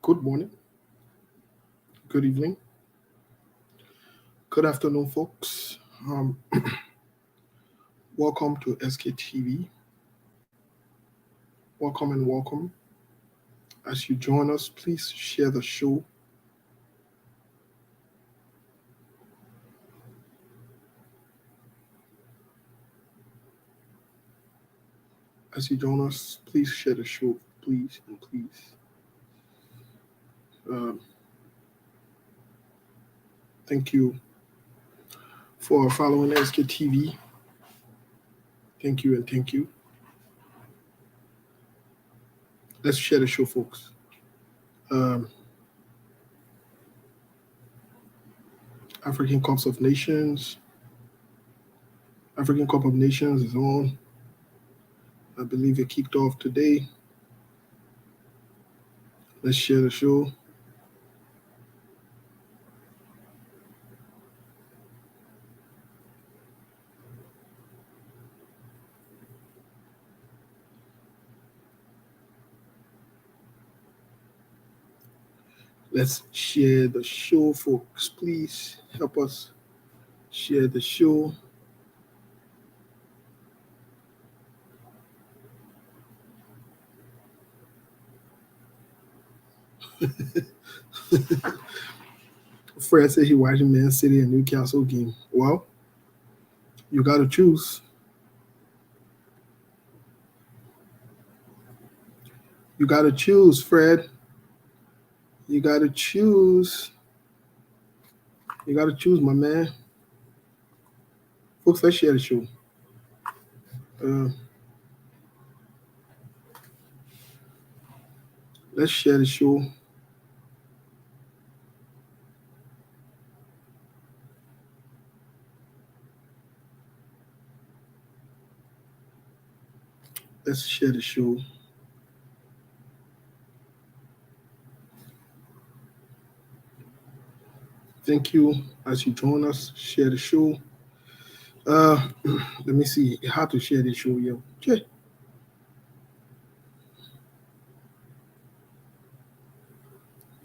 Good morning, good evening, good afternoon, folks. Welcome to SKTV. Welcome and welcome. As you join us, please share the show. As you join us, please share the show, please and please. Um, Thank you for following SKTV. Thank you and thank you. Let's share the show, folks. Um, African Cups of Nations. African Cup of Nations is on. I believe it kicked off today. Let's share the show. Let's share the show, folks. Please help us share the show. Fred said he watching Man City and Newcastle game. Well, you got to choose. You got to choose, Fred. You got to choose. You got to choose, my man. Folks, let's share the show. Let's share the show. Let's share the show. Thank you as you join us. Share the show. Let me see how to share the show, yo. Okay.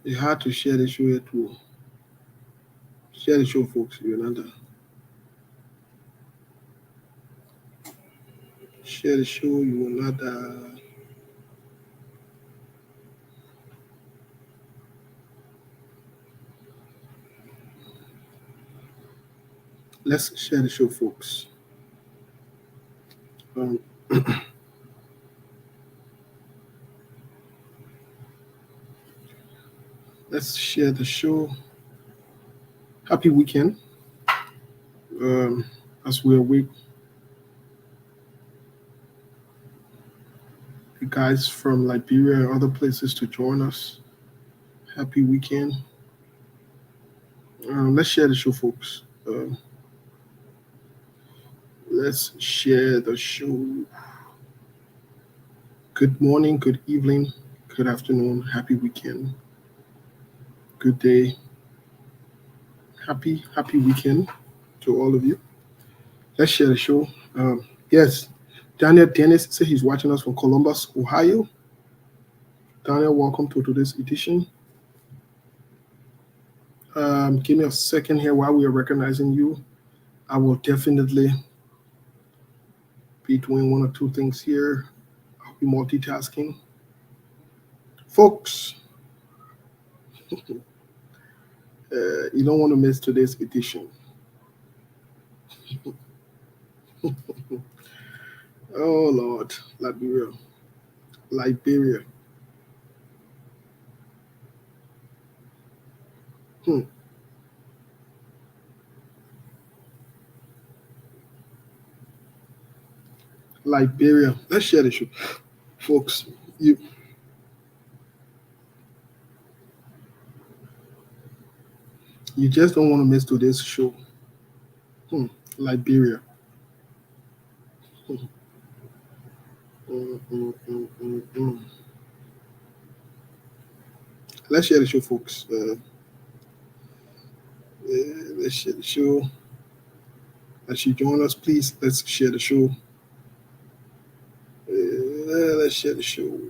You had to share the show here too. Share the show, folks. You're not done. Share the show. You will not. Let's share the show, folks. Let's share the show. Happy weekend. As we await you guys from Liberia and other places to join us. Happy weekend. Let's share the show, folks. Let's share the show. Good morning, good evening, good afternoon, happy weekend, good day. Happy weekend to all of you. Let's share the show. Yes, Daniel Dennis said he's watching us from Columbus, Ohio. Daniel, welcome to today's edition. Give me a second here while we are recognizing you. I will definitely be doing one or two things here. I'll be multitasking. Folks, you don't want to miss today's edition. Oh, Lord, Liberia. Liberia. Let's share the show. Folks, you just don't want to miss today's show. Liberia. Let's share the show, folks. Let's share the show. As you join us, please, let's share the show. Let's share the show.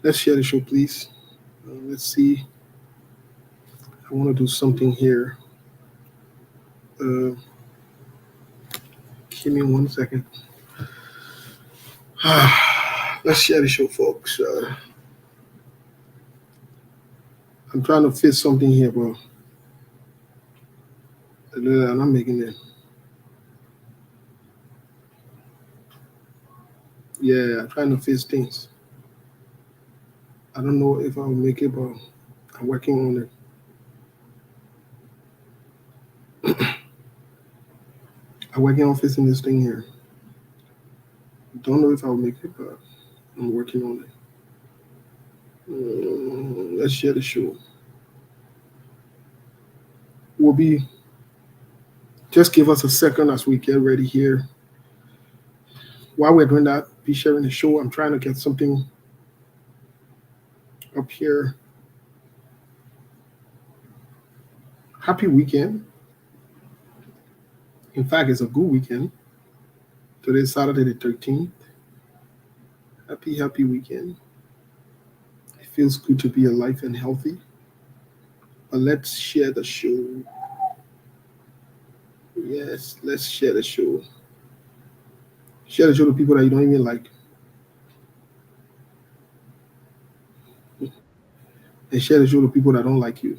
Let's share the show, please. Let's see. I want to do something here. Uh, Give me 1 second. Let's share the show, folks. I'm trying to fit something here, but I'm not making it. Yeah, I'm trying to fix things. I don't know if I'll make it, but I'm working on it. I'm working on fixing this thing here. Don't know if I'll make it, but I'm working on it. Let's share the show. We'll be just give us a second as we get ready here. While we're doing that, be sharing the show. I'm trying to get something up here. Happy weekend. In fact, it's a good weekend. Today's Saturday the 13th. Happy weekend. It feels good to be alive and healthy. But let's share the show. Yes, let's share the show. Share the show to people that you don't even like. And share the show to people that don't like you.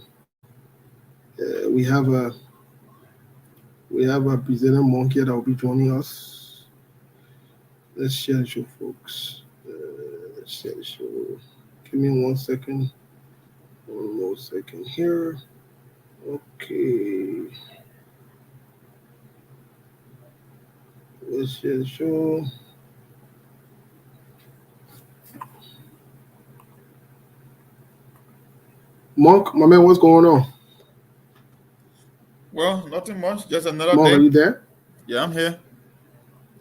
We have a presenter monkey that will be joining us. Let's share the show, folks. Let's share the show. Give me 1 second. One more second here. Okay. Let's share the show. Monk, my man, what's going on? Well, nothing much. Just another Monk, are day. you there? Yeah, I'm here.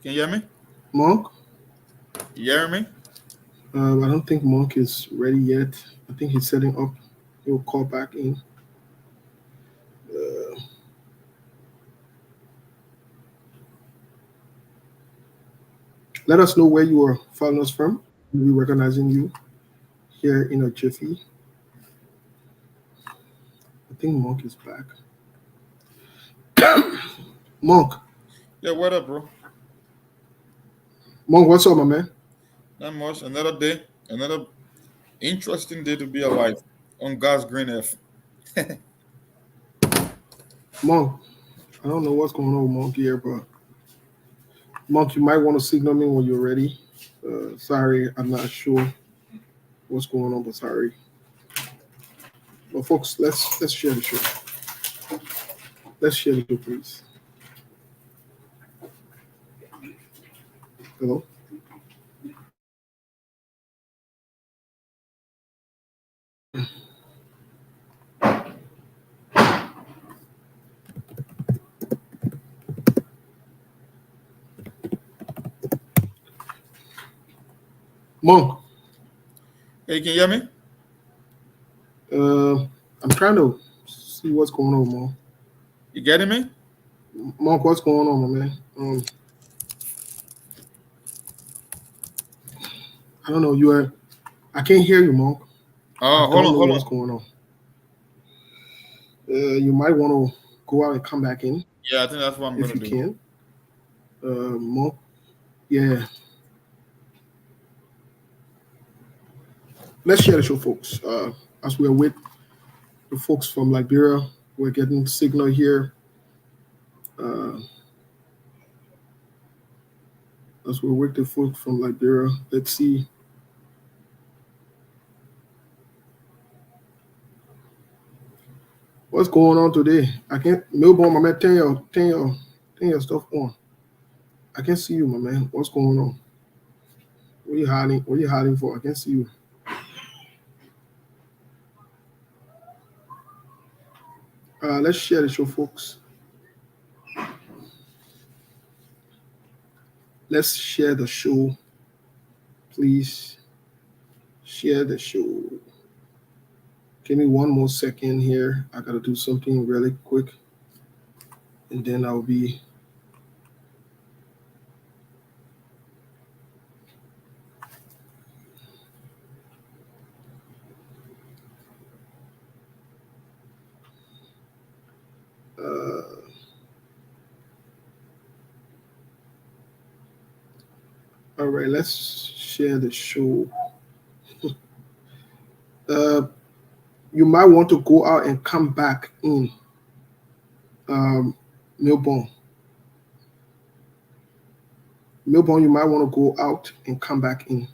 Can you hear me? Monk? You hear me? I don't think Monk is ready yet. I think he's setting up. He'll call back in. Uh, Let us know where you are following us from. We'll be recognizing you here in a jiffy. I think Monk is back. Monk, Yeah, what up, bro? Monk, what's up, my man? Not much. Another day. Another interesting day to be alive on God's green earth. Monk, I don't know what's going on with Monk here, but Monk, you might want to signal me when you're ready. Sorry, I'm not sure what's going on, but sorry. But folks, let's share the show. Let's share the show, please. Hello. Monk, Hey, can you hear me? uh, I'm trying to see what's going on, Monk. You getting me? Monk, what's going on, my man? I don't know. I can't hear you, Monk. I Oh, hold don't on, know hold what's on. going on. You might want to go out and come back in Yeah, I think that's what I'm if gonna you do. can. Monk, yeah. Let's share the show, folks. As we're with the folks from Liberia, we're getting signal here. Uh, as we're with the folks from Liberia, let's see what's going on today. I can't. Melbourne, my man, turn your stuff on. I can't see you, my man. What's going on? What are you hiding? What are you hiding for? I can't see you. Let's share the show, folks. Let's share the show, please. Share the show. Give me 1 more second here. I gotta do something really quick, and then I'll be. All right, let's share the show. Uh, you might want to go out and come back in. Melbourne. Melbourne, you might want to go out and come back in.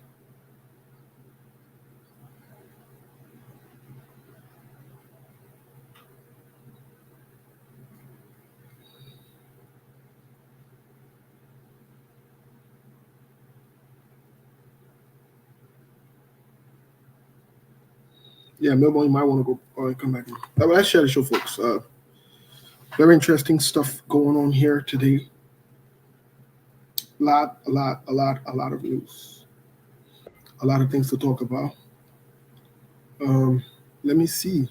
Yeah, Melbourne, you might want to go and come back in. Let's share the show, folks. Very interesting stuff going on here today. A lot of news. A lot of things to talk about. Let me see.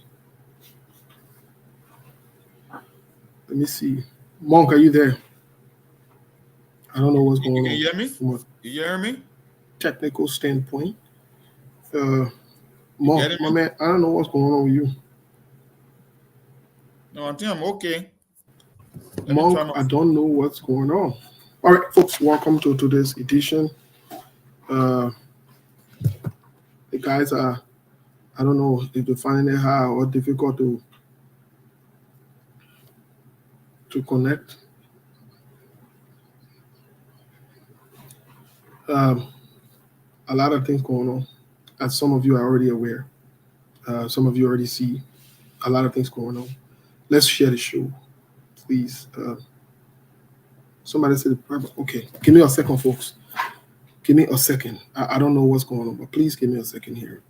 Let me see. Monk, are you there? I don't know what's going on. Can you hear me? From a You hear me? technical standpoint. Monk, my man, I don't know what's going on with you. No, I think I'm okay. Monk, I don't know what's going on. All right, folks, welcome to today's edition. The guys are, I don't know if they're finding it hard or difficult to connect. A lot of things going on, as some of you are already aware. Some of you already see a lot of things going on. Let's share the show, please. Somebody said, okay, give me a second, folks. Give me a second. I don't know what's going on, but please give me a second here.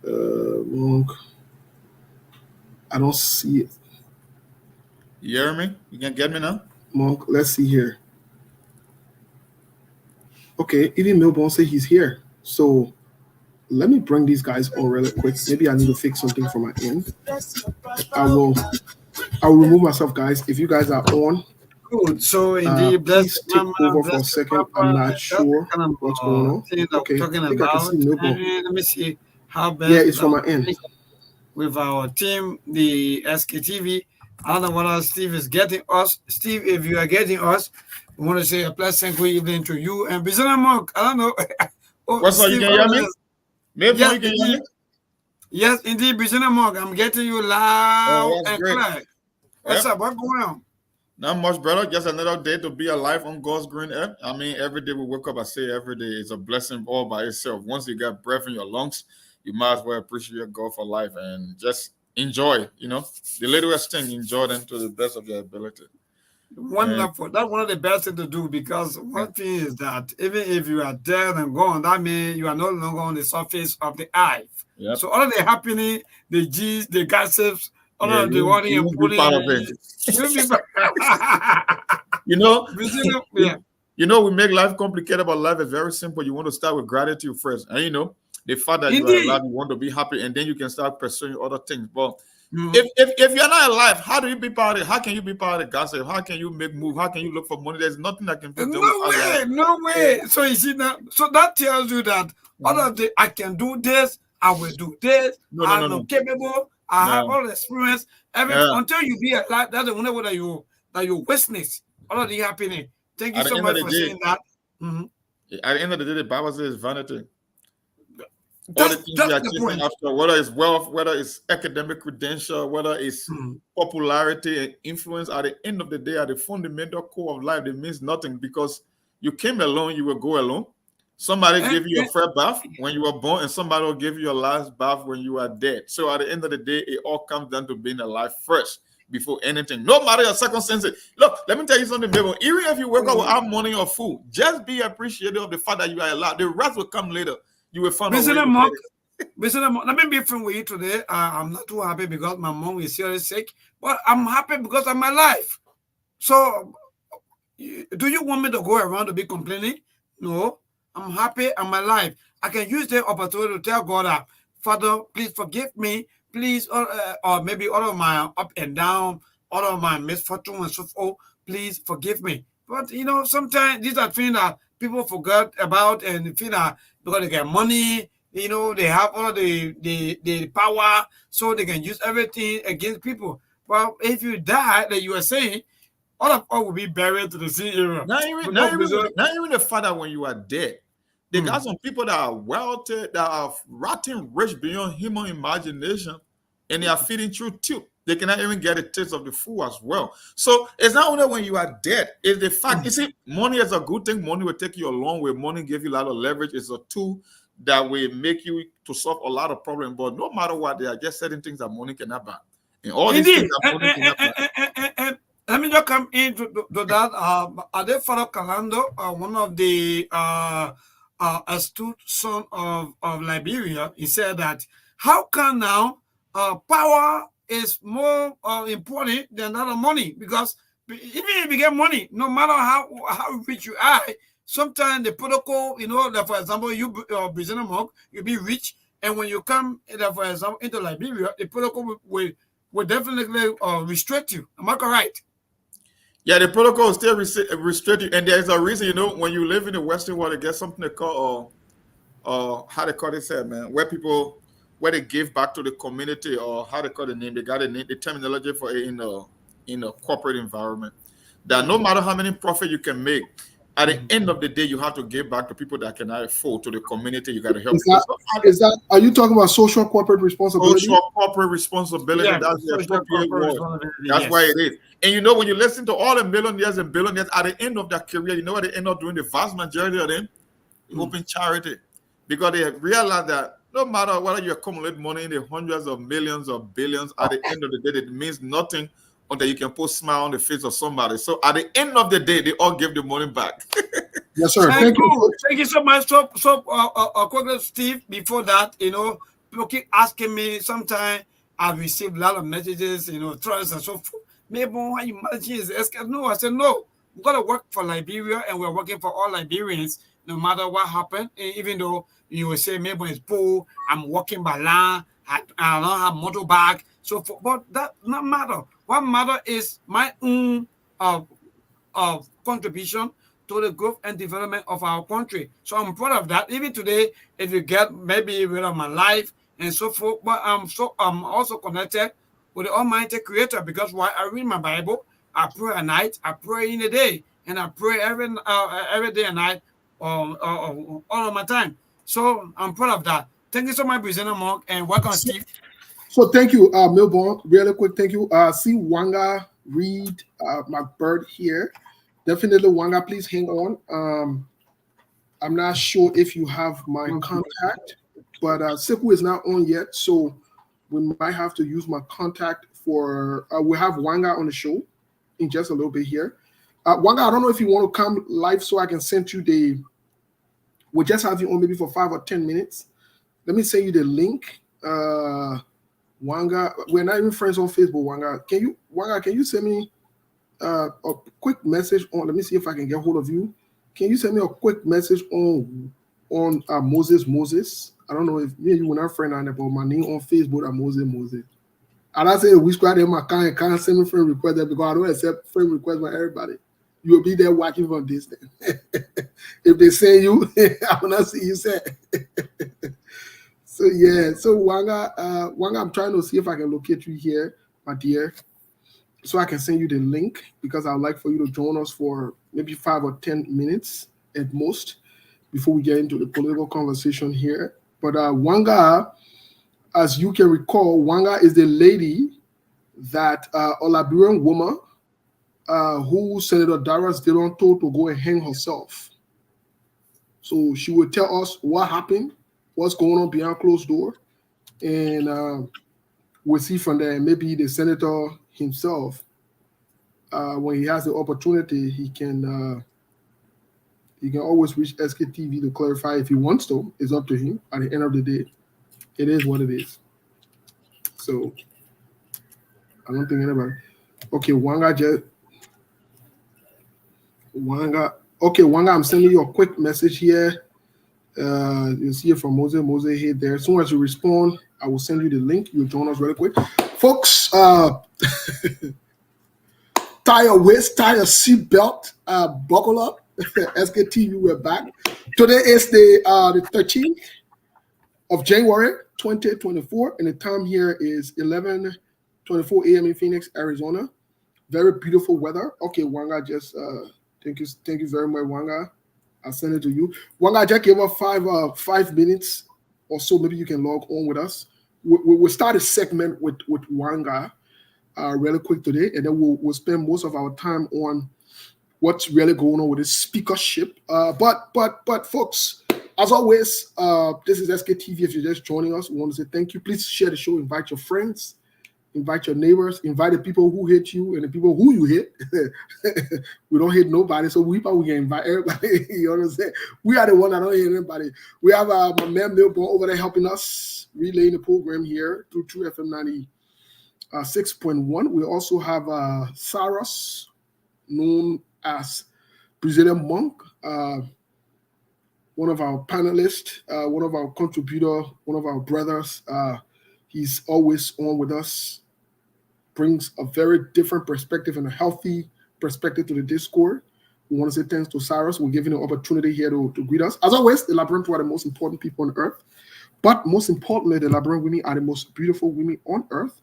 Monk, I don't see it. You hear me? You can get me now? Monk, let's see here. Okay, even Melbourne say he's here. So let me bring these guys on really quick. Maybe I need to fix something from my end. I'll remove myself, guys. If you guys are on, good. So indeed, please take over for a second. I'm not sure what's going on. Okay, I think I can see Melbourne. Let me see how best. Yeah, it's from my end. With our team, the SKTV. I don't know whether Steve is getting us. Steve, if you are getting us, we want to say a pleasant good evening to you and Bizana Monk. I don't know. What's up? You can hear me? Maybe yes, you can hear me? Yes, indeed, Bizana Monk. I'm getting you loud and clear. What's up? What's going on? Not much, brother. Just another day to be alive on God's green earth. I mean, every day we wake up, I say every day is a blessing all by itself. Once you got breath in your lungs, you might as well appreciate God for life and just enjoy, the littlest thing, enjoy them to the best of your ability. Wonderful. That's one of the best things to do, because one thing is that even if you are dead and gone, that means you are no longer on the surface of the earth. Yep. So all of the happening, the G's, the gossips, all of the worrying and pulling, part of it. We make life complicated, but life is very simple. You want to start with gratitude first, and the fact that you are alive, you want to be happy, and then you can start pursuing other things. But if you're not alive, how do you be part of it? How can you be part of the gossip? How can you make move? How can you look for money? There's nothing that can be done. No way. So you see that. So that tells you that all of the I can do this, I will do this. I'm capable. I have all the experience. Until you be alive, that's the only way that you witness all of the happening. Thank you so much for saying that. At the end of the day, the Bible says vanity. All the things we are chasing after, whether it's wealth, whether it's academic credential, whether it's popularity and influence, at the end of the day, at the fundamental core of life, it means nothing, because you came alone, you will go alone. Somebody gave you a first bath when you were born, and somebody will give you your last bath when you are dead. So at the end of the day, it all comes down to being alive first before anything. No matter your circumstances. Look, let me tell you something, baby. Even if you wake up without money or food, just be appreciative of the fact that you are alive. The rest will come later. You will find out. Let me be frank with you today. I'm not too happy because my mom is seriously sick, but I'm happy because of my life. So, do you want me to go around to be complaining? No, I'm happy in my life. I can use the opportunity to tell God that, Father, please forgive me, please, or maybe all of my up and down, all of my misfortune and so forth. Please forgive me. But sometimes these are things that people forget about, and feel that because they get money, they have all the power, so they can use everything against people. Well, if you die, that you are saying, all of us will be buried to the sea area. Not even the fact that when you are dead, they got some people that are wealthy, that are rotten rich beyond human imagination, and they are feeding through tube. They cannot even get a taste of the food as well. So it's not only when you are dead, it's the fact, you see, money is a good thing. Money will take you a long way. Money give you a lot of leverage. It's a tool that will make you to solve a lot of problems. But no matter what, there are just certain things that money cannot buy. And all these things that money cannot buy. Let me just come into that. Adefaro Kalando, one of the astute son of Liberia, he said that how can now power is more important than other money, because even if you get money, no matter how rich you are, sometimes the protocol, that for example, you President Monk, you be rich, and when you come, for example, into Liberia, the protocol will definitely restrict you. Am I correct? Yeah, the protocol is still restricted, and there's a reason, when you live in the Western world, they get something they call, how they call it, man, where they give back to the community, or how they call the name, they got the terminology for it in a corporate environment. That no matter how many profit you can make, at the end of the day, you have to give back to people that cannot afford, to the community. You got to help. Are you talking about social corporate responsibility? Social corporate responsibility. Yeah, that's the appropriate word. That's why it is. And when you listen to all the millionaires and billionaires, at the end of their career, you know what they end up doing? The vast majority of them open charity, because they realize that no matter whether you accumulate money in the hundreds of millions or billions, at the end of the day, it means nothing until you can put a smile on the face of somebody. So at the end of the day, they all give the money back. Yes, sir. Thank you so much. So quickly, Steve, before that, people keep asking me, sometimes I've received a lot of messages, trust and so forth. Maybe why you managing is no. I said, no, we've got to work for Liberia, and we're working for all Liberians, no matter what happened. Even though you will say, maybe it's poor, I'm walking by land, I don't have motorbike, so forth. But that not matter. What matter is my own contribution to the growth and development of our country. So I'm proud of that. Even today, if you get maybe rid of my life and so forth, but I'm also connected with the Almighty Creator, because while I read my Bible, I pray at night, I pray in the day, and I pray every day and night, all of my time. So I'm proud of that. Thank you so much, President Monk, and welcome, Steve. So thank you, Milborn. Really quick, thank you. See Wanga read my bird here. Definitely, Wanga, please hang on. I'm not sure if you have my contact, but Siku is not on yet, so we might have to use my contact for. We have Wanga on the show in just a little bit here. Wanga, I don't know if you want to come live so I can send you we'll just have you on maybe for 5 or 10 minutes. Let me send you the link. Wanga, we're not even friends on Facebook. Wanga, can you send me a quick message on? Let me see if I can get hold of you. Can you send me a quick message on Moses? I don't know if me and you were not friends on it, but my name on Facebook is Moses. And I say we squad him. I can't send me friend request there, because I don't accept friend request from everybody. You will be there watching from distance. If they say you, I will not see you say. So yeah, so Wanga, I'm trying to see if I can locate you here, my dear, so I can send you the link, because I'd like for you to join us for maybe 5 or 10 minutes at most before we get into the political conversation here. But Wanga, as you can recall, Wanga is the lady that a Liberian woman who Senator Darius Dillon told to go and hang herself. So she would tell us what happened, what's going on behind closed door, and we'll see from there. Maybe the senator himself, when he has the opportunity, he can always reach SKTV to clarify if he wants to. It's up to him. At the end of the day, it is what it is. So I don't think anybody. Okay, Wanga. Okay, Wanga, I'm sending you a quick message here. You'll see it from Mose here there. As soon as you respond, I will send you the link. You'll join us really quick. Folks, tie your waist, tie your seatbelt, buckle up. SKTV, we're back. Today is the 13th of January, 2024, and the time here is 11:24 a.m. in Phoenix, Arizona. Very beautiful weather. Okay, Wanga, just thank you very much, Wanga. I'll send it to you. Wanga, just give us 5 minutes or so. Maybe you can log on with us. We'll start a segment with Wanga really quick today, and then we'll spend most of our time on what's really going on with this speakership. But folks, as always, this is SKTV. If you're just joining us, we want to say thank you. Please share the show, invite your friends, invite your neighbors, invite the people who hate you and the people who you hate. We don't hate nobody, so we can invite everybody. You understand? We are the one that don't hate anybody. We have my man Milborn over there helping us relaying the program here through True FM 96.1. We also have Saras, known as Brazilian Monk, one of our panelists, one of our contributors, one of our brothers. He's always on with us, brings a very different perspective and a healthy perspective to the Discord. We want to say thanks to Cyrus. We're giving an opportunity here to greet us. As always, the Liberians are the most important people on earth. But most importantly, the Liberian women are the most beautiful women on earth.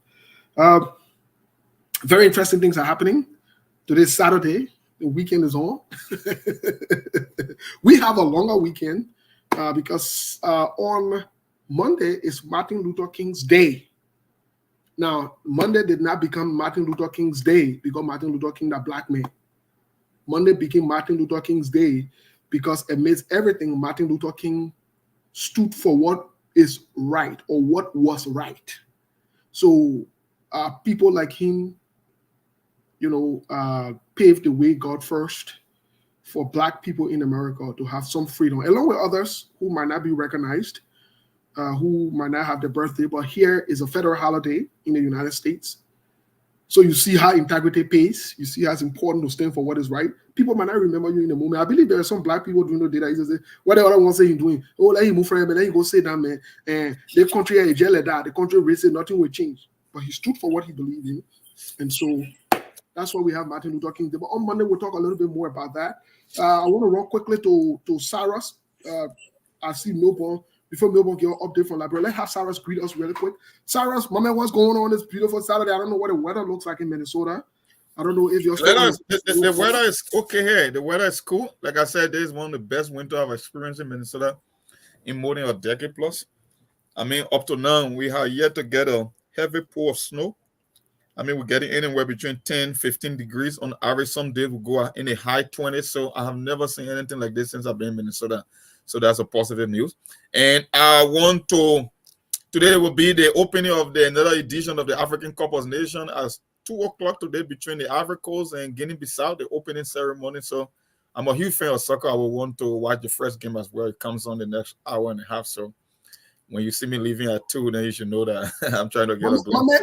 Very interesting things are happening. Today's Saturday. The weekend is on. We have a longer weekend because on Monday is Martin Luther King's Day. Now, Monday did not become Martin Luther King's Day because Martin Luther King, that black man. Monday became Martin Luther King's Day because amidst everything, Martin Luther King stood for what is right or what was right. So people like him, paved the way, God first, for black people in America to have some freedom, along with others who might not be recognized, who might not have their birthday, but here is a federal holiday in the United States. So you see how integrity pays. You see how it's important to stand for what is right. People might not remember you in the moment. I believe there are some black people doing the data. He say, what the other one say he's doing? Oh, let him move from him, and then he go say that, man. And the country is jail like that. The country racist, nothing will change. But he stood for what he believed in. And so that's why we have Martin Luther King Day. But on Monday, we'll talk a little bit more about that. I want to run quickly to Cyrus. I see Milborn. Before Milborn get an update from Library, let's have Cyrus greet us really quick. Cyrus, my man, what's going on this beautiful Saturday? I don't know what the weather looks like in Minnesota. I don't know if you're the weather is okay here. The weather is cool. Like I said, this is one of the best winter I've experienced in Minnesota in more than a decade plus. I mean, up to now, we have yet to get a heavy pour of snow. I mean, we're getting anywhere between 10, 15 degrees on average. Some days we go in the high 20s. So I have never seen anything like this since I've been in Minnesota. So that's a positive news. And I want today will be the opening of another edition of the African Cup of Nations at 2 o'clock today between the Ivory Coast and Guinea-Bissau, the opening ceremony. So I'm a huge fan of soccer. I will want to watch the first game as well. It comes on the next hour and a half. So when you see me leaving at 2, then you should know that I'm trying to get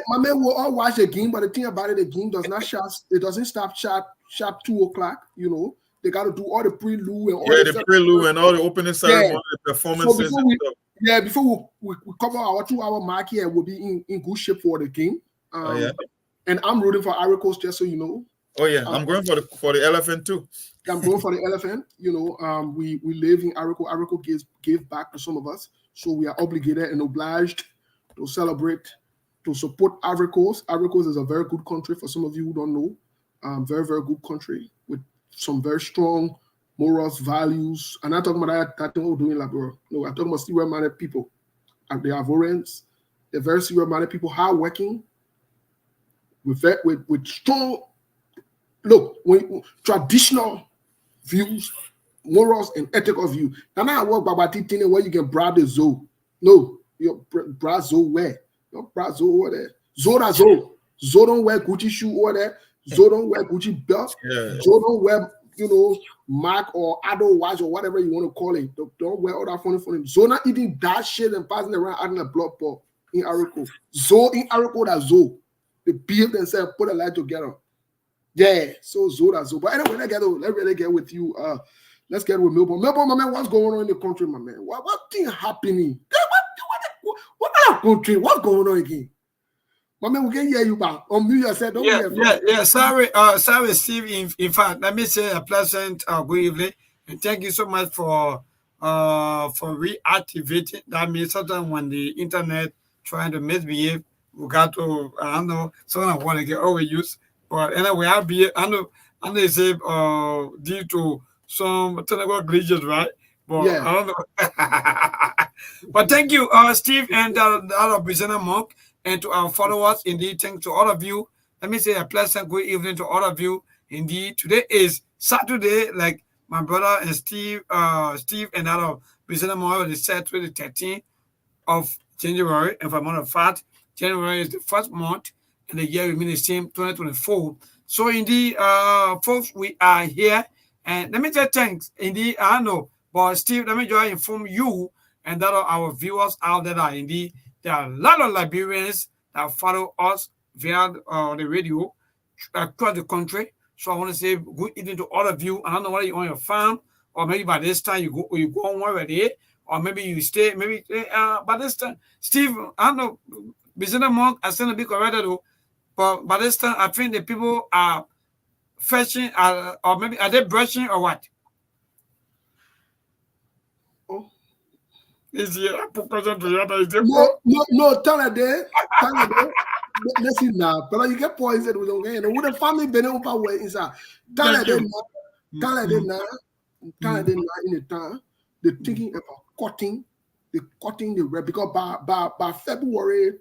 my man will all watch the game, but the thing about it, the game does not start. It doesn't stop sharp 2 o'clock. They got to do all the prelude and all the prelude and all the opening ceremony, the performances. So before we cover our 2-hour mark here, we'll be in good shape for the game. And I'm rooting for Ivory Coast, just so you know. Oh yeah, I'm going for the elephant too. I'm going for the elephant. We live in Ivory Coast. Ivory Coast gave back to some of us, so we are obligated and obliged to celebrate, to support Ivory Coast. Ivory Coast is a very good country for some of you who don't know. Very, very good country with some very strong morals, values. I'm not talking about that thing we're doing, like, bro. No, I'm talking about serious-minded people. And they are Ivorians. They're very serious-minded people, hardworking, with strong, traditional views, morals, and ethical view. Now, I work about teaching where you can bribe the zoo. No, you bribe zoo where? You bribe zoo over there. Zoo that zoo. Zoo don't wear Gucci shoe over there. Zoo don't wear Gucci belt. Yeah. Zoo don't wear, Mark or Ado watch or whatever you want to call it. Don't wear all that funny. Zoo not eating that shit and passing around out in a blood pot in Ariko. Zoo in Ariko that zoo. They build themselves, put a light together. Yeah, so Zoo that zoo. But anyway, let's really get with you. Let's get with Milborn. Milborn, my man, what's going on in the country, my man? What thing happening? What kind of country? What's going on again? My man, we can hear you back. Unmute yourself. Yeah. Sorry, Steve. In fact, let me say a pleasant good evening, and thank you so much for reactivating. That means sometimes when the internet trying to misbehave, we got to, I don't know, someone want to get overused. But anyway, I know they say due to some technical glitches, right? But Yeah. I don't know. But thank you, Steve, and the other Bizana Monk, and to our followers. Indeed, thanks to all of you. Let me say a pleasant good evening to all of you. Indeed, today is Saturday, like my brother and Steve and other Bizana Monk, they said 2013 of January. And for a matter of fact, January is the first month and the year remains the same, 2024. So indeed, folks, we are here. And let me say thanks. Indeed, I know. But Steve, let me just inform you and that are our viewers out there that indeed there are a lot of Liberians that follow us via the radio across the country. So I want to say good evening to all of you. I don't know whether you're on your farm or maybe by this time you go on already, or maybe you stay, maybe by this time, Steve, I don't know, Bizina Monk, I still be corrected though, but by this time, I think the people are fetching, or maybe are they brushing or what? Oh. Is here, I put question to you. No, tell her there. Let's see now. But you get poisoned with okay. And with the family been over where inside. Tell her there now. In the time. They're thinking about cutting the red because by February,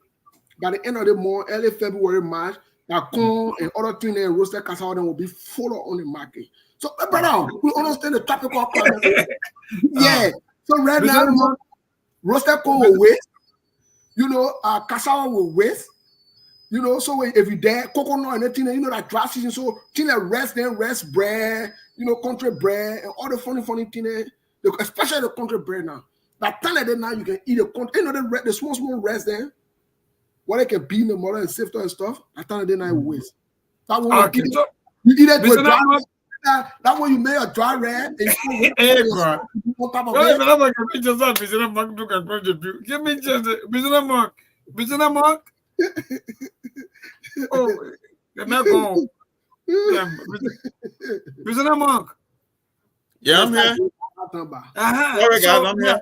by the end of the month, early February, March, that corn and other things and roasted cassava will be full on the market. So, brother, we understand the tropical climate. Yeah. So right now, roasted corn will waste. Cassava will waste. So if you there, coconut and everything, that dry season, so things like rest bread, country bread, and all the funny things, especially the country bread now. That time like that now you can eat a country, the small rest there, what they can be in the mother and safety and stuff. That time like that now it waste. That one you eat it with dry. That one you make a dry red and you on top of it. Give me just Bizina Monk. Oh, you're not going. Bizina Monk. Yeah, I'm here. Sorry, guys, I'm here.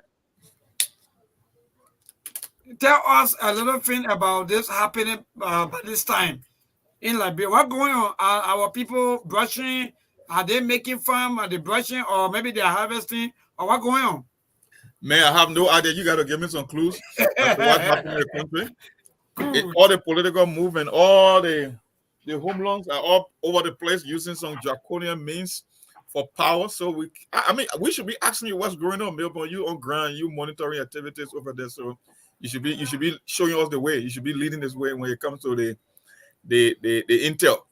Tell us a little thing about this happening by this time in Liberia. What's going on? Are our people brushing? Are they making farm? Are they brushing? Or maybe they're harvesting? Or what's going on? Man, I have no idea. You got to give me some clues as to what's happening in the country. All the political movement, all the homelands are all over the place using some draconian means for power. So we should be asking you what's going on, Milton. You on ground, you monitoring activities over there. So you should be showing us the way. You should be leading this way when it comes to the intel.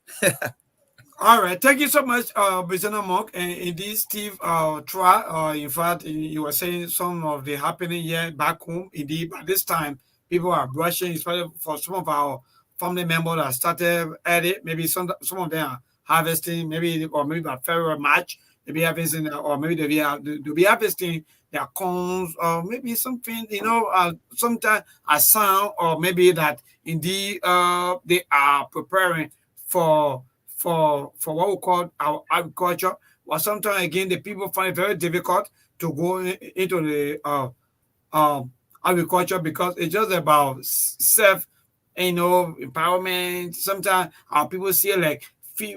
All right, thank you so much, Bizana Monk. And indeed, Steve, in fact, you were saying some of the happening here back home. Indeed, by this time, people are brushing, especially for some of our family members that started early. Maybe some of them are harvesting, maybe by February, March, they'll be harvesting, or maybe they'll be harvesting their corns, or maybe something, sometimes a sound, or maybe that indeed they are preparing for what we call our agriculture. But sometimes again, the people find it very difficult to go into the agriculture because it's just about self, empowerment. Sometimes our people say like, they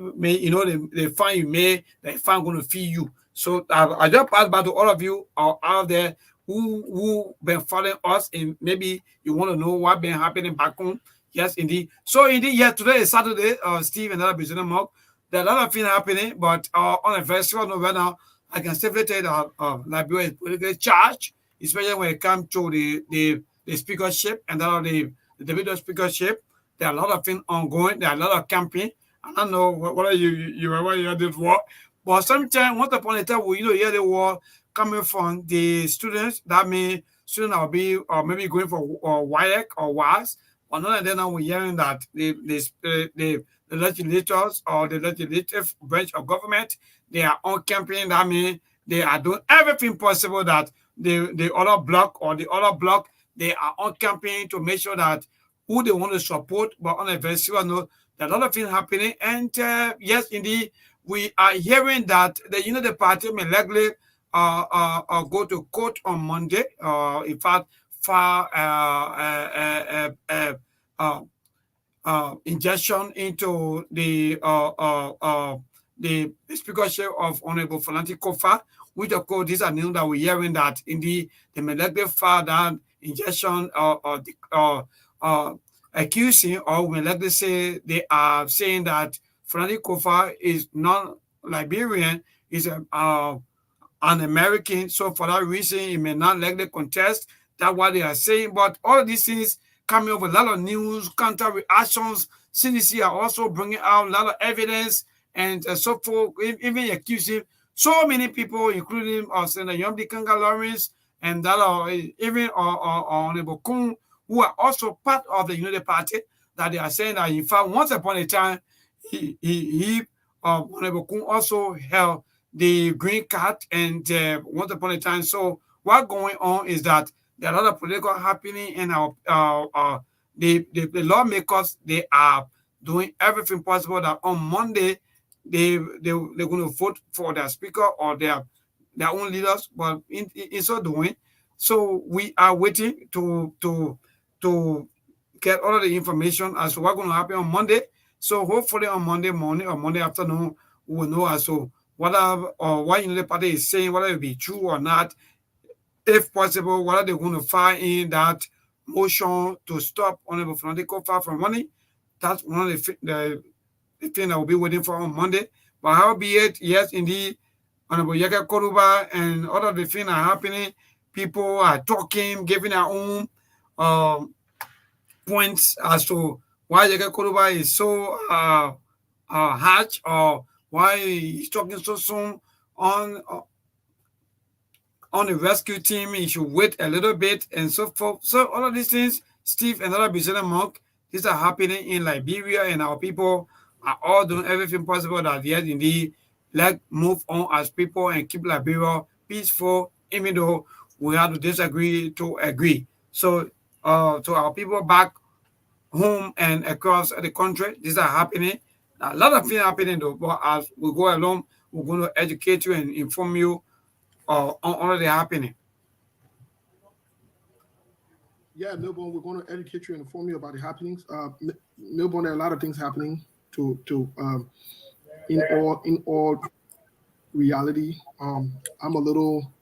find you may, they find going to feed you. So I just pass back to all of you out there who been following us, and maybe you want to know what been happening back home. Yes, indeed. So indeed, yeah, today is Saturday. Steve and other Bizina Monk. There are a lot of things happening, but on a very serious note right now, I can safely tell that Liberia is politically charged, especially when it comes to the speakership and the video speakership. There are a lot of things ongoing. There are a lot of campaign. I don't know whether you ever hear this word, but sometimes once upon a time, we hear the word coming from the students. That means students will be maybe going for WIAC or WAS. Another day now we're hearing that the legislators or the legislative branch of government, they are on campaign. That means they are doing everything possible that the other block or the other block, they are on campaign to make sure that who they want to support. But on a very serious note, there are a lot of things happening. And yes, indeed, we are hearing that the party may likely go to court on Monday. In fact, injection into the speakership of Honorable Francis Kofa, which of course these are news that we're hearing that indeed they may likely file that injection accusing, or we may likely say they are saying that Francis Kofa is not Liberian, is an American. So for that reason, he may not likely contest. That's what they are saying. But all of these things coming up with a lot of news, counter reactions. CDC are also bringing out a lot of evidence and so forth, even accusing so many people, including Senator Yomdi Kanga Lawrence and that even Honorable Kun, who are also part of the United Party, that they are saying that in fact once upon a time Honorable Kun also held the green card and once upon a time. So what's going on is that there are a lot of political happening in the lawmakers. They are doing everything possible that on Monday they're going to vote for their speaker or their own leaders, but in so doing, so we are waiting to get all of the information as to what's going to happen on Monday. So hopefully on Monday morning or Monday afternoon, we will know as to what the party is saying, whether it be true or not. If possible, whether they're going to file in that motion to stop Honorable Francis Kofa from running. That's one of the thing I will be waiting for on Monday. But how be it, yes, indeed, Honorable Yaka Koruba and all of the things are happening. People are talking, giving their own points as to why Yaka Koruba is so harsh, or why he's talking so soon on the rescue team. He should wait a little bit and so forth. So all of these things, Steve and other business monk, these are happening in Liberia, and our people are all doing everything possible that yes, indeed, let's move on as people and keep Liberia peaceful, even though we have to disagree to agree. So to our people back home and across the country, these are happening. A lot of things happening though, but as we go along, we're going to educate you and inform you on already happening. Yeah, Milburn, we're going to educate you and inform you about the happenings. Milburn, there are a lot of things happening in all reality. I'm a little,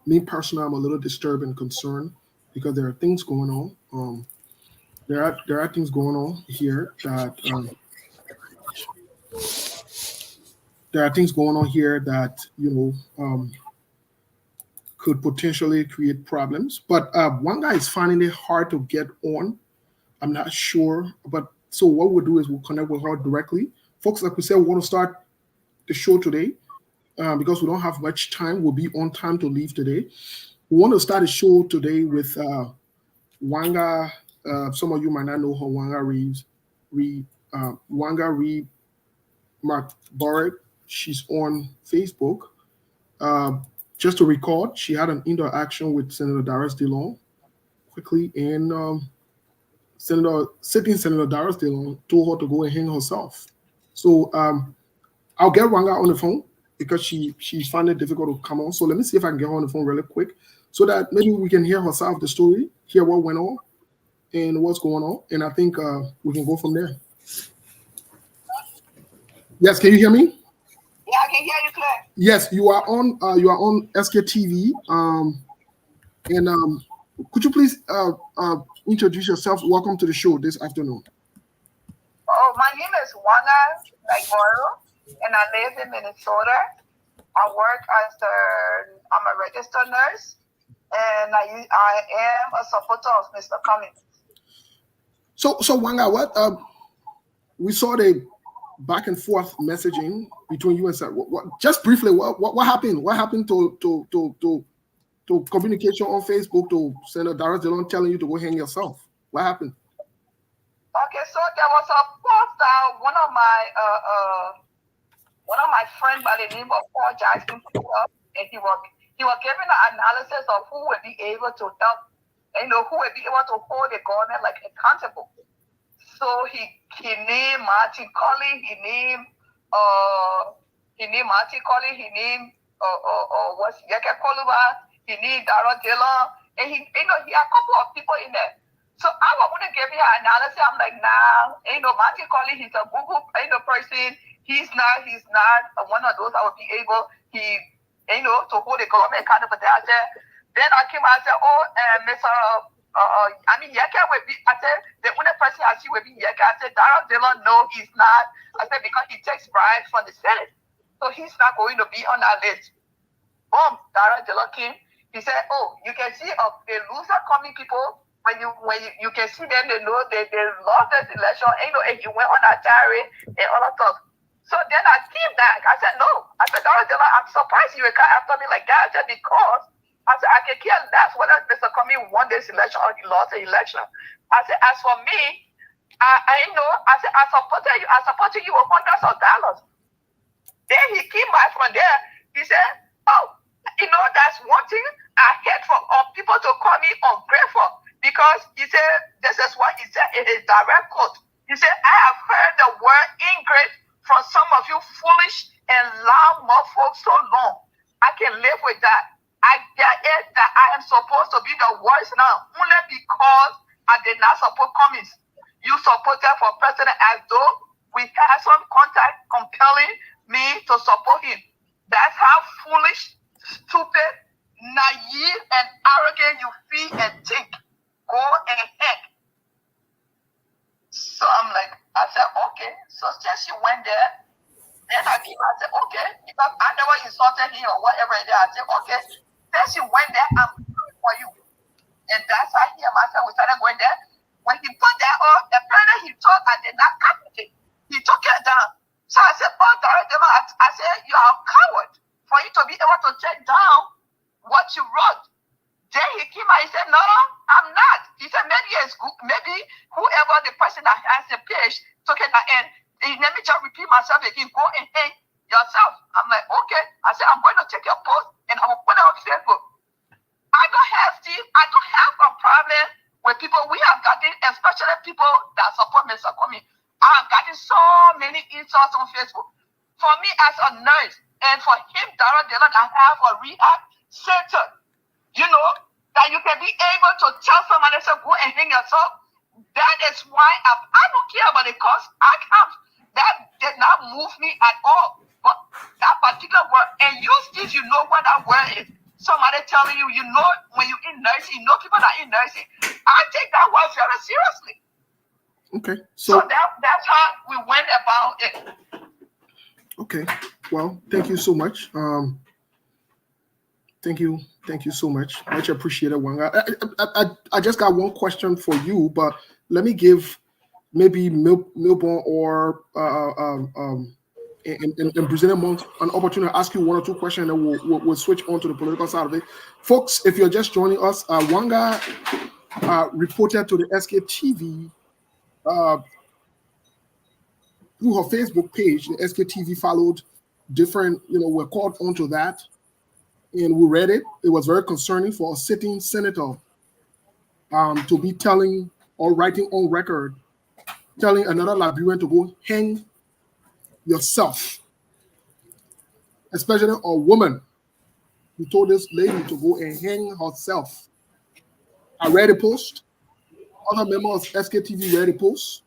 me personally, I'm a little disturbed and concerned because there are things going on. There are things going on here that could potentially create problems. But one guy is finding it hard to get on. I'm not sure, but so what we'll do is we'll connect with her directly. Folks, like we said, we want to start the show today because we don't have much time. We'll be on time to leave today. We want to start the show today with Wanga. Some of you might not know her, Wanga Reed Mark Barrett. She's on Facebook. Just to record, she had an interaction with Senator Darius DeLong quickly, and Senator Darius DeLong told her to go and hang herself. So I'll get Wanga on the phone because she's finding it difficult to come on. So let me see if I can get her on the phone really quick so that maybe we can hear herself the story, hear what went on and what's going on. And I think we can go from there. Yes, can you hear me? Yeah, I can hear you clear. Yes, you are on SKTV. And could you please introduce yourself? Welcome to the show this afternoon. Oh, my name is Wanga and I live in Minnesota. I'm a registered nurse, and I am a supporter of Mr. Cummings. So Wanga, what we saw the back and forth messaging between you and Sir. Just briefly, what happened? What happened to communication on Facebook to Senator Darius DeLong telling you to go hang yourself? What happened? Okay, so there was a post that one of my friends by the name of Paul Jackson put up, and he was giving an analysis of who would be able to help, who would be able to hold the government accountable. So he named Martin Colley, he named Yeke Koluba, he named Dara Dillon, and he had a couple of people in there. So I want to give you an analysis. I'm like, nah, Martin Colley, he's a Google, person. He's not one of those that would be able, to hold the government accountable. Then I came out and said, oh, Mr. Yeka will be, I said, the only person I see will be Yeka. I said, Darrell Dillon, no, he's not. I said, because he takes bribes from the Senate. So he's not going to be on that list. Boom, Darrell Dillon came. He said, oh, you can see a loser coming people. When you can see them, they know they lost this election. And he went on a tirade and all that stuff. So then I came back. I said, no. I said, Darrell Dillon, I'm surprised you come after me like that. I said, because I said, I can care less whether Mr. Cummings won this election or he lost the election. I said, as for me, I said, I supported you with hundreds of dollars. Then he came back from there. He said, oh, that's one thing I hate for people to call me ungrateful. Because he said, this is what he said in his direct quote. He said, I have heard the word ingrate from some of you foolish and loud mouth folks so long. I can live with that. I get it that I am supposed to be the worst now, only because I did not support Cummings. You supported for president as though we had some contact compelling me to support him. That's how foolish, stupid, naive, and arrogant you feel and think. Go ahead. So I'm like, I said, okay. So since you went there, then I said, okay, because I never insulted him or whatever it is. I said, okay, since you went there, I'm coming for you. And that's how he and myself, we started going there. When he put that on, apparently he thought I did not cut it. He took it down. So I said, oh, I said, you are a coward for you to be able to take down what you wrote. Then he came out, he said, no, I'm not. He said, maybe whoever the person that has the page took it and let me just repeat myself again, go and hang yourself. I'm like, okay. I said, I'm going to take your post and I will put it on Facebook. I don't have a problem with people. We have gotten, especially people that support Mr. Cummings. I have gotten so many insults on Facebook. For me as a nurse, and for him, Darrell Dillon, I have a rehab center. That you can be able to tell somebody to go and hang yourself. That is why I don't care about the cost. That did not move me at all. But that particular word, and you what that word is. Somebody telling you, when you're in nursing, people that are in nursing. I take that word very seriously. Okay. So that's how we went about it. Okay. Well, thank you so much. Thank you so much. Much appreciated, Wanga. I just got one question for you, but let me give maybe Milborn or and Brazilian Monk an opportunity to ask you one or two questions, and then we'll switch on to the political side of it. Folks, if you're just joining us, Wanga reported to the SK TV through her Facebook page. The SK TV followed different, we're called onto that. And we read it. It was very concerning for a sitting senator to be telling or writing on record, telling another Liberian to go hang yourself, especially a woman who told this lady to go and hang herself. I read a post. Other members of SKTV read a post.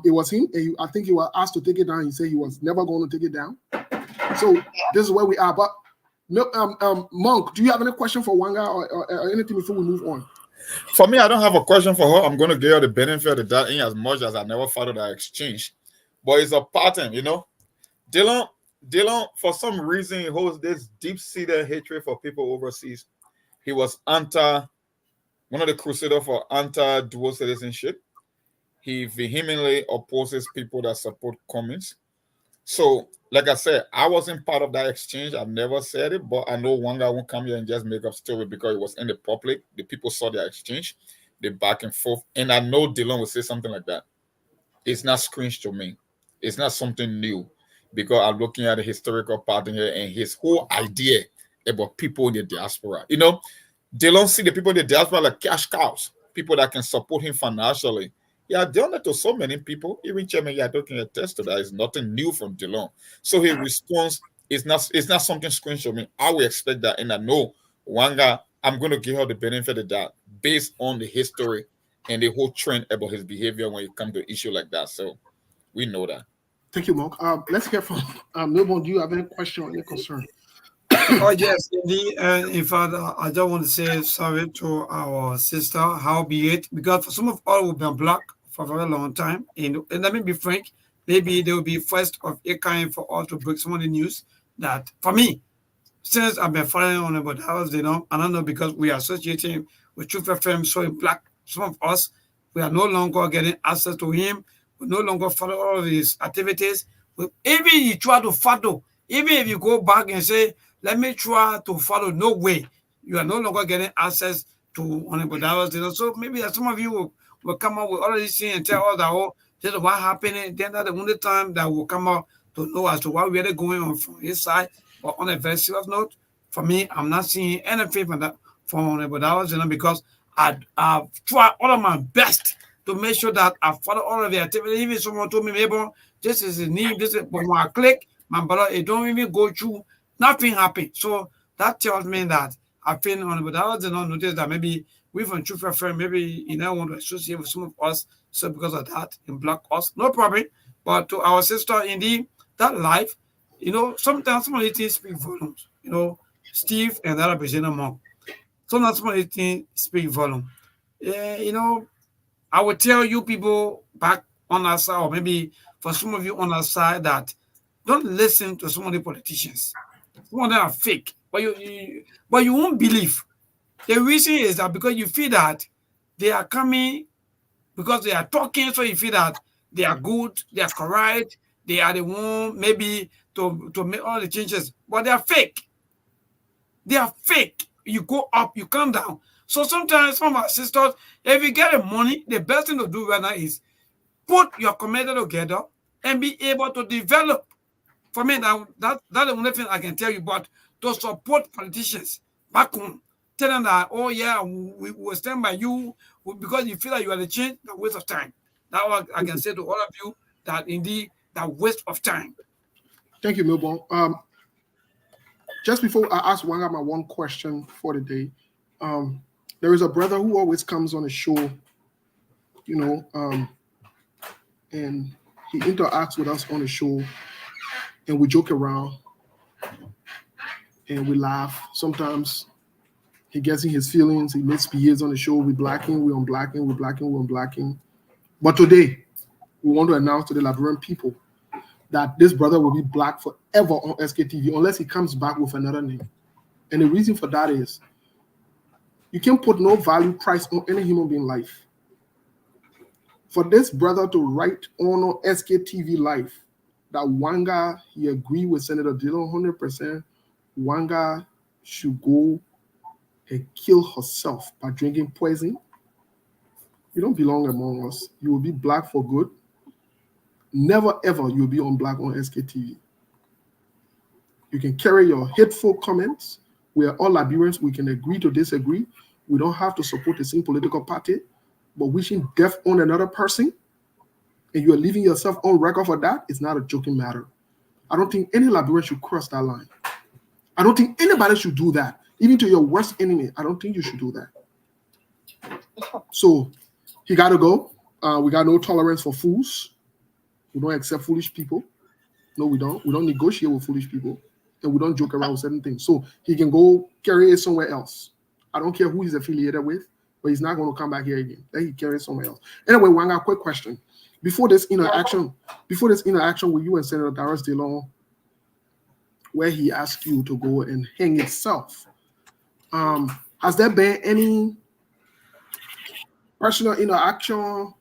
It was him. And I think he was asked to take it down. He said he was never going to take it down. So this is where we are. But Monk, do you have any question for Wanga or anything before we move on? For me, I don't have a question for her. I'm going to give her the benefit of the doubt in as much as I never followed that exchange. But it's a pattern, Dillon, for some reason, he holds this deep-seated hatred for people overseas. He was one of the crusaders for anti-dual citizenship. He vehemently opposes people that support Cummings. So, like I said, I wasn't part of that exchange. I've never said it, but I know one guy won't come here and just make up story because it was in the public. The people saw the exchange, the back and forth, and I know Dillon will say something like that. It's not strange to me. It's not something new because I'm looking at the historical pattern here and his whole idea about people in the diaspora. Dillon see the people in the diaspora like cash cows, people that can support him financially. Yeah, done that to so many people. Even Chairman Yato can attest to that. It's nothing new from Dillon. So his response is not something strange to me. I would expect that, and I know Wanga, I'm going to give her the benefit of that based on the history and the whole trend about his behavior when it comes to issue like that. So we know that. Thank you, Mark. Let's hear from Milburn. Do you have any question or any concern? Oh yes, indeed. In fact, I just want to say sorry to our sister, howbeit, because for some of us who've been black for a very long time, and let me be frank, maybe they will be first of a kind for us to break some of the news that, for me, since I've been following on about house, I don't know because we are associating with Truth FM, so in black, some of us, we are no longer getting access to him. We no longer follow all of his activities. Even you try to follow, even if you go back and say, let me try to follow, no way. You are no longer getting access to Honorable Dawes. So maybe some of you will come up with all of these things and tell us that, oh, this is what happened. And then that's the only time that will come up to know as to what really going on from his side. But on a very serious note, for me, I'm not seeing anything from that from Honorable Dawes, because I've tried all of my best to make sure that I follow all of the activity. Even someone told me, maybe this is his name, this is, but when I click, my brother, it don't even go through, nothing happened. So that tells me that I feel Honorable Dawes did not notice that maybe we from Truth FM, maybe you know want to associate with some of us, so because of that, in block us, no problem. But to our sister, indeed, that life, sometimes some of these things speak volumes. Steve and that representative Monk. Sometimes some of these things speak volume. I would tell you people back on our side, or maybe for some of you on our side, that don't listen to some of the politicians. Some of them are fake, but you won't believe. The reason is that because you feel that they are coming because they are talking, so you feel that they are good, they are correct, they are the one maybe to make all the changes, but they are fake. They are fake. You go up, you come down. So sometimes some of our sisters, if you get the money, the best thing to do right now is put your community together and be able to develop. For me, that's the only thing I can tell you. But to support politicians back home, tell them that, oh yeah, we will stand by you because you feel that you are the change, the waste of time. That's what I can say to all of you, that indeed, that waste of time. Thank you, Milburn. Just before I ask Wanga my one question for the day, there is a brother who always comes on the show, and he interacts with us on the show, and we joke around, and we laugh. Sometimes he gets in his feelings, he misbehaves on the show, we blacking, we unblacking, we blacking, we unblacking. But today, we want to announce to the Liberian people that this brother will be black forever on SKTV unless he comes back with another name. And the reason for that is you can put no value price on any human being life. For this brother to write on SKTV life that Wanga, he agreed with Senator Dillon 100%, Wanga should go and kill herself by drinking poison. You don't belong among us. You will be black for good. Never ever you'll be on black on SKTV. You can carry your hateful comments. We are all Liberians. We can agree to disagree. We don't have to support the same political party, but wishing death on another person and you are leaving yourself on record for that is not a joking matter. I don't think any Liberian should cross that line. I don't think anybody should do that. Even to your worst enemy, I don't think you should do that. So he got to go. We got no tolerance for fools. We don't accept foolish people. No, we don't. We don't negotiate with foolish people. And we don't joke around with certain things. So he can go carry it somewhere else. I don't care who he's affiliated with, but he's not going to come back here again. Then he carries somewhere else. Anyway, Wanga, quick question. Before this interaction with you and Senator Darius DeLong, where he asked you to go and hang yourself, has there been any personal interaction,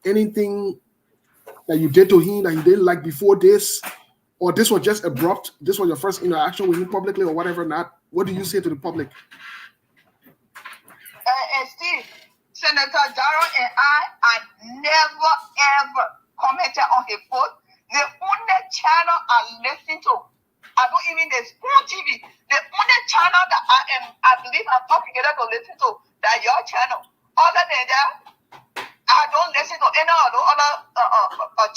anything that you did to him that you didn't like before this, or this was just abrupt? This was your first interaction with him publicly or whatever not? What do you say to the public? And Steve, Senator Darrow and I never ever commented on his post. The only channel I listen to, I don't even the school TV. The only channel that I believe I'm obligated to listen to, that your channel. Other than that, I don't listen to any other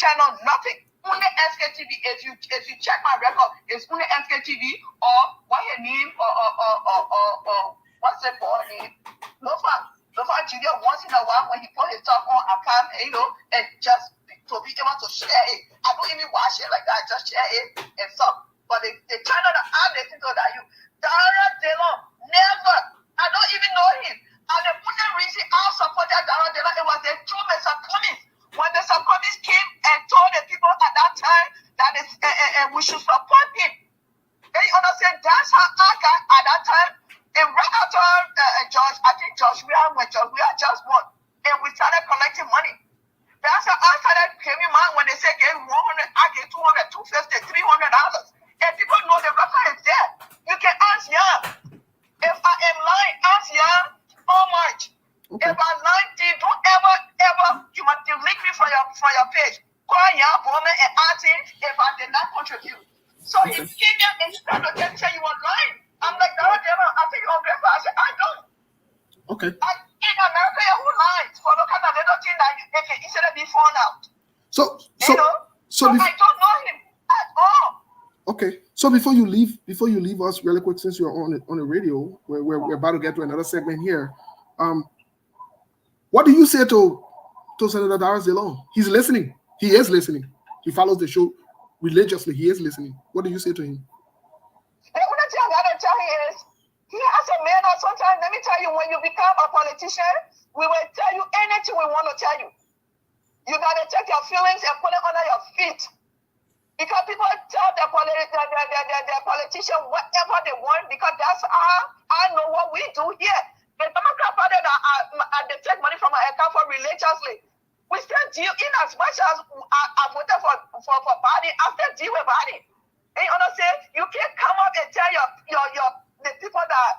channel, nothing. Only SKTV. If you check my record, it's only SKTV or what her name or what's it called name? No fun. Before Junior, once in a while, when he put his stuff on account, and just to be able to share it. I don't even watch it like that. I just share it and stuff. But they try not to add anything to that. Dara Delon, never. I don't even know him. And the only reason I supported Dara Delon, it was the two Mr. Cummings. When the Cummings came and told the people at that time that we should support him. They understand that's how I got at that time. And right after George, I think George, we are just won. And we started collecting money. That's how I started giving money when they say get 100, I get 200, 250, $300. And people know the record is there. You can ask Young. If I am lying, ask Young how much. Okay. If I'm lying, don't ever, you must delete me from your page. Call Young Bowman and ask him if I did not contribute. So he came here and he started to tell you were lying. I'm like, no, I think you're ungrateful. I said, I don't. Okay. In America, who lies for the kind of little thing that they can easily be found out. So I don't know him at all. Okay. So before you leave us really quick, since you're on the radio, we're about to get to another segment here. What do you say to Senator Dara Delon? He's listening. He is listening. He follows the show religiously. He is listening. What do you say to him? The only thing I gotta tell you is he has a manner. Sometimes, let me tell you, when you become a politician, we will tell you anything we want to tell you. You gotta take your feelings and put it under your feet. Because people tell the politician whatever they want, because that's how I know what we do here. The Democrat Party they take money from our account for religiously. We still deal in as much as I voted for party, I still deal with party. And you understand? You can't come up and tell the people that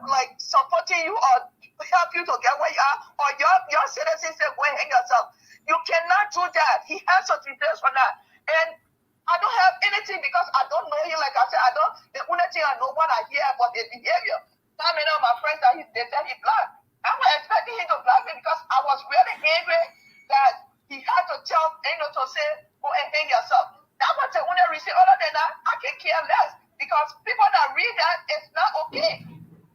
like supporting you or help you to get where you are, or your citizens say go and hang yourself. You cannot do that. He has some details for that. And I don't have anything because I don't know him. Like I said, the only thing I know what I hear about his behavior. How many of my friends that they said he black? I was expecting him to black me because I was really angry that he had to tell to say go and hang yourself. That was the only reason. Other than that, I can care less because people that read that, it's not okay.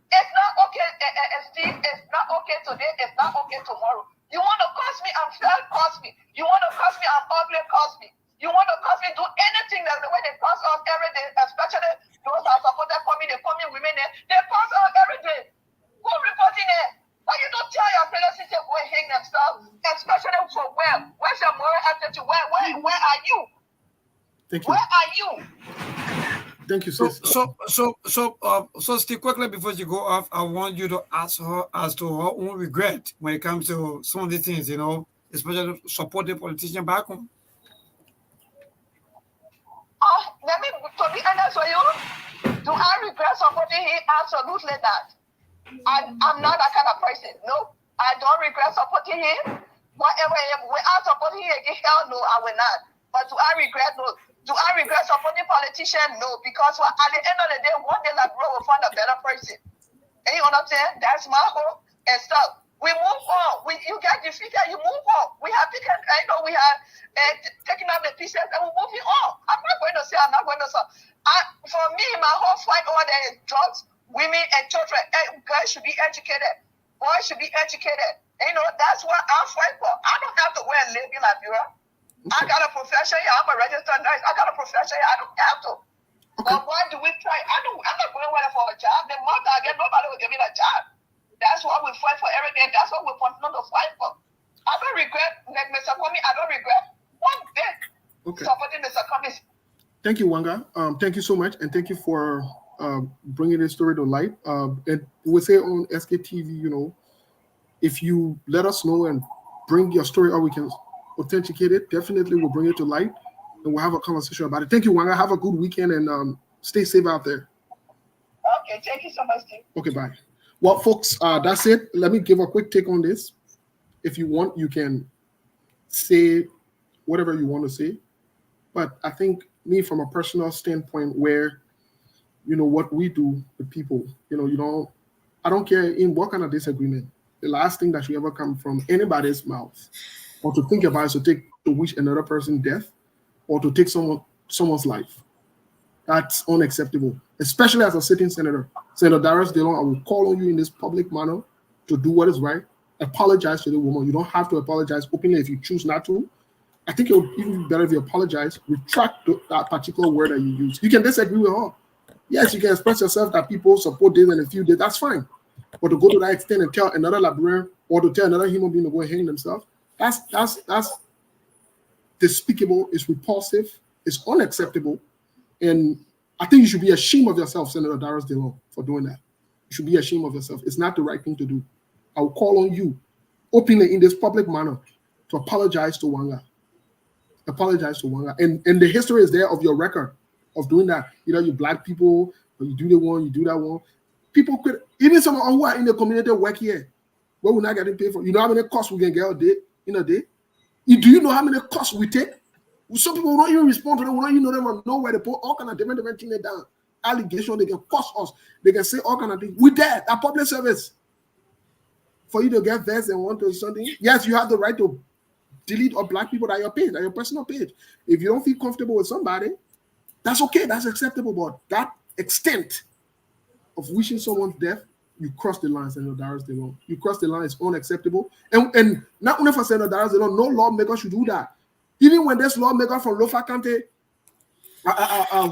It's not okay, and Steve, it's not okay today, it's not okay tomorrow. You want to curse me, I'm fair, curse me. You want to curse me, I'm ugly, curse me. You want to curse me, do anything that the way they curse us every day, especially those that support that coming, they come in women there, they curse us every day. Go reporting there. Why you don't tell your fellow sisters go and hang themselves, especially for where? Where's your moral attitude? Where are you? Thank you. Where are you? Thank you, sis. So Steve, quickly before you go off, I want you to ask her as to her own regret when it comes to some of these things, especially supporting politicians back home. Let me, to be honest with you, do I regret supporting him? Absolutely not. I'm not that kind of person. No, I don't regret supporting him. Whatever, without supporting him again, hell no, I will not. But do I regret? No. Do I regret supporting politicians? No, because at the end of the day, one day that bro will find a better person. And you understand? That's my hope and stuff. We move on. You get defeated, you move on. We have taken, we have taken up the pieces and we're moving on. I'm not going to say. For me, my whole fight over there is drugs, women, and children. Girls should be educated. Boys should be educated. That's what I fight for. I don't have to wear a live in Liberia. I got a profession here. I'm a registered nurse. I got a profession here. I don't have to. Okay. But why do we try? I'm not going there for a job. The month I get, nobody will give me a job. That's why we fight for everything. That's what we continue to fight for. I don't regret, like Mr. Comey, I don't regret one bit supporting Mr. Comey. Thank you, Wanga. Thank you so much. And thank you for bringing this story to light. And we say on SKTV, if you let us know and bring your story or we can authenticate it, definitely we'll bring it to light and we'll have a conversation about it. Thank you, Wanga. Have a good weekend and stay safe out there. Okay, thank you so much, Steve. Okay, bye. Well, folks, that's it. Let me give a quick take on this. If you want, you can say whatever you want to say. But I think me, from a personal standpoint, where, what we do with people, I don't care in what kind of disagreement, the last thing that should ever come from anybody's mouth or to think about is to wish another person death or to take someone's life. That's unacceptable, especially as a sitting senator. Senator Dara Delon, I will call on you in this public manner to do what is right. Apologize to the woman. You don't have to apologize openly if you choose not to. I think it would even be better if you apologize, retract that particular word that you use. You can disagree with her. Yes, you can express yourself that people support this and a few days. That's fine. But to go to that extent and tell another Liberian or to tell another human being to go and hang themselves, that's despicable. It's repulsive. It's unacceptable. And I think you should be ashamed of yourself, Senator Darius DeLong, for doing that. You should be ashamed of yourself. It's not the right thing to do. I will call on you openly in this public manner to apologize to Wanga. Apologize to Wanga. And the history is there of your record of doing that. You know, you black people, or you do the one, you do that one. People could, even some who are in the community work here, where we're not getting paid for. You know how many costs we can get a day, in a day? Do you know how many costs we take? Some people will not even respond to them, will not even know them or know where they put all kind of different things down. Allegation, they can cost us. They can say all kind of things. We there, that public service. For you to get vexed and want to do something, yes, you have the right to delete all black people at your page, at your personal page. If you don't feel comfortable with somebody, that's okay, that's acceptable. But that extent of wishing someone's death, you cross the line, Senator Darius DeLong. You cross the line, it's unacceptable. And not only for Senator Darius DeLong, no lawmaker should do that. Even when this lawmaker from Lofa County,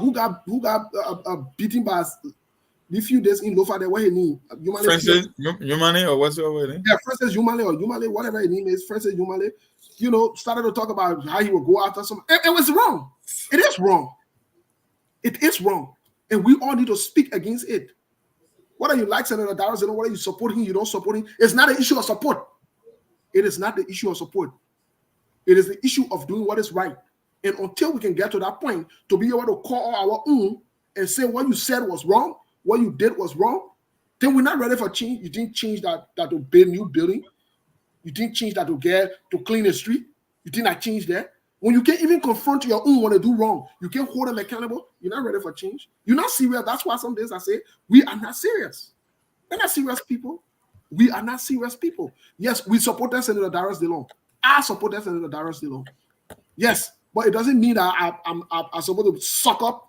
who got beaten by a few days in Lofa, there, what he name? Francis Yumale, or what's your name? Yeah, Francis Yumale or Yumale, whatever his name is, Francis Yumale, you know, started to talk about how he would go after some. It was wrong. It is wrong. It is wrong. And we all need to speak against it. Whether you like Senator Darius DeLong, whether you support him, you don't support him, it's not an issue of support. It is not the issue of support. It is the issue of doing what is right. And until we can get to that point, to be able to call our own and say what you said was wrong, what you did was wrong, then we're not ready for change. You didn't change that to build new building. You didn't change that to clean the street. You did not change that. When you can't even confront your own when they do wrong, you can't hold them accountable. You're not ready for change. You're not serious. That's why some days I say, we are not serious. We're not serious people. We are not serious people. Yes, we supported Senator Darius DeLong. I supported Senator Darius DeLong. Yes, but it doesn't mean that I'm supposed to suck up.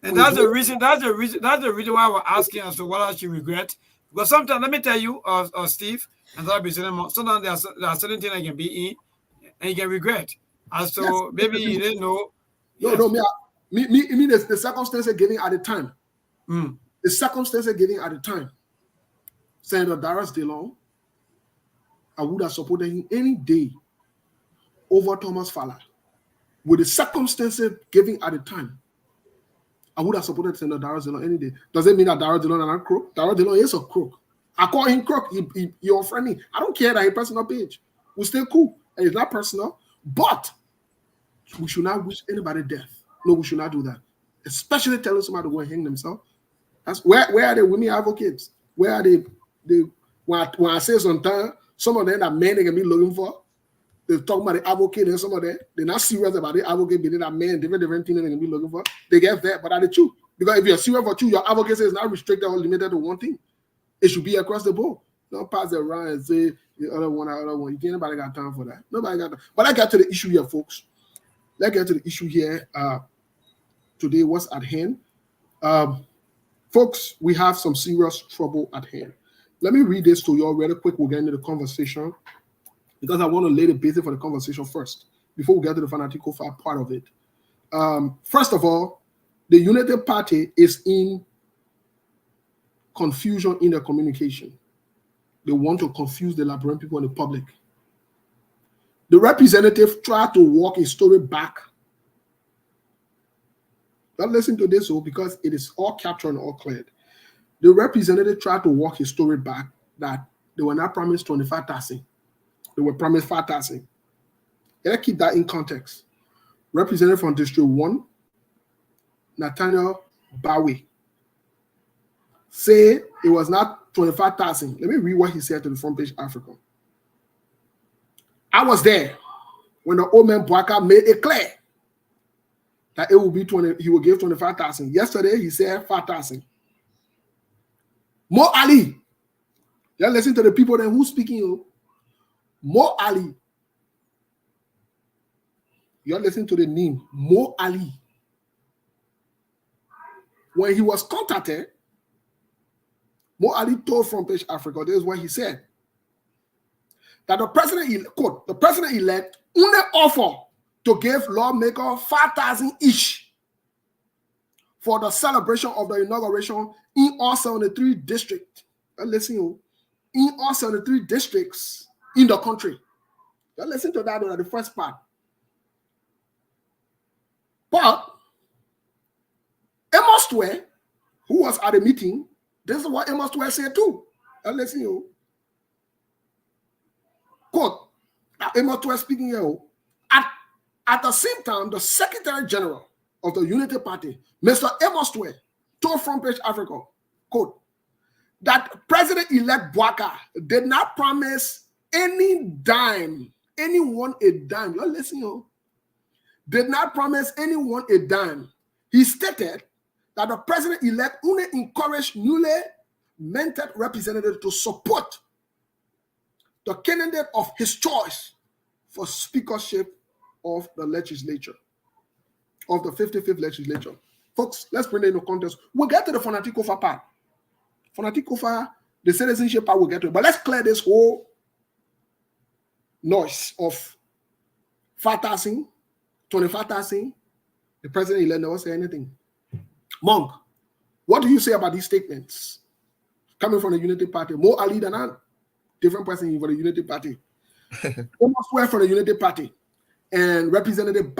And that's the reason. That's the reason why we're asking as to what else you regret. Because sometimes, let me tell you, Steve, and that'll be sometimes there are certain things that can be in, and you can regret. And so yes, maybe you didn't know. No, me, the circumstances given at the time. The circumstances given at the time. Senator Darius DeLong, I would have supported him any day over Thomas Fowler. With the circumstances given at the time, I would have supported Senator Darius DeLong any day. Does it mean that Darius DeLong is not a crook? Darius DeLong is a crook. I call him crook. You're friendly. I don't care that he's personal page. We're still cool. And it's not personal. But we should not wish anybody death. No, we should not do that. Especially telling somebody to go and hang themselves. That's where are the women advocates? Where are they when I say sometimes, some of them that men they can be looking for, they talk about the advocate and some of them, they're not serious about the advocate being that man, different things they can be looking for. They get that, but are the truth. Because if you're serious for truth, your advocacy is not restricted or limited to one thing. It should be across the board. Don't pass it around and say the other one. You can't, nobody got time for that. Nobody got time. But let's get to the issue here, folks. Let's get to the issue here. Today, what's at hand? Folks, we have some serious trouble at hand. Let me read this to you all really quick. We'll get into the conversation because I want to lay the basis for the conversation first before we get to the fanatical part of it. First of all, the United Party is in confusion in their communication. They want to confuse the Liberian people and the public. The representative tried to walk a story back. Don't listen to this because it is all captured and all cleared. The representative tried to walk his story back that they were not promised 25,000. They were promised 5,000. Let's keep that in context. Representative from District 1, Nathaniel Bowie, say it was not 25,000. Let me read what he said to the Front Page Africa. I was there when the old man Boaka made it clear that it will be 20. He will give 25,000. Yesterday he said 5,000. Mo Ali, you listen to the people then who's speaking. Mo Ali, you listen to the name Mo Ali. When he was contacted, Mo Ali told Front Page Africa, this is what he said. that the president-elect only offer to give lawmakers 5,000 each for the celebration of the inauguration in all 73 districts. Listen, in all 73 districts in the country. Listen to that, the first part. But Amos Twe, who was at the meeting, this is what Amos Twe said too. Listen, quote, Amos Twe speaking here. At the same time, the Secretary General of the Unity Party, Mr. Amos Twe, told Front Page Africa, quote, that President-elect Bwaka did not promise anyone a dime. You're listening, did not promise anyone a dime. He stated that the president-elect only encouraged newly minted representatives to support the candidate of his choice for speakership of the legislature, of the 55th legislature. Folks, let's bring it into context. We'll get to the Fanatic Kofa part. Fanatic Kofa, the citizenship part, we'll get to it. But let's clear this whole noise of 5,000, 25,000. The president-elect never say anything. Monk, what do you say about these statements coming from the Unity Party? Mo Ali Danan, different person for the Unity Party. Almost swear for the Unity Party. And Representative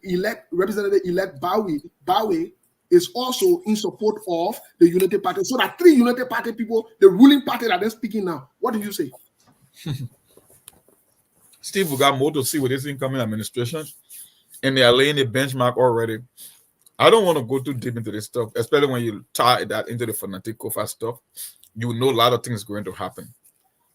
Elect Bowie is also in support of the Unity Party. So that 3 Unity Party people, the ruling party that they're speaking now. What do you say? Steve, we got more to see with this incoming administration, and they are laying a benchmark already. I don't want to go too deep into this stuff, especially when you tie that into the Fanatic Kofa stuff. You know a lot of things going to happen.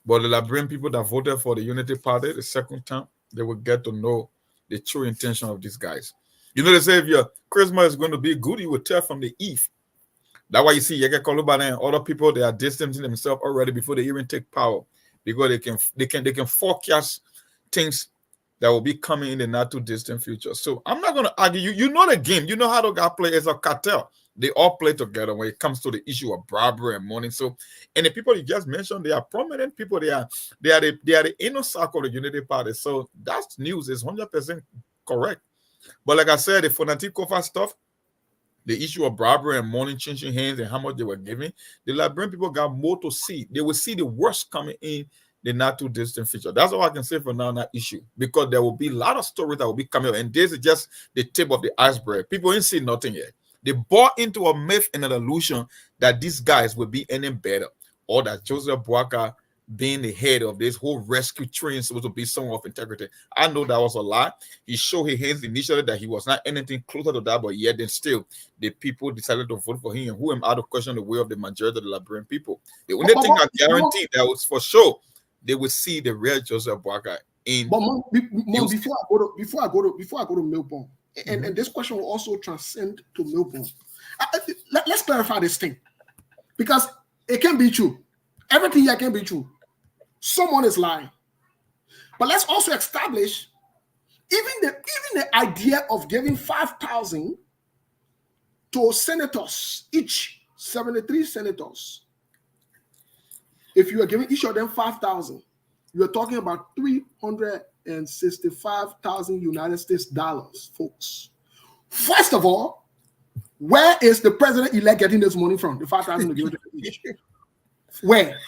But the Liberian people that voted for the Unity Party the second time, they will get to know the true intention of these guys. You know, they say if your Christmas is going to be good, you will tell from the eve. That's why you see Yeke Koluba and other people, they are distancing themselves already before they even take power, because they can forecast things that will be coming in the not too distant future. So I'm not going to argue. You know the game. You know how the guy play as a cartel. They all play together when it comes to the issue of bribery and money. So, and the people you just mentioned, they are prominent people. They are the inner circle of the Unity Party. So that news is 100% correct. But like I said, the Fanatic Kofa stuff, the issue of bribery and money changing hands and how much they were giving, the Liberian people got more to see. They will see the worst coming in the not too distant future. That's all I can say for now on that issue, because there will be a lot of stories that will be coming up, and this is just the tip of the iceberg. People ain't seen nothing yet. They bought into a myth and an illusion that these guys will be any better, or that Joseph Bwaka being the head of this whole rescue train supposed to be someone of integrity. I know that was a lie. He showed his hands initially that he was not anything closer to that, but yet then still the people decided to vote for him. And who am I to question the will of the majority of the Liberian people? The only thing I guarantee that was for sure, they will see the real Joseph Bwaka in. But before I go to Melbourne, and this question will also transcend to Melbourne. Let's clarify this thing, because it can be true. Everything here can be true. Someone is lying. But let's also establish even the idea of giving 5,000 to senators, each 73 senators. If you are giving each of them 5,000, you are talking about 365,000 United States dollars, folks. First of all, where is the president-elect getting this money from? The 5,000 to give to each. Where?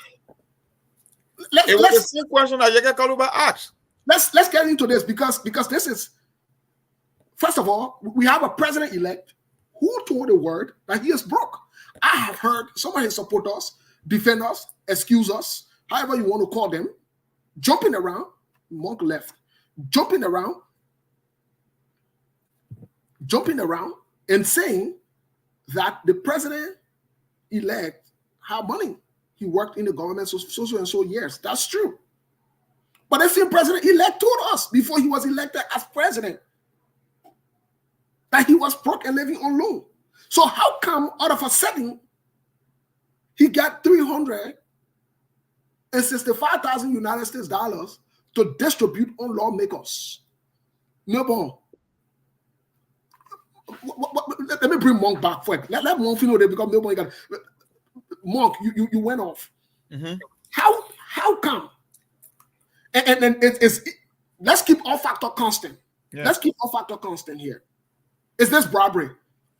It was the same question that Yeke Kaluba asked. Let's get into this because this is, first of all, we have a president-elect who told the world that he is broke. I have heard some of his supporters defend us, excuse us, however you want to call them, jumping around. Monk left, jumping around and saying that the president-elect had money. He worked in the government so and so years. That's true. But the same president-elect told us before he was elected as president that he was broke and living on loan. So how come out of a sudden he got 365,000 United States dollars to distribute on lawmakers? No bon. Let me bring Monk back for it. Let Monk know they become no bon. Monk, you went off. Mm-hmm. How come And it's let's keep all factor constant. Yeah. Let's keep all factor constant here. Is this robbery?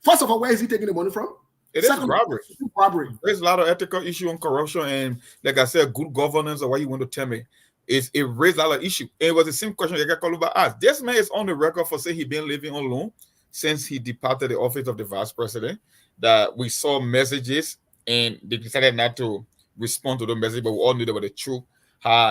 First of all, where is he taking the money from? It is robbery. Robbery. There's a lot of ethical issue on corruption, and like I said, good governance, or what you want to tell me. It raised a lot of issue. It was the same question Yega Koluba asked. This man is on the record for saying he been living on loan since he departed the office of the vice president. That we saw messages and they decided not to respond to the message, but we all knew they were the truth.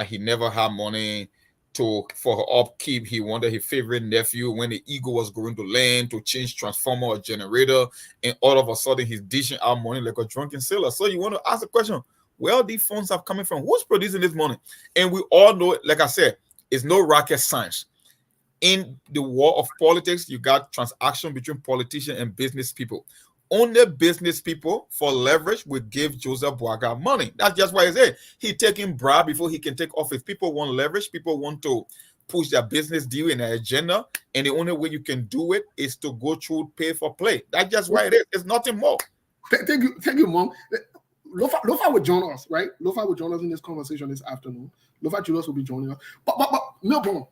He never had money for upkeep. He wanted his favorite nephew when the Eagle was going to land to change transformer or generator, and all of a sudden he's dishing out money like a drunken sailor. So you want to ask the question, where these funds are coming from? Who's producing this money? And we all know, like I said, it's no rocket science. In the war of politics, you got transaction between politicians and business people. Only business people for leverage will give Joseph Boaga money. That's just why I say he taking bribe before he can take office. People want leverage. People want to push their business deal in their agenda. And the only way you can do it is to go through pay for play. That's just why it is. It's nothing more. Thank you, Mom. Lofa will join us, right? Lofa will join us in this conversation this afternoon. Lofa Julius will be joining us. But Milton,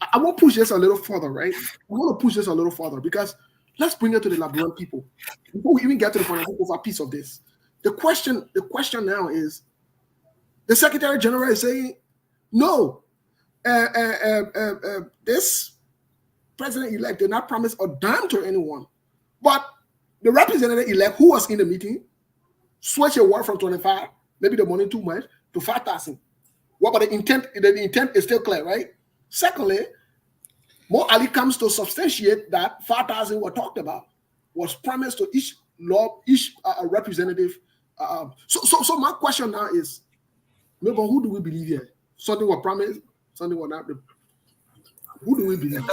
I want to push this a little further, right? I want to push this a little further because let's bring it to the Liberian people. Before we even get to the point of a piece of this, the question now is, the Secretary General is saying, no, this president-elect did not promise a dime to anyone. But the representative-elect who was in the meeting switch a word from 25, maybe the money too much, to 5,000. What about the intent? The intent is still clear, right? Secondly, Mo Ali comes to substantiate that 5,000 were talked about, was promised to each representative. So my question now is, maybe who do we believe here? Something was promised, something was not. Who do we believe?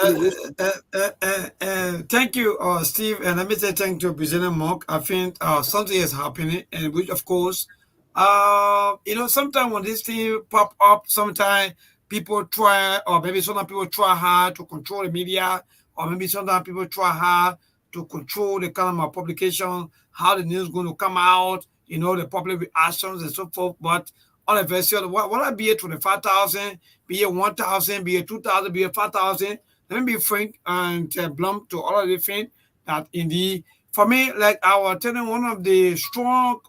Thank you, Steve, and let me say thank you to President Monk. I think something is happening, and which, of course, sometimes when this thing pop up, sometimes people try, or maybe sometimes people try hard to control the media, or maybe sometimes people try hard to control the kind of publication, how the news is going to come out, the public reactions and so forth. But on a very serious, what I be it 25,000, be it 1,000, be it 2,000, be it 5,000. Let me be frank and blunt to all of the things that indeed, for me, like I was telling one of the strong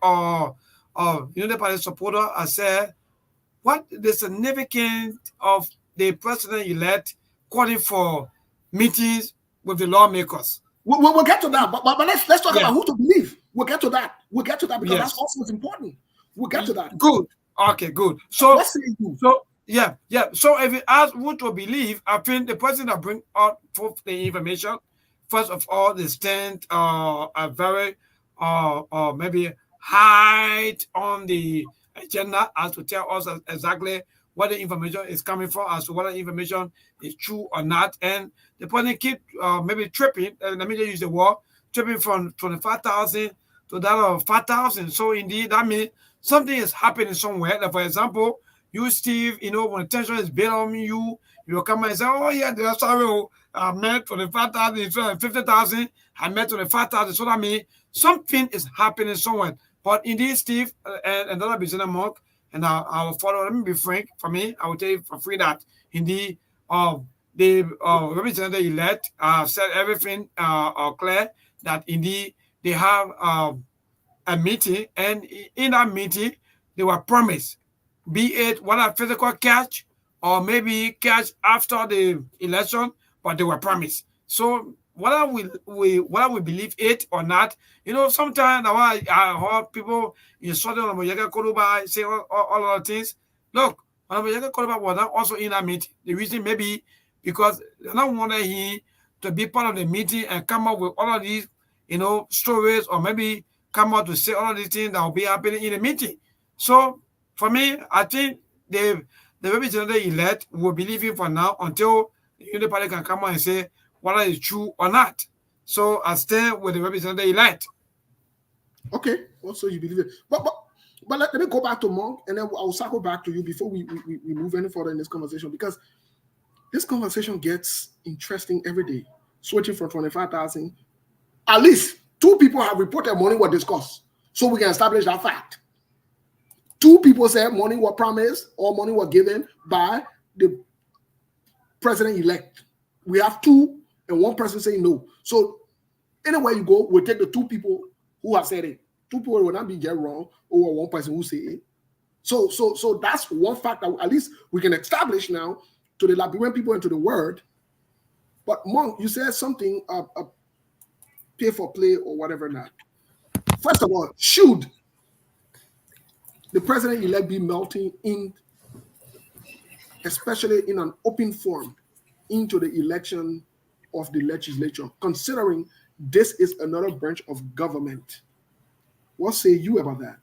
United Party supporter, I said, what the significance of the president-elect calling for meetings with the lawmakers? We'll get to that, but let's talk about who to believe. We'll get to that because that's also important. We'll get to that. Good. Okay, good. So yeah. So if you ask who to believe, I think the person that bring out forth the information, first of all, they stand a very maybe high on the agenda as to tell us exactly what the information is coming from, as to whether the information is true or not. And the person keep maybe tripping, let me just use the word, tripping from 25,000 to that of 5,000. So indeed, that means something is happening somewhere. Like for example, you, Steve, when tension is built on you, you come and say, oh yeah, they're sorry, I met 25,000, 50,000, I met 25,000. So that means something is happening somewhere. But indeed, Steve, and another business Mark, and I will follow. Let me be frank. For me, I will tell you for free that indeed, the representative elect said everything clear, that indeed they have a meeting, and in that meeting they were promised, be it whether physical cash or maybe cash after the election, but they were promised. So whether we believe it or not, sometimes I heard people insulting Onamoyega Koluba, say all other things. Look, Onamoyega Koluba was not also in that meeting. The reason maybe because they don't want him to be part of the meeting and come up with all of these, stories, or maybe come out to say all of these things that will be happening in the meeting. So for me, I think the representative elect will believe him for now until the United Party can come out and say whether it's true or not. So I stand with the representative elect. Okay, also you believe it. But let me go back to Monk, and then I'll circle back to you before we move any further in this conversation, because this conversation gets interesting every day. Switching from 25,000, at least 2 people have reported money was discussed, so we can establish that fact. 2 people said money was promised or money was given by the president-elect. We have two and one person saying no. So anywhere you go, we'll take the two people who have said it. Two people will not be get wrong over one person who say it. So that's one fact that at least we can establish now to the Liberian people and to the world. But Monk, you said something pay for play or whatever not. First of all, should the president-elect be melting in, especially in an open forum, into the election of the legislature, considering this is another branch of government? What say you about that?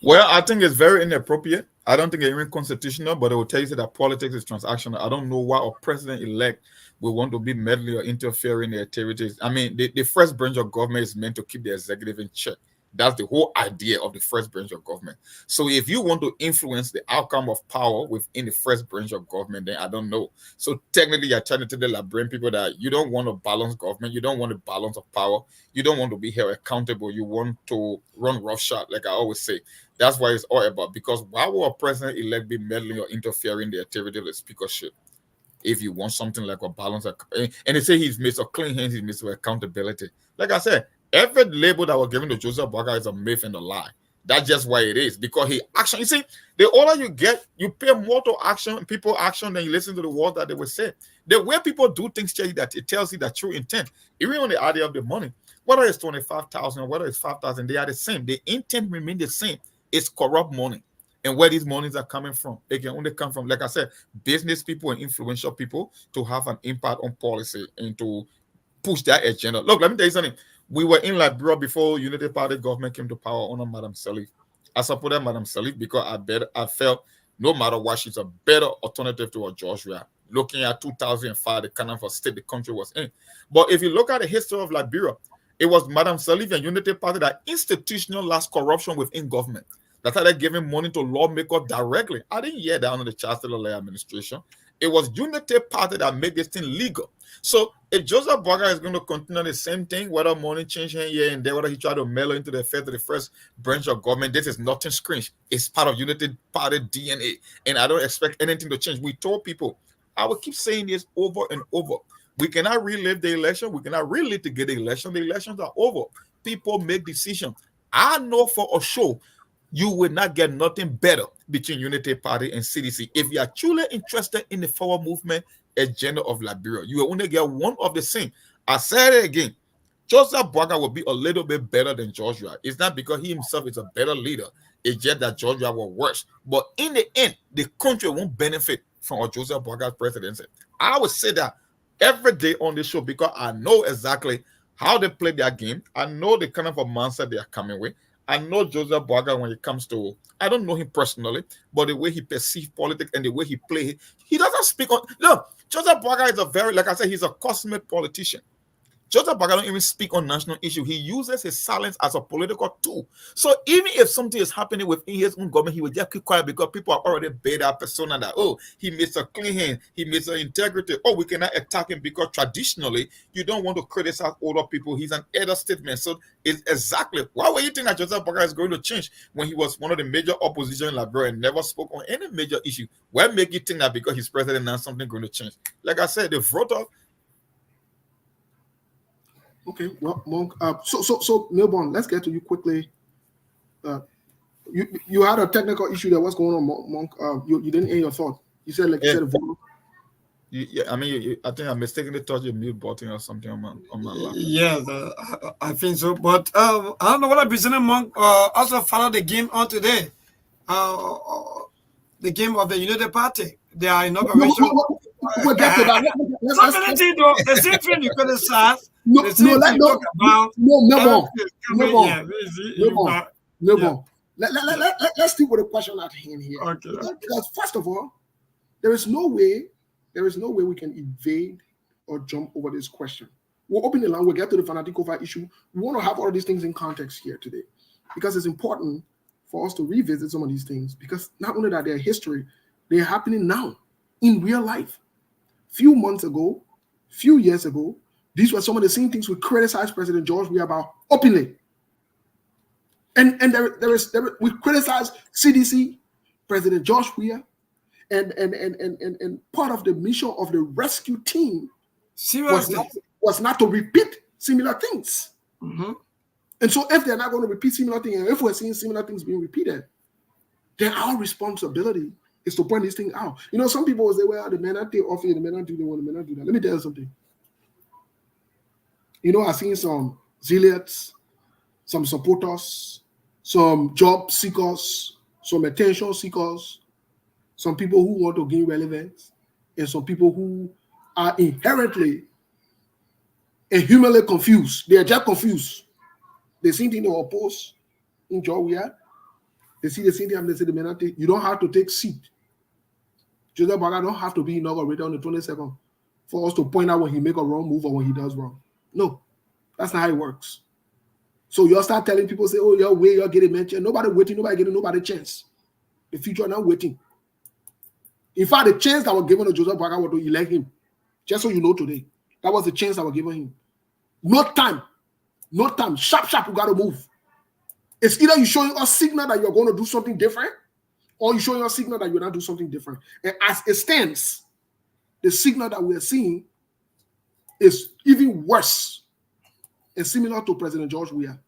Well, I think it's very inappropriate. I don't think it's even constitutional, but it will tell you that politics is transactional. I don't know why a president-elect will want to be meddling or interfering in the activities. I mean, the first branch of government is meant to keep the executive in check. That's the whole idea of the first branch of government. So if you want to influence the outcome of power within the first branch of government, then I don't know. So technically, you're trying to tell the Liberian people that you don't want a balanced government. You don't want a balance of power. You don't want to be held accountable. You want to run roughshod, like I always say. That's why it's all about. Because why will a president-elect be meddling or interfering in the activity of the speakership? If you want something like a balance, and they say he's missed a clean hands, he's missed accountability. Like I said, every label that was given to Joseph Boakai is a myth and a lie. That's just why it is. Because he action. You see, the older you get, you pay more to action, people action, than you listen to the words that they will say. The way people do things tell you that it tells you the true intent. Even on the idea of the money, whether it's 25,000 or whether it's 5,000, they are the same. The intent remains the same. It's corrupt money. And where these monies are coming from, they can only come from, like I said, business people and influential people to have an impact on policy and to push that agenda. Look, let me tell you something. We were in Liberia before Unity Party government came to power under Madam Salif. I supported Madam Salif because I felt no matter what, she's a better alternative to a Georgia. Looking at 2005, the kind of a state the country was in. But if you look at the history of Liberia, it was Madam Salif and Unity Party that institutionalized corruption within government. That's how they're giving money to lawmakers directly. I didn't hear that under the Chancellor administration. It was Unity Party that made this thing legal. So if Joseph Boakai is going to continue the same thing, whether money change here and there, whether he try to mellow into the first branch of government, this is nothing strange. It's part of Unity Party DNA. And I don't expect anything to change. We told people, I will keep saying this over and over. We cannot relive the election. We cannot relitigate the election. The elections are over. People make decisions. I know for a sure you will not get nothing better between Unity Party and CDC. If you are truly interested in the forward movement agenda of Liberia, you will only get one of the same. I said it again. Joseph Boakai will be a little bit better than Georgia. It's not because he himself is a better leader. It's just that Georgia was worse. But in the end, the country won't benefit from a Joseph Boakai's presidency. I would say that every day on this show because I know exactly how they play their game. I know the kind of a mindset they are coming with. I know Joseph Boakai when it comes to, I don't know him personally, but the way he perceives politics and the way he plays, he doesn't speak on, look, Joseph Boakai is a very, like I said, he's a cosmic politician. Joseph Boakai don't even speak on national issues. He uses his silence as a political tool. So even if something is happening within his own government, he will just keep quiet because people are already bait that persona that, oh, he makes a clean hand, he makes an integrity. Oh, we cannot attack him because traditionally you don't want to criticize older people. He's an elder statesman. So it's exactly why were you think that Joseph Boakai is going to change when he was one of the major opposition in Liberia and never spoke on any major issue? What make you think that because he's president now something going to change? Like I said, the vote of Okay, well, Monk. So Milburn, let's get to you quickly. You had a technical issue there. What's going on, Monk? You didn't hear your thought. You said like you said a vote. Yeah, I mean, I think I mistakenly touched your mute button or something on my laptop. Yeah, I think so. But I don't know what President Monk also followed the game on today. The game of the United Party. Their inauguration. We'll get to that. The same thing you criticize. Let's stick with the question at hand here. Okay. Because first of all, there is no way we can evade or jump over this question. We'll open the line, we'll get to the Fanaticofa issue. We want to have all these things in context here today because it's important for us to revisit some of these things because not only that they're history, they're happening now in real life. Few months ago, few years ago, these were some of the same things we criticized President George Weah about openly. And we criticized CDC, President George Weah, And part of the mission of the rescue team Seriously. was not to repeat similar things. Mm-hmm. And so if they're not going to repeat similar things, and if we're seeing similar things being repeated, then our responsibility is to point this thing out. You know, some people will say, well, the men not take off here, the men not do, they want the men not do that. Let me tell you something. You know, I've seen some zealots, some supporters, some job seekers, some attention seekers, some people who want to gain relevance, and some people who are inherently and humanly confused. They are just confused. They see things they oppose in Georgia. They see the same thing and they say the men take. You don't have to take seat. Joseph Baga don't have to be inaugurated on the 22nd for us to point out when he make a wrong move or when he does wrong. No, that's not how it works. So you all start telling people, say, oh, you're getting mentioned. Nobody waiting, nobody getting nobody chance. The future not waiting. In fact, the chance that was given to Joseph Baga was to elect him. Just so you know today. That was the chance that was given him. No time. No time. Sharp, we got to move. It's either you showing us signal that you're going to do something different, or you showing us signal that you're not doing something different. And as it stands, the signal that we are seeing is even worse and similar to President George Weah.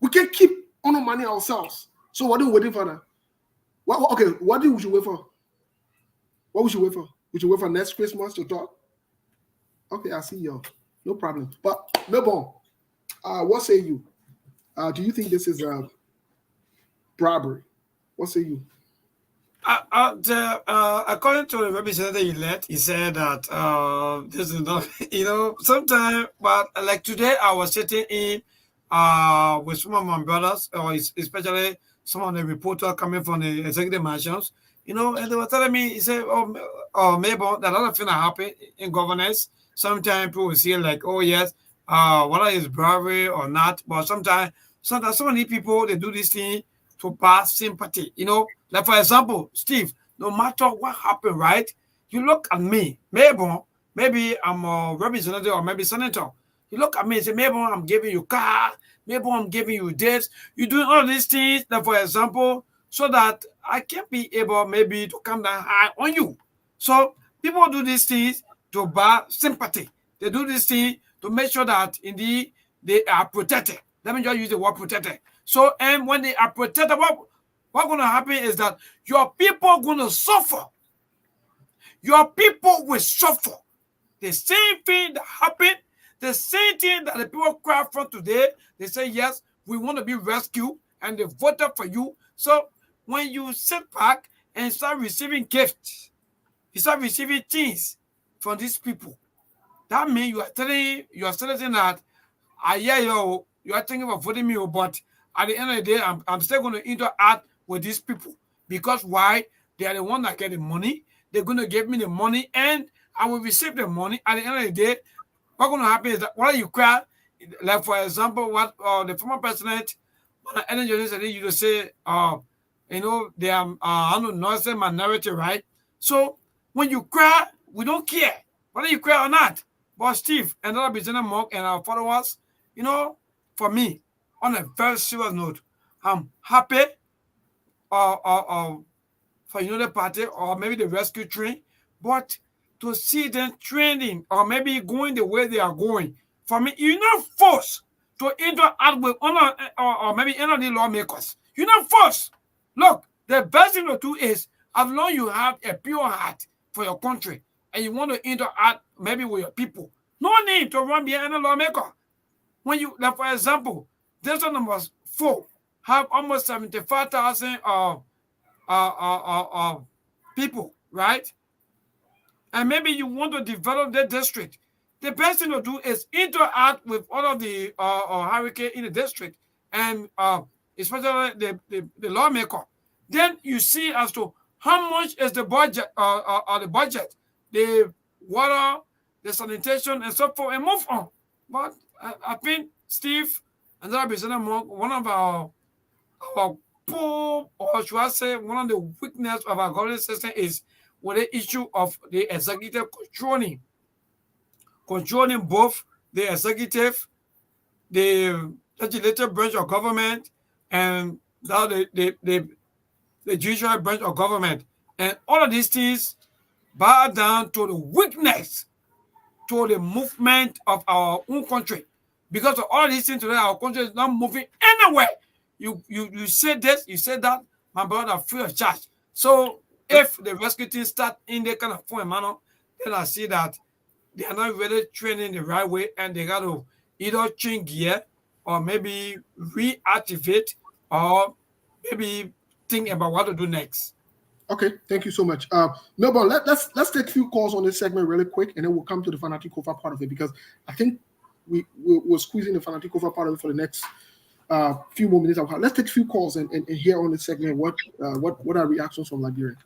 We can't keep undermining ourselves. So what are we waiting for now? What do we should wait for? What we should wait for? We should wait for next Christmas to talk? Okay, I see y'all. No problem. But, Melbourne, what say you? Do you think this is bribery? What say you? According to the representative elect, he said that this is not, sometimes, but like today, I was sitting in with some of my brothers, or especially some of the reporters coming from the executive mansions, and they were telling me, he said, maybe that a lot of things happen in governance. Sometimes people will see like, oh yes, whether it's bribery or not, but sometimes so many people, they do this thing to pass sympathy, like for example, Steve, no matter what happened, right? You look at me, maybe I'm a representative or maybe senator. You look at me and say, maybe I'm giving you car, maybe I'm giving you this. You're doing all these things, like for example, so that I can be able maybe to come down high on you. So people do these things to buy sympathy. They do this thing to make sure that indeed they are protected. Let me just use the word protected. So, and when they are protected, what's going to happen is that your people are going to suffer. Your people will suffer. The same thing that happened, the same thing that the people cry from today, they say, yes, we want to be rescued, and they voted for you. So, when you sit back and start receiving gifts, you start receiving things from these people, that means you are saying that, you are thinking of voting me, but at the end of the day, I'm still going to interact with these people. Because why? They are the ones that get the money. They're going to give me the money, and I will receive the money. At the end of the day, what's going to happen is that while you cry, like for example, what the former president, Ellen Johnson, used to say, they are, I don't know, say my narrative, right? So when you cry, we don't care whether you cry or not. But Steve and other business Mark and our followers, for me, on a very serious note, I'm happy for the party or maybe the rescue train, but to see them trending or maybe going the way they are going, for me, you're not forced to interact with or maybe any of the lawmakers. You're not forced. Look, the best thing to do is, as long as you have a pure heart for your country and you want to interact maybe with your people, no need to run behind a lawmaker. When you, like for example, District number 4 have almost 75,000 people, right? And maybe you want to develop that district. The best thing to do is interact with all of the hurricane in the district, and especially the lawmaker. Then you see as to how much is the budget, the water, the sanitation, and so forth, and move on. But I think Steve and that representative one of our poor, or should I say, one of the weakness of our governance system is with the issue of the executive controlling both the executive, the legislative branch of government, and now the judicial branch of government. And all of these things bow down to the weakness, to the movement of our own country. Because of all these things today, our country is not moving anywhere. You say this, you say that, my brother, free of charge. So if the rescue team start in the kind of form manner, then I see that they are not really training the right way, and they got to either change gear or maybe reactivate or maybe think about what to do next. Okay, thank you so much. Melbourne, let's take a few calls on this segment really quick, and then we'll come to the fanatic cover part of it, because I think we're squeezing the fanatic cover part of it for the next few more minutes. Let's take a few calls and hear on this segment what are reactions from Liberian.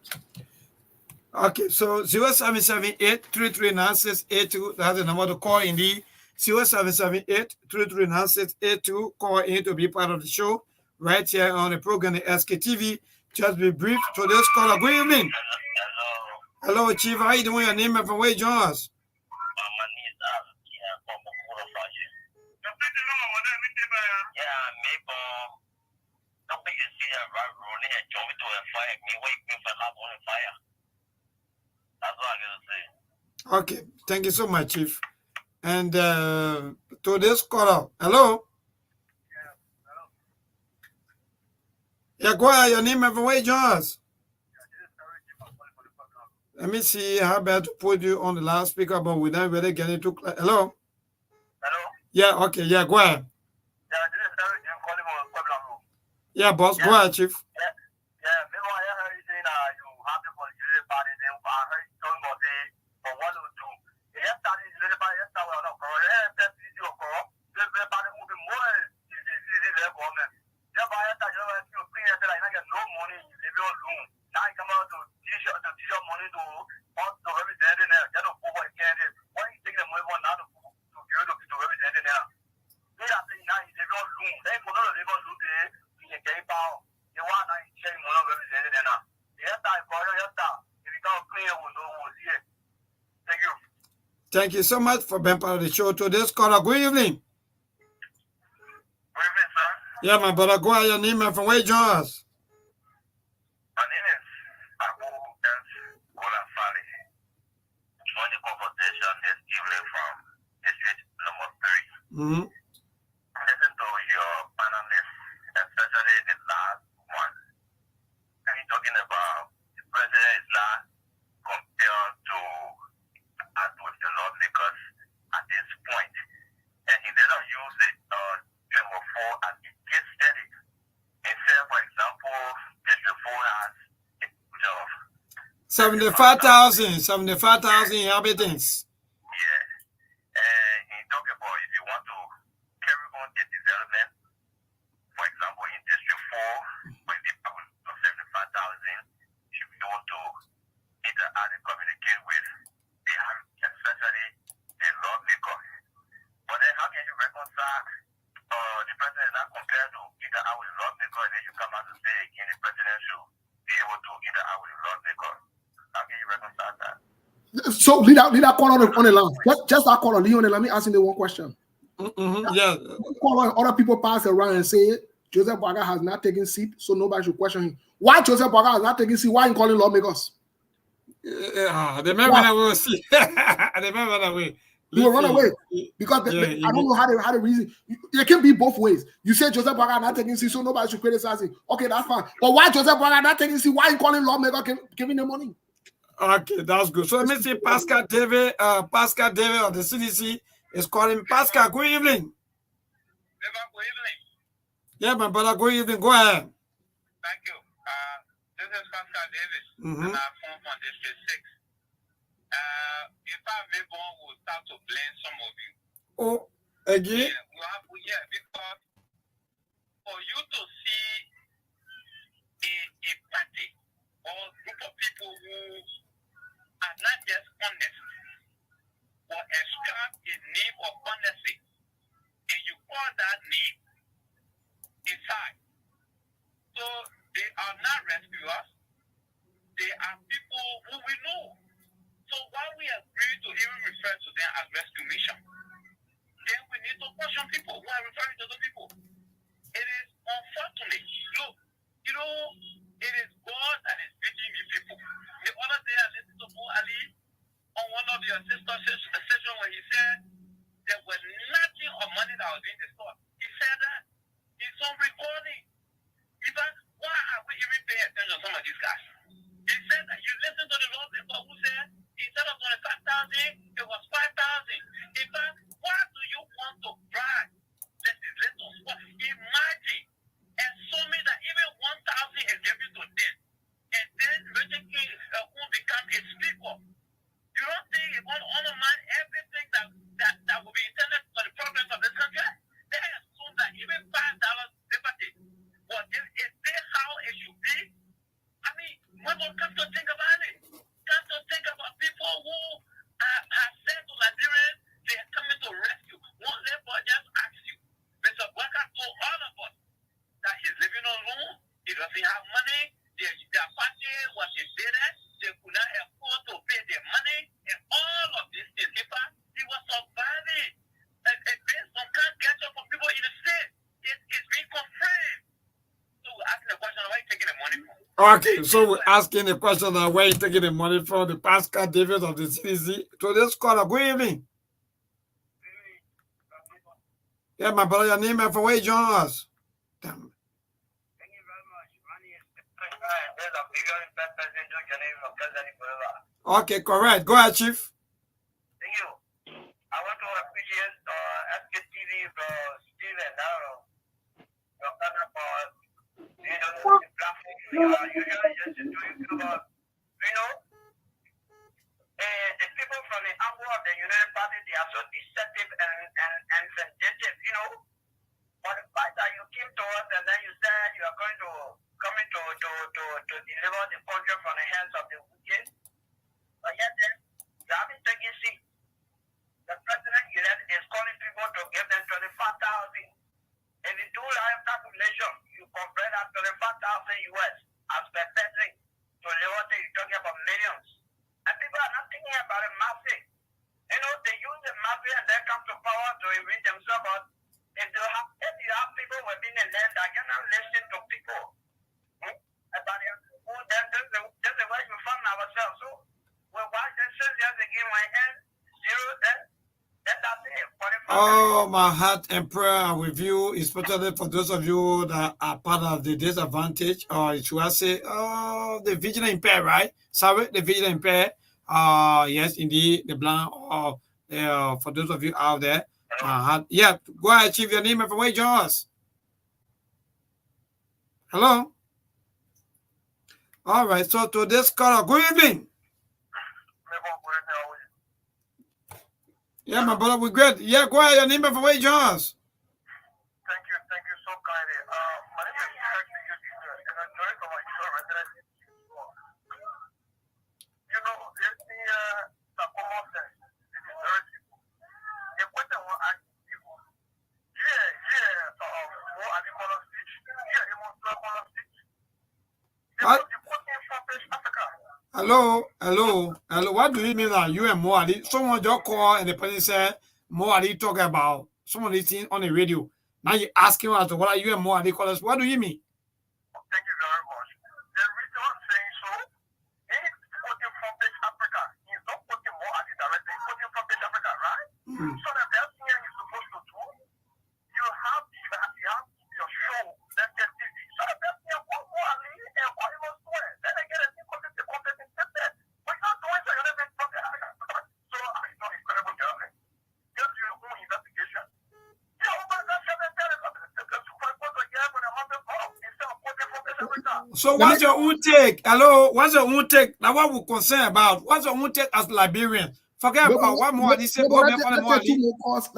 Okay, so 0778-339-682, that's the number to call in the 0778-339-682. Call in to be part of the show right here on the program, the SKTV. Just be brief. Today's caller, good evening. Hello, Chief. How you doing? Your name and from where you join us? Okay, thank you so much, Chief. And today's caller, hello? Yeah, go ahead. Your name and from where you join us? Let me see how bad to put you on the loudspeaker, but we don't really get into. Hello? Hello? Yeah, okay, yeah, go ahead. Yeah, this is Eric Jim calling from Puebla. Yeah, boss, go ahead, Chief. Yeah, maybe I heard you saying you have the political party, then I heard you talking about say for 1 or 2. Yesterday, yesterday, we're not going to video call. This party moving more than the government. Yeah, but yesterday, you bring it like I get no money, you live your room. Now I come out to teach your money to represent it. Get a over again. Why you take the money for now to represent it now? They are saying now you live your room. They put on the live your room. You get power. You want to change money represented now. Yesterday, if you can't clear, we'll see it. Thank you. Thank you so much for being part of the show. Today's caller, good evening. Good evening, sir. Yeah, my brother, go ahead. Your name and from where you join us? My name is Abu S. Olafale. Join the conversation is evening from district number 3. Listen to your panelists, especially the last one. And he's talking about the president is not compared to as with the lawmakers at this point. And he did not use it 24 as a case study. He said, for example, District 4 has 75,000 inhabitants. Yeah. And he talked about if you want to carry on the development, for example, in District 4, with the people of 75,000, you should be able to interact and communicate with the especially the lawmaker. But then how can you reconcile the president is not compared to interact with the lawmaker, and then you come out to say again the president should be able to interact with the lawmaker? How can you reconcile that? So lead that call on the line. Just that call on Leon, and let me ask him the one question. Yeah. Other people pass around and say Joseph Boaga has not taken seat, so nobody should question him. Why Joseph Boaga has not taken seat? Why he calling lawmakers? The man run away. See, the man run away. He will run away because I don't know how the reason. It can be both ways. You say Joseph Boaga not taking seat, so nobody should criticize him. Okay, that's fine. But why Joseph Boaga not taking seat? Why he calling lawmaker giving them money? Okay, that's good. So let me see Pascal David of the CDC is calling. Pascal, good evening. Good evening. Yeah, my brother, good evening. Go ahead. Thank you. This is Pascal Davis, and I'm from District 6. If I may go, we'll start to blame some of you. Oh, again? Yeah, because for you to see a party or group of people who are not just honest, but ascribe a name of honesty, and you call that name inside. So they are not rescuers. They are people who we know. So why we agree to even refer to them as rescue mission, then we need to question people who are referring to those people. It is unfortunate. Look, it is God that is beating the people. was in the store. He said that it's on recording. In fact, why are we even paying attention to some of these guys? He said that you listen to the lawmaker who said instead of 25,000, it was 5,000. In fact, why do you want to brag? Legislators, imagine assuming that even 1,000 is given to them, and then Richard King who become a speaker. You don't think he want to undermine everything that will be intended for the progress of this country? They assume that even $5 liberty, well, is this how it should be? I mean, when one comes to think about it, come to think about people who are sent to Liberian, they are coming to rescue. One level just ask you, Mr. Wanga told all of us that he's living alone, he doesn't have money, their party was a debtor, they could not afford to pay their money, and all of this things. In fact, he was surviving. And based on can't get up for people in the state, it's being confirmed. So we're asking the question, where are you taking the money from? Okay, so we're asking the question of where you taking the money from, the Pascal David of the CDC. To this caller, good evening. Yeah, my brother, your name and from where you join us? Damn. Thank you very much. Money is there's a bigger impact person doing your name of President forever. Okay, correct. Go ahead, Chief. Thank you. I want to appreciate SKTV for Steven Darrow. Your partner for the platform. Usually just to you about, the people from the angle of the United Party, they are so deceptive and vindictive, For the fact that you came to us and then you said you are going to come in to deliver the country from the hands of the wicked, but yet then you haven't taken seat. The president-elect is calling people to give them 25,000. If you do live calculation, you compare that 25,000 US as per person to what you're talking about millions. And people are not thinking about it massive. They use the mafia and then come to power to enrich themselves. But if you have people within the land that cannot listen to people, about that's the way we found ourselves. So we watch the 6 years again, when end zero, that's it. Oh, my heart and prayer with you, especially for those of you that are part of the disadvantage, or should I say, the vigilant impaired, right? Sorry, the vigilant impaired. Yes, indeed, the blind. For those of you out there, my heart. Yeah, go ahead, Chief. Your name and from where you join us. Hello. All right. So to this caller, good evening. Yeah, my brother, we're good. Yeah, go ahead. Your name and from where you join us. Thank you so kindly. My name is and I'm sorry for my insurance. It's the common sense. It is very simple. The question I want to ask people, more animal speech, emotional speech. Hello. What do you mean that you and Moali? Someone just called and the person said Moali talking about some of these things on the radio. Now you asking us what are you and Moali call us? What do you mean? Thank you very much. The reason I'm saying so, he's quoting from Page Africa. He's not quoting Moali directly. He's quoting from Page Africa, right? So the best thing you're supposed to do, you have your show, that's the TV. So the best thing for Moali and for him to it. Then again, I think the content is different. But you're not doing so, you're not doing something. So it's not incredible, Jeremy. Just your own investigation. So what's your own take? Hello, what's your own take? Now what we're concerned about? What's your own take as Liberian? Forget about what more he said. Let's take two more calls.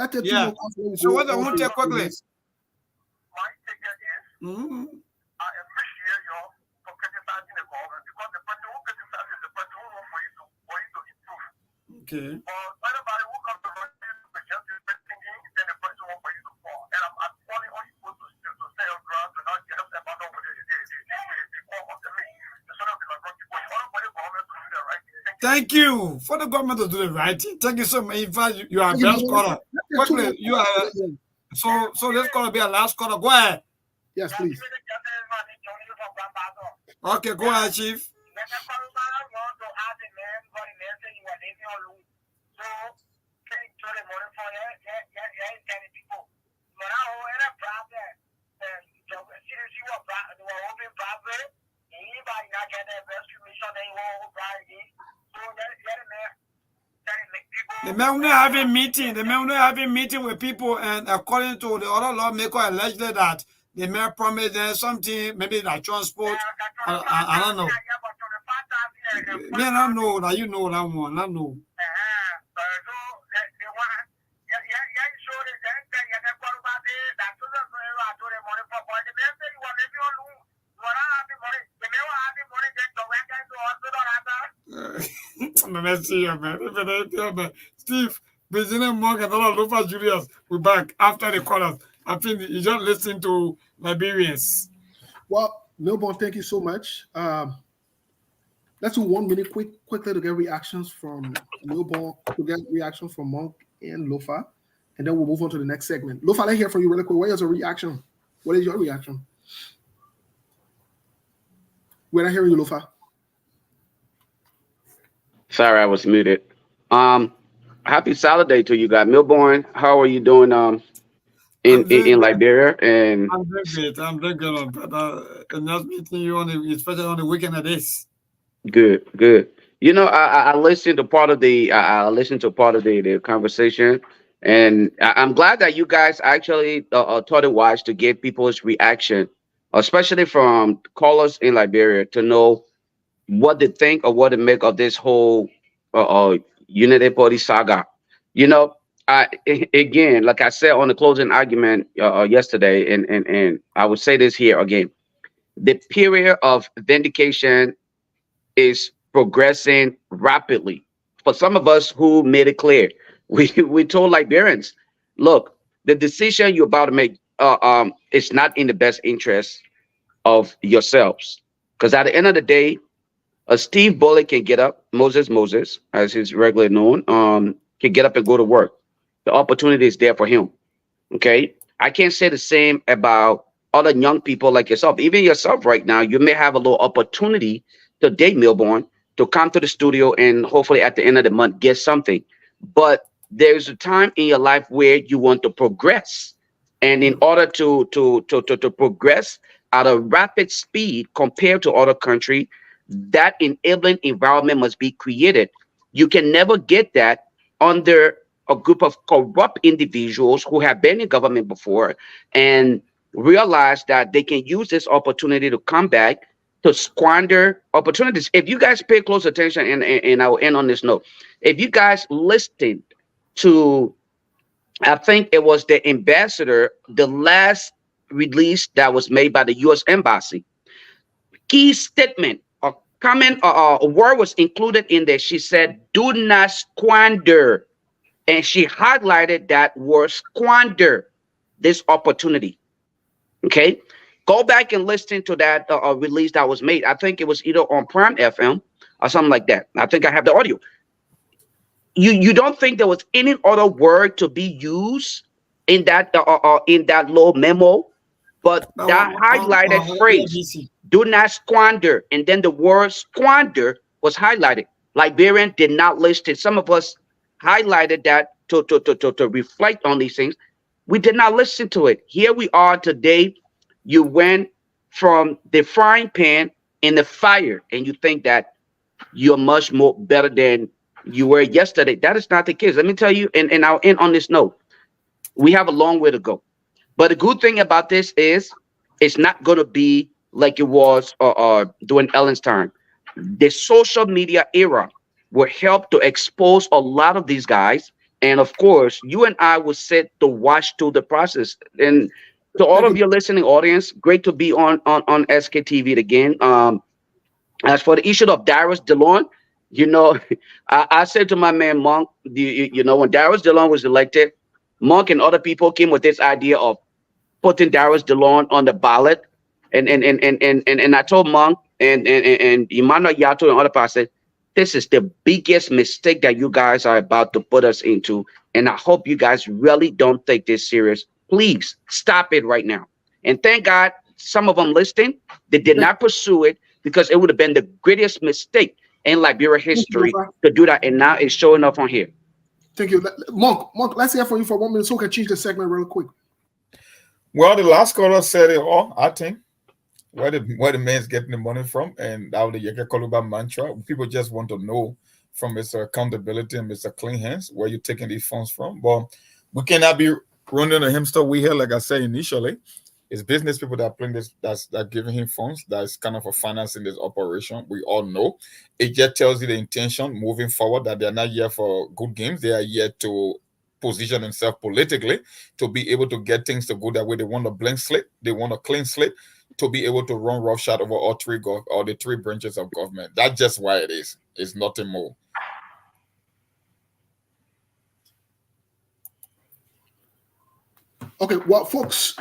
So what's your own take quickly? My take is, I appreciate you for criticizing the government because the person who criticizes the person who wants for you to improve. Okay. But anybody who comes to just thinking, then the person wants for you to fall. And I'm calling on you to stay on ground and not just about what they call on the me. Instead of the people, you want for the government to do the right thing. Thank you for the government to do the right thing. Thank you so much. In fact, you are a best caller. Quickly, you are. So let's call be a last caller. Go ahead. Yes, please. Okay, go ahead, Chief. The men were having meeting. The men were having meeting with people, and according to the other lawmaker, alleged that the mayor promised them something, maybe like transport. I don't know. Me, I don't know that you know that one. I know. Steve, President Mark and all of Julius, we're back after the callers. I think you just listen to Liberians. Well, Milborn, thank you so much. Let's do 1 minute quickly to get reactions from Milborn, to get reactions from Monk and Lofa, and then we'll move on to the next segment. Lofa, let's hear from you really quick. What is your reaction? What is your reaction? We're not hearing you, Lofa. Sorry, I was muted. Happy Saturday to you guys. Milborn, how are you doing in Liberia? And I'm doing great. I'm doing good, but just meeting you especially on the weekend of this. good. You know, I listened to part of the the conversation, and I'm glad that you guys actually thought it wise to get people's reaction, especially from callers in Liberia, to know what they think or what they make of this whole Unity Party saga. You know, again, like I said on the closing argument yesterday, and I would say this here again: the period of vindication is progressing rapidly. For some of us who made it clear, we told Liberians, look, the decision you're about to make is not in the best interest of yourselves, because at the end of the day, Steve Bullock can get up, Moses, as he's regularly known, can get up and go to work. The opportunity is there for him. Okay. I can't say the same about other young people like yourself. Even yourself right now, you may have a little opportunity today, Milborn, to come to the studio and hopefully at the end of the month get something. But there's a time in your life where you want to progress. And in order to progress at a rapid speed compared to other countries, that enabling environment must be created. You can never get that under a group of corrupt individuals who have been in government before and realize that they can use this opportunity to come back to squander opportunities. If you guys pay close attention, and I will end on this note, if you guys listened to, I think it was the ambassador, the last release that was made by the U.S. Embassy, key statement, a comment, a word was included in there. She said, do not squander. And she highlighted that word, squander this opportunity. Okay. Go back and listen to that release that was made. I think it was either on Prime FM or something like that. I think I have the audio. You don't think there was any other word to be used in that little memo, but that highlighted phrase, do not squander, and then the word squander was highlighted. Liberian did not list it. Some of us highlighted that to reflect on these things. We did not listen to it. Here we are today. You went from the frying pan in the fire, and you think that you're much more better than you were yesterday. That is not the case. Let me tell you, and I'll end on this note. We have a long way to go. But the good thing about this is it's not going to be like it was during Ellen's time. The social media era will help to expose a lot of these guys. And of course, you and I will sit to watch through the process. And to all of your listening audience, great to be on SKTV again. As for the issue of Darius DeLon, you know, I said to my man Monk, you know, when Darius DeLon was elected, Monk and other people came with this idea of putting Darius DeLon on the ballot. And I told Monk and Emmanuel Yato and other people, I said, this is the biggest mistake that you guys are about to put us into. And I hope you guys really don't take this serious. Please stop it right now. And thank God some of them listening, they did not pursue it because it would have been the greatest mistake in Liberia history to do that. And now it's showing up on here. Thank you. Monk, let's hear from you for 1 minute so we can change the segment real quick. Well, the last caller said it all, I think. Where the man's getting the money from, and out the Yeke Koluba mantra. People just want to know from Mr. Accountability and Mr. Clean Hands, where you're taking these funds from. But we cannot be running a hamster wheel here, like I said initially. It's business people that are playing this, that giving him funds, that's kind of a financing this operation. We all know. It just tells you the intention moving forward, that they're not here for good games. They are here to position themselves politically to be able to get things to go that way. They want a blank slate. They want a clean slate to be able to run roughshod over all the three branches of government. That's just why it is. It's nothing more. Okay, well, folks,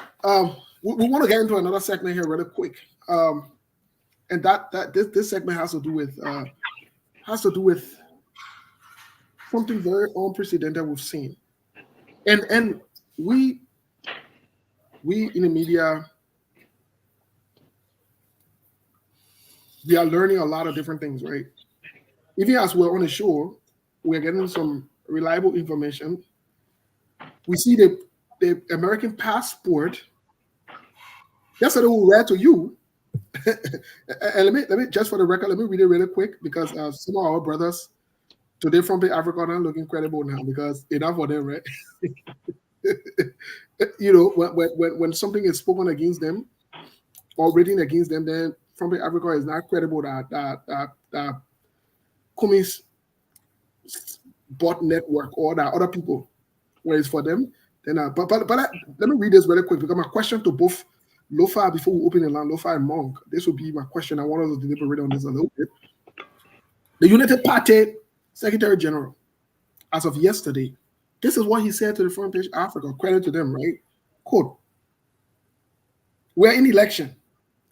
we want to get into another segment here really quick, and this segment has to do with something very unprecedented we've seen, and we in the media, we are learning a lot of different things, right? Even as we're on the show, we're getting some reliable information. We see the American passport. Yesterday we read to you, and let me just for the record, let me read it really quick, because some of our brothers today from the Africa are looking credible now, because enough for them, right? You know, when something is spoken against them or written against them, then from the Africa is not credible that Kumi's bot network or that other people, where it's for them. Then, but let me read this really quick, because my question to both Lofa, before we open the line, Lofa and Monk, this will be my question. I want us to deliberate on this a little bit. The United Party Secretary General, as of yesterday, this is what he said to the Front Page Africa. Credit to them, right? Quote: "We're in election.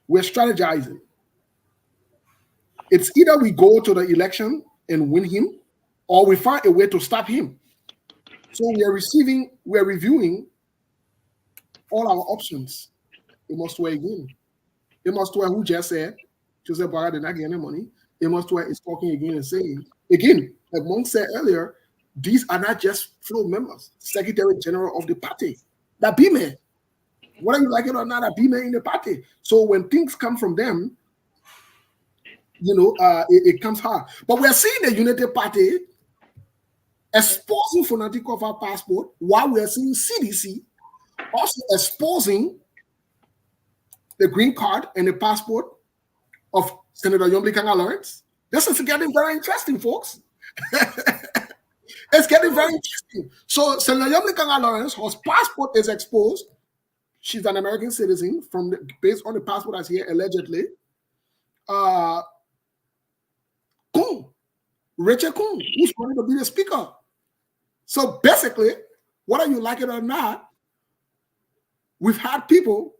We're strategizing. It's either we go to the election and win him, or we find a way to stop him. So we're reviewing all our options. It must wear again. It must wear who just said, Joseph Barra did not get any money. It must wear is talking again and saying, again, like Monk said earlier, these are not just floor members, Secretary General of the party. That be man. Whether you like it or not, that be man in the party. So when things come from them, you know, it comes hard. But we're seeing the United Party exposing phonetic of our passport, while we're seeing CDC also exposing the green card and the passport of Senator Yomli Kanga Lawrence. This is getting very interesting, folks. It's getting very interesting. So Senator Yomli Kanga Lawrence, whose passport is exposed, she's an American citizen based on the passport that's here allegedly. Rachel Kuhn, who's going to be the speaker. So basically, whether you like it or not, we've had people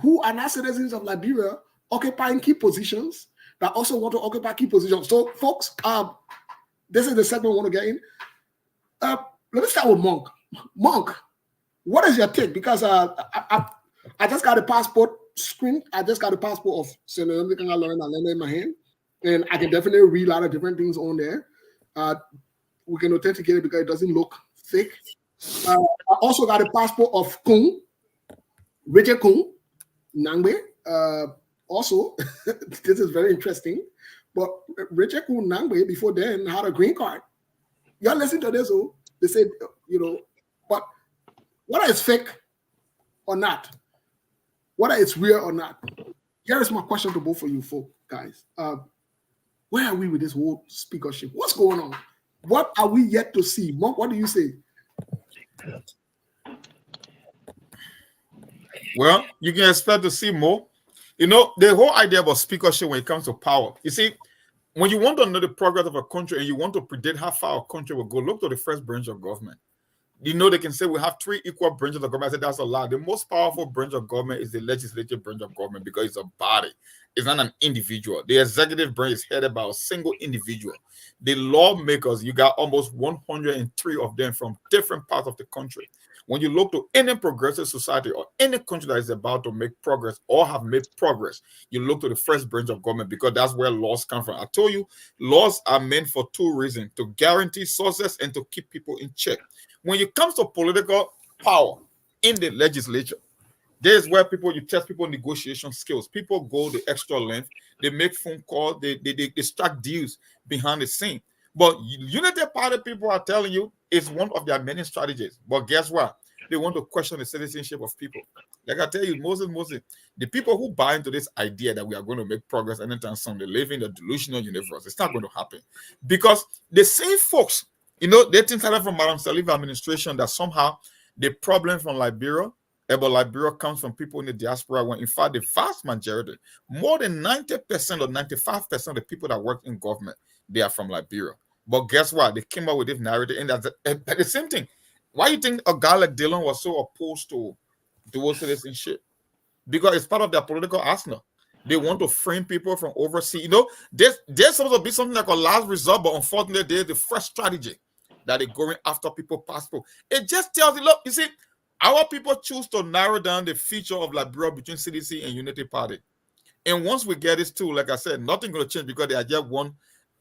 who are not citizens of Liberia occupying key positions that also want to occupy key positions. So, folks, this is the segment we want to get in. Let me start with Monk. Monk, what is your take? Because I just got a passport screen. I just got a passport of Senator Lauren Alenda in my hand, and I can definitely read a lot of different things on there. We can authenticate it because it doesn't look thick. I also got a passport of Kung, Richard Kung, Nangbe. Also, this is very interesting. But Richard Kung Nangbe before then had a green card. Y'all listen to this, oh? They said, you know, but whether it's fake or not, whether it's real or not, here is my question to both of you folks, guys. Where are we with this whole speakership? What's going on? What are we yet to see? What do you say? Well, you can expect to see more. You know, the whole idea about speakership when it comes to power, you see, when you want to know the progress of a country and you want to predict how far a country will go, look to the first branch of government. You know, they can say we have three equal branches of government. I said that's a lot. The most powerful branch of government is the legislative branch of government because it's a body. It's not an individual. The executive branch is headed by a single individual. The lawmakers, you got almost 103 of them from different parts of the country. When you look to any progressive society or any country that is about to make progress or have made progress, you look to the first branch of government because that's where laws come from. I told you, laws are meant for two reasons: to guarantee success and to keep people in check. When it comes to political power in the legislature, There's where you test people negotiation skills. People go the extra length. They make phone calls. They strike deals behind the scene. But Unity Party people are telling you it's one of their many strategies. But guess what? They want to question the citizenship of people. Like I tell you, Moses, the people who buy into this idea that we are going to make progress anytime soon, they live in a delusional universe. It's not going to happen. Because the same folks, they think started from Madam Saliva administration that somehow the problem from Liberia about Liberia comes from people in the diaspora, when in fact the vast majority, more than 90% or 95% of the people that work in government, they are from Liberia. But guess what? They came up with this narrative, and that's the same thing. Why do you think a guy like Dylan was so opposed to dual citizenship? Because it's part of their political arsenal. They want to frame people from overseas. There's supposed to be something like a last resort, but unfortunately, there's the first strategy that they're going after people's passport. It just tells you, look, you see, our people choose to narrow down the feature of Liberia between CDC and Unity Party. And once we get this too, like I said, nothing going to change because they are just one.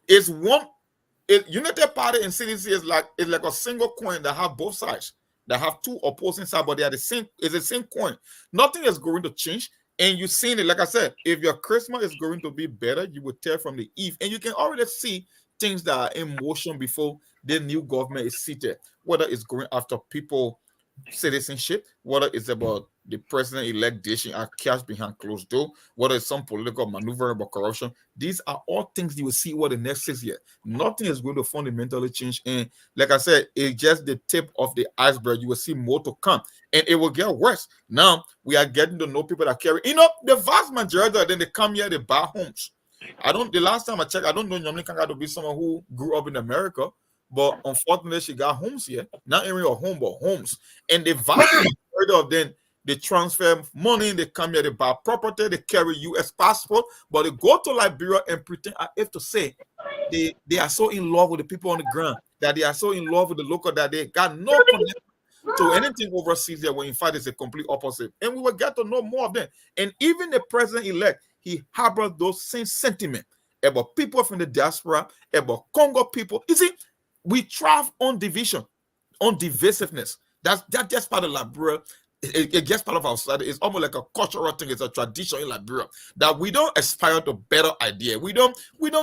Unity Party and CDC is like a single coin that have both sides, that have two opposing sides, but they are the same. It's the same coin. Nothing is going to change. And you've seen it, like I said, if your Christmas is going to be better, you will tell from the eve. And you can already see things that are in motion before the new government is seated, whether it's going after people citizenship, whether it's about the president-elect dishing out cash behind closed door, whether it's some political maneuver about corruption. These are all things you will see what the next 6 years. Nothing is going to fundamentally change. And like I said, it's just the tip of the iceberg. You will see more to come. And it will get worse. Now, we are getting to know people that carry, the vast majority of them, they come here, they buy homes. The last time I checked, I don't know, normally can got to be someone who grew up in America, but unfortunately, she got homes here. Not even a home, but homes. And the vast majority of them, they transfer money, they come here, they buy property, they carry U.S. passport, but they go to Liberia and pretend, I have to say, they are so in love with the people on the ground, that they are so in love with the local, that they got no connection to anything overseas there, when in fact it's a complete opposite. And we will get to know more of them. And even the president-elect, he harbored those same sentiments about people from the diaspora, about Congo people. You see, we thrive on division, on divisiveness. That's just part of Liberia. It gets part of our society. It's almost like a cultural thing. It's a tradition in Liberia that we don't aspire to better idea. We don't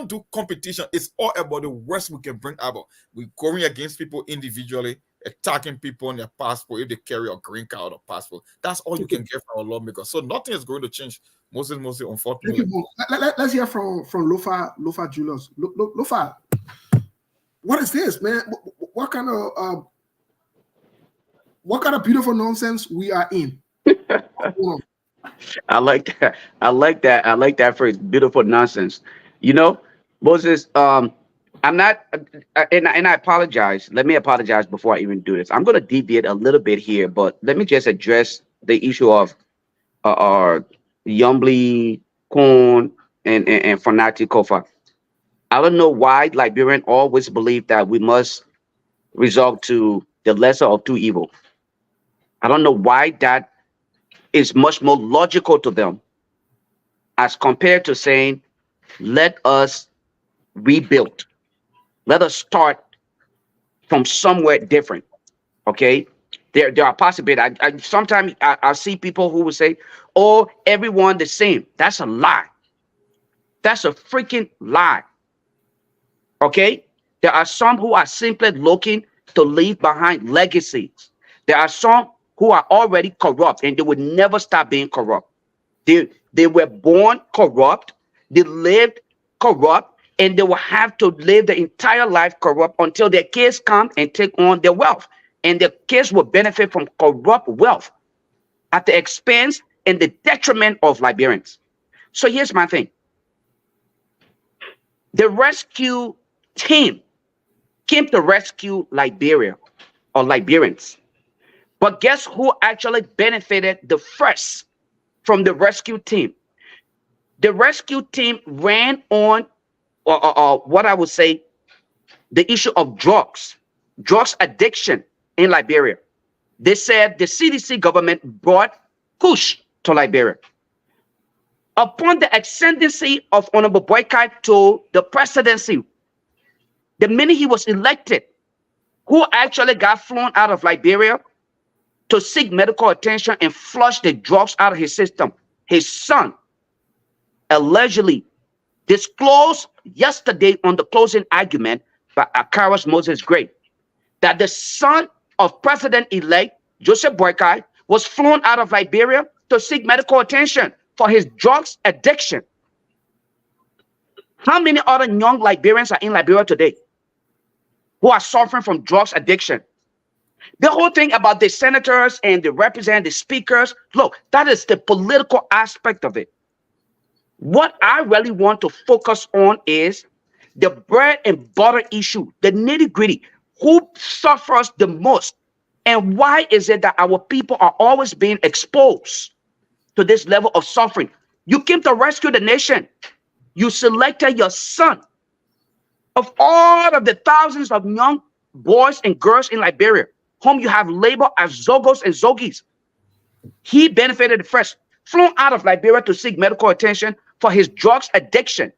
do competition. It's all about the worst we can bring about. We're going against people individually, attacking people on their passport if they carry a green card or passport. That's all you can get from our lawmakers. So nothing is going to change. Mostly, unfortunately. Thank you, let's hear from Lofa Julius. Lofa, what is this, man? What kind of beautiful nonsense we are in? I like that. I like that phrase, beautiful nonsense. Moses, I'm not, and I apologize. Let me apologize before I even do this. I'm going to deviate a little bit here, but let me just address the issue of Yumbly, Corn, and Fanati Kofa. I don't know why Liberians always believe that we must resort to the lesser of two evils. I don't know why that is much more logical to them as compared to saying, let us rebuild. Let us start from somewhere different. Okay? There are possibilities. Sometimes I see people who will say, oh, everyone the same. That's a lie. That's a freaking lie. Okay? There are some who are simply looking to leave behind legacies. There are some who are already corrupt, and they will never stop being corrupt. They were born corrupt, they lived corrupt, and they will have to live their entire life corrupt until their kids come and take on their wealth. And their kids will benefit from corrupt wealth at the expense and the detriment of Liberians. So here's my thing. The rescue team came to rescue Liberia or Liberians. But guess who actually benefited the first from the rescue team? The rescue team ran on, what I would say, the issue of drugs addiction in Liberia. They said the CDC government brought Kush to Liberia. Upon the ascendancy of Honorable Boycott to the presidency, the minute he was elected, who actually got flown out of Liberia to seek medical attention and flush the drugs out of his system. His son allegedly disclosed yesterday on the closing argument by Akaras Moses Gray that the son of President-elect Joseph Boakai was flown out of Liberia to seek medical attention for his drugs addiction. How many other young Liberians are in Liberia today who are suffering from drugs addiction? The whole thing about the senators and the representative speakers, look, that is the political aspect of it. What I really want to focus on is the bread and butter issue, the nitty-gritty. Who suffers the most? And why is it that our people are always being exposed to this level of suffering? You came to rescue the nation. You selected your son. Of all of the thousands of young boys and girls in Liberia, whom you have labeled as Zogos and Zogis, he benefited the first, flown out of Liberia to seek medical attention for his drugs addiction.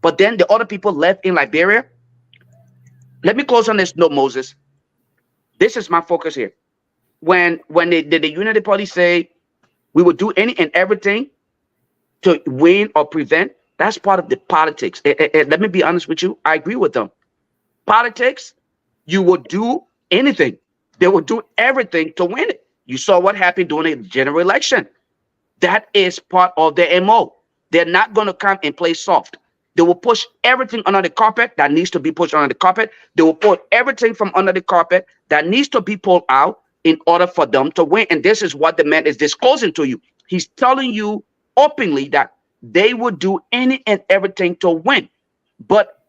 But then the other people left in Liberia. Let me close on this note, Moses. This is my focus here. When the Unity Party say we will do any and everything to win or prevent, that's part of the politics. And let me be honest with you. I agree with them. Politics, you will do anything. They will do everything to win it. You saw what happened during the general election. That is part of their MO. They're not going to come and play soft. They will push everything under the carpet that needs to be pushed under the carpet. They will pull everything from under the carpet that needs to be pulled out in order for them to win. And this is what the man is disclosing to you. He's telling you openly that they will do any and everything to win, but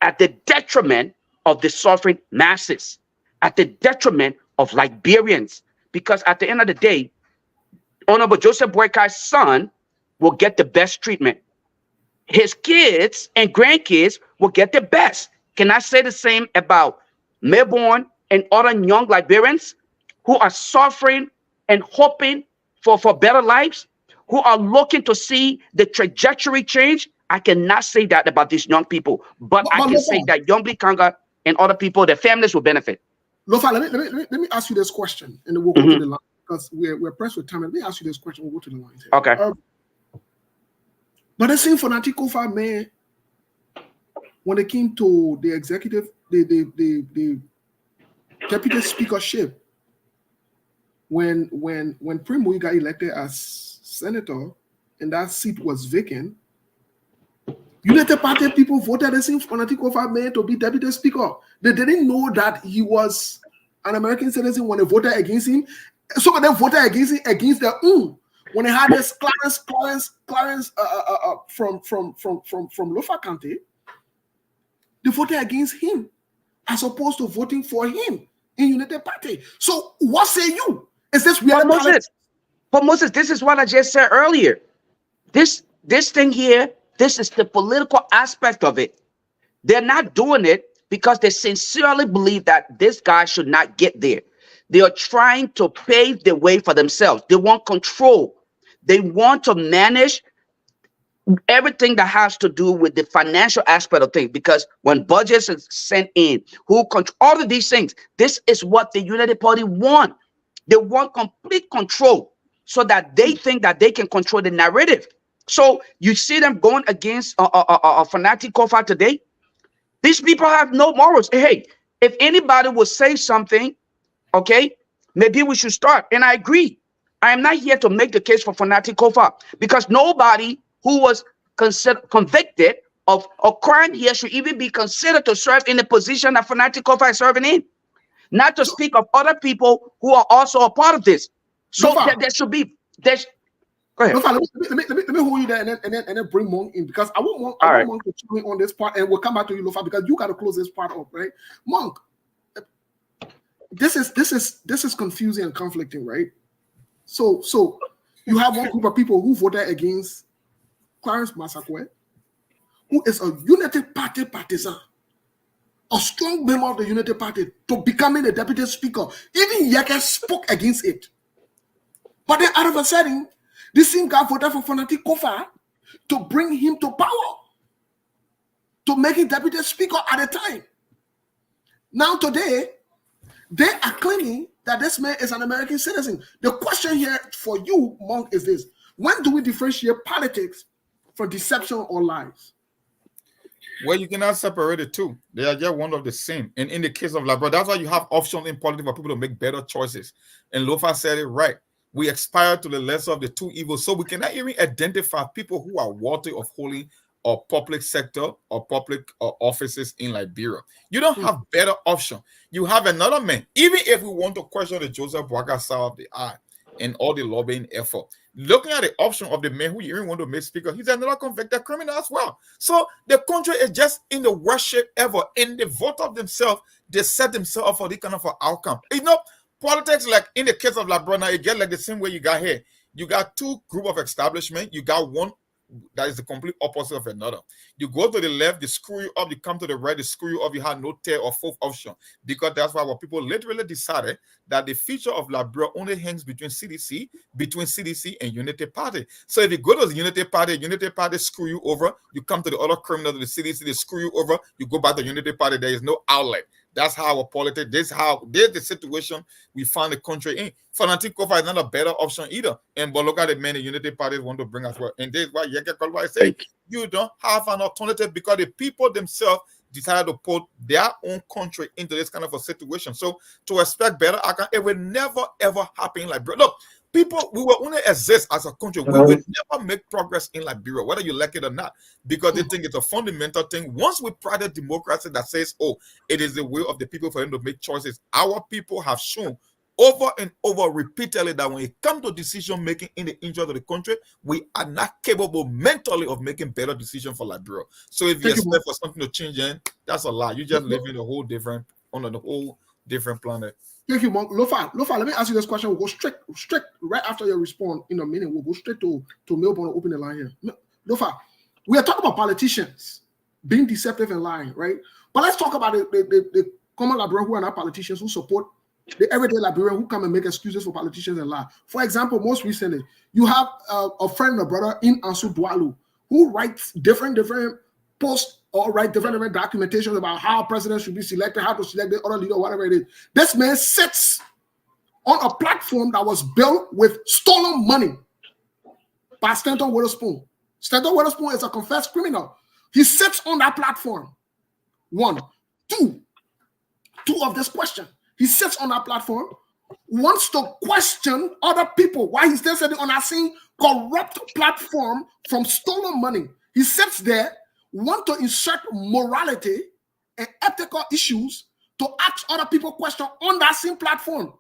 at the detriment of the suffering masses, at the detriment of Liberians. Because at the end of the day, Honorable Joseph Boakai's son will get the best treatment. His kids and grandkids will get the best. Can I say the same about Melbourne and other young Liberians who are suffering and hoping for better lives, who are looking to see the trajectory change? I cannot say that about these young people, but I can say that Young Kanga and other people, their families will benefit. Lofa, let me ask you this question, and then we'll go to the line because we're pressed with time. Let me ask you this question. We'll go to the line. Okay. But the same fanatic Kofa man, when they came to the executive, the deputy speakership, when Primo got elected as senator and that seat was vacant, United Party people voted the same fanatic Kofa man to be deputy speaker. They didn't know that he was an American citizen when they voted against him. Some of them voted against him against the when they had this Clarence from Lofa County, they voted against him as opposed to voting for him in United Party. So what say you? Is this real? But Moses, this is what I just said earlier. This thing here, this is the political aspect of it. They're not doing it because they sincerely believe that this guy should not get there. They are trying to pave the way for themselves. They want control. They want to manage everything that has to do with the financial aspect of things, because when budgets are sent in, who control all of these things, this is what the United Party want. They want complete control so that they think that they can control the narrative. So you see them going against a fanatic Kofa today. These people have no morals. Hey, if anybody will say something, okay, maybe we should start. And I agree. I am not here to make the case for fanatic Kofa, because nobody who was convicted of a crime here should even be considered to serve in the position that fanatic Kofa is serving in. Not to speak of other people who are also a part of this. So there should be. Go ahead. Let me hold you there and then bring Monk in, because I want Monk to chime in on this part, and we'll come back to you, Lofa, because you got to close this part up, right? Monk, this is confusing and conflicting, right? So you have one group of people who voted against Clarence Masakwe, who is a United Party partisan, a strong member of the United Party, to becoming the deputy speaker. Even Yeke spoke against it. But then out of a sudden, this same guy voted for fanatic Kofa to bring him to power, to make him deputy speaker at the time. Now today, they are claiming that this man is an American citizen. The question here for you, Monk, is this: when do we differentiate politics from deception or lies? Well, you cannot separate the two. They are just one of the same. And in the case of Labrador, that's why you have options in politics for people to make better choices. And Lofa said it right. We aspire to the lesser of the two evils. So we cannot even identify people who are worthy of holding or public sector or public offices in Liberia. You don't have better option. You have another man. Even if we want to question the Joseph Boakai side of the eye and all the lobbying effort, looking at the option of the man who you even want to make speaker, he's another convicted criminal as well. So the country is just in the worst shape ever. In the vote of themselves, they set themselves up for this kind of an outcome. You know, politics, like in the case of Labrona, it get like the same way you got here. You got two group of establishment. You got one that is the complete opposite of another. You go to the left, they screw you up. You come to the right, they screw you up. You have no third or fourth option, because that's why what people literally decided that the future of Liberia only hangs between CDC and Unity Party. So if you go to the Unity Party screw you over. You come to the other criminals of the CDC, they screw you over. You go back to Unity Party. There is no outlet. That's how our politics. This is the situation we find the country in. Fanatic Kofa is not a better option either. And but look at the many Unity parties want to bring us well. And this is why Yeke Kolwa say you don't have an alternative, because the people themselves decided to put their own country into this kind of a situation. So to expect better outcome, it will never ever happen. Like, bro, look, people, we will only exist as a country. We will never make progress in Liberia, whether you like it or not, because they think it's a fundamental thing. Once we pride democracy that says, oh, it is the will of the people for them to make choices, our people have shown over and over repeatedly that when it comes to decision making in the interest of the country, we are not capable mentally of making better decisions for Liberia. So if you expect for something to change, then that's a lie. You just live in a whole different planet. Thank you, Monk. Lofa, let me ask you this question. We'll go straight right after your response in a minute. We'll go straight to Melbourne and open the line here. Lofa, we are talking about politicians being deceptive and lying, right? But let's talk about the common Liberian who are not politicians, who support the everyday Liberian who come and make excuses for politicians and lie. For example, most recently, you have a friend, a brother in Ansu Dualu, who writes different posts or write different documentations about how president should be selected, how to select the other leader, whatever it is. This man sits on a platform that was built with stolen money by Stanton Witherspoon. Stanton Witherspoon is a confessed criminal. He sits on that platform. One. Two of this question. He sits on that platform, wants to question other people while he's still sitting on that same corrupt platform from stolen money. He sits there, want to insert morality and ethical issues to ask other people questions on that same platform.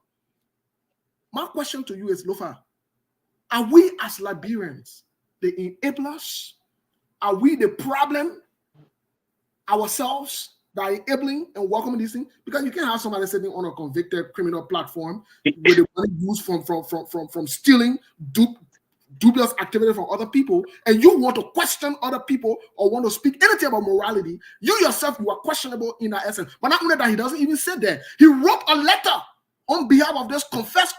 My question to you is, Lofa, are we as Liberians the enablers? Are we the problem ourselves by enabling and welcoming these things? Because you can't have somebody sitting on a convicted criminal platform with the money used from stealing dubious activity from other people, and you want to question other people or want to speak anything about morality. You yourself, you are questionable in that essence. But not only that, he doesn't even say that. He wrote a letter on behalf of this confessed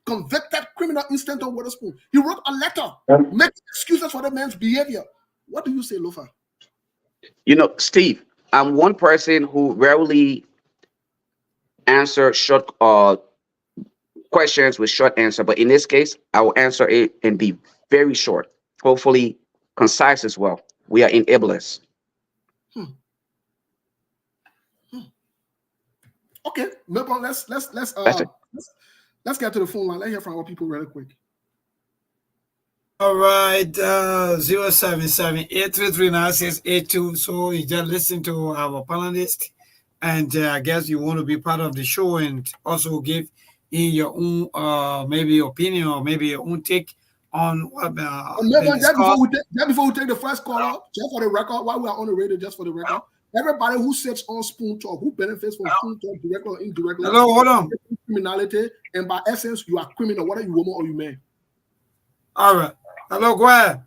convicted criminal in Stanton Witherspoon. He wrote a letter making excuses for the man's behavior. What do you say, Lofa? You know, Steve, I'm one person who rarely answer short questions with short answer, but in this case, I will answer it and be very short, hopefully concise as well. We are enablers. Okay, Melbourne, let's get to the phone line. Let's hear from our people really quick. All right, 077-833-9682. So you just listen to our panelist, and I guess you want to be part of the show and also give in your own maybe opinion or maybe your own take on what just before we take the first call up, just for the record, while we are on the radio, just for the record, everybody who sits on Spoon Talk, who benefits from Spoon Talk directly or indirectly, hello, hold on, criminality, and by essence, you are criminal, whether you woman or you man. All right. Hello, go ahead.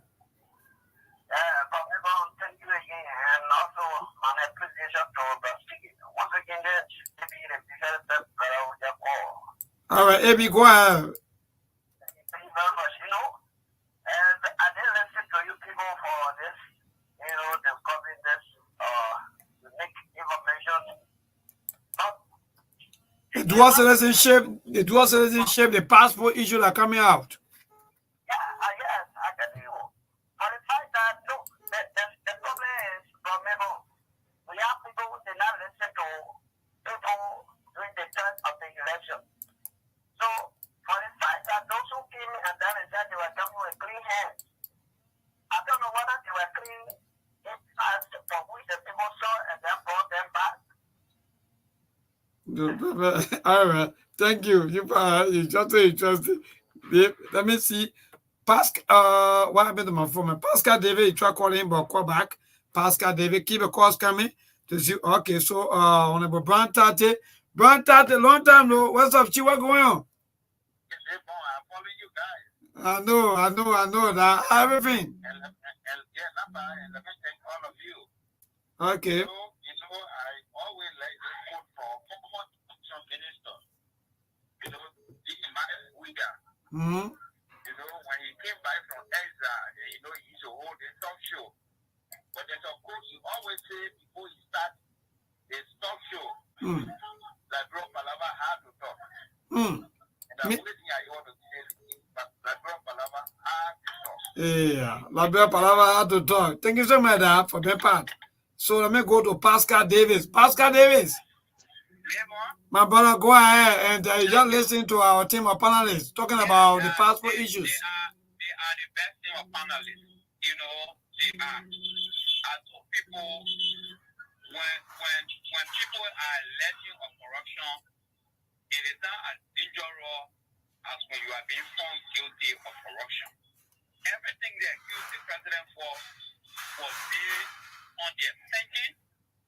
Thank you again, and also on appreciation to the speaking. Once again, maybe the biggest step that I would have called. All right, Abby, go ahead. Thank you very much. And I did listen to you people for this, discovering this unique information. dual citizenship, the passport issues are coming out. Yeah, yes, I can do. And the fact that, look, the problem is, remember, we have people who did not listen to people during the time of the election. So, for the fact that those who came in and done and said they were coming with clean hands, I don't know whether they were clean hands for which the people saw and then brought them back. All right, thank you. You just so interesting. Let me see. Pascal, what happened to my phone? Pascal David, you try calling him, but call back. Pascal David, keep the calls coming to see. Okay, so Honorable Brand Tate, long time no. What's up, Chi? What going on? I'm following you guys. I know that everything. And let me thank all of you. Okay. I always like to quote from former minister, Wanga. Mm-hmm. When he came back from exile, he used to hold a talk show. But there's a quote he always say before he starts his talk show, that bro Palava had to talk. And the only thing I want to say is that bro Palava had to talk. Yeah, Labia Palava had to talk. Thank you so much for that part. So let me go to Pascal Davis. Pascal Davis. My brother, go ahead and you just listen to our team of panelists talking about the passport issues. They are the best team of panelists. They are. As people, when people are alleging of corruption, it is not as dangerous as when you are being found guilty of corruption. Everything they accused the president for was based on their thinking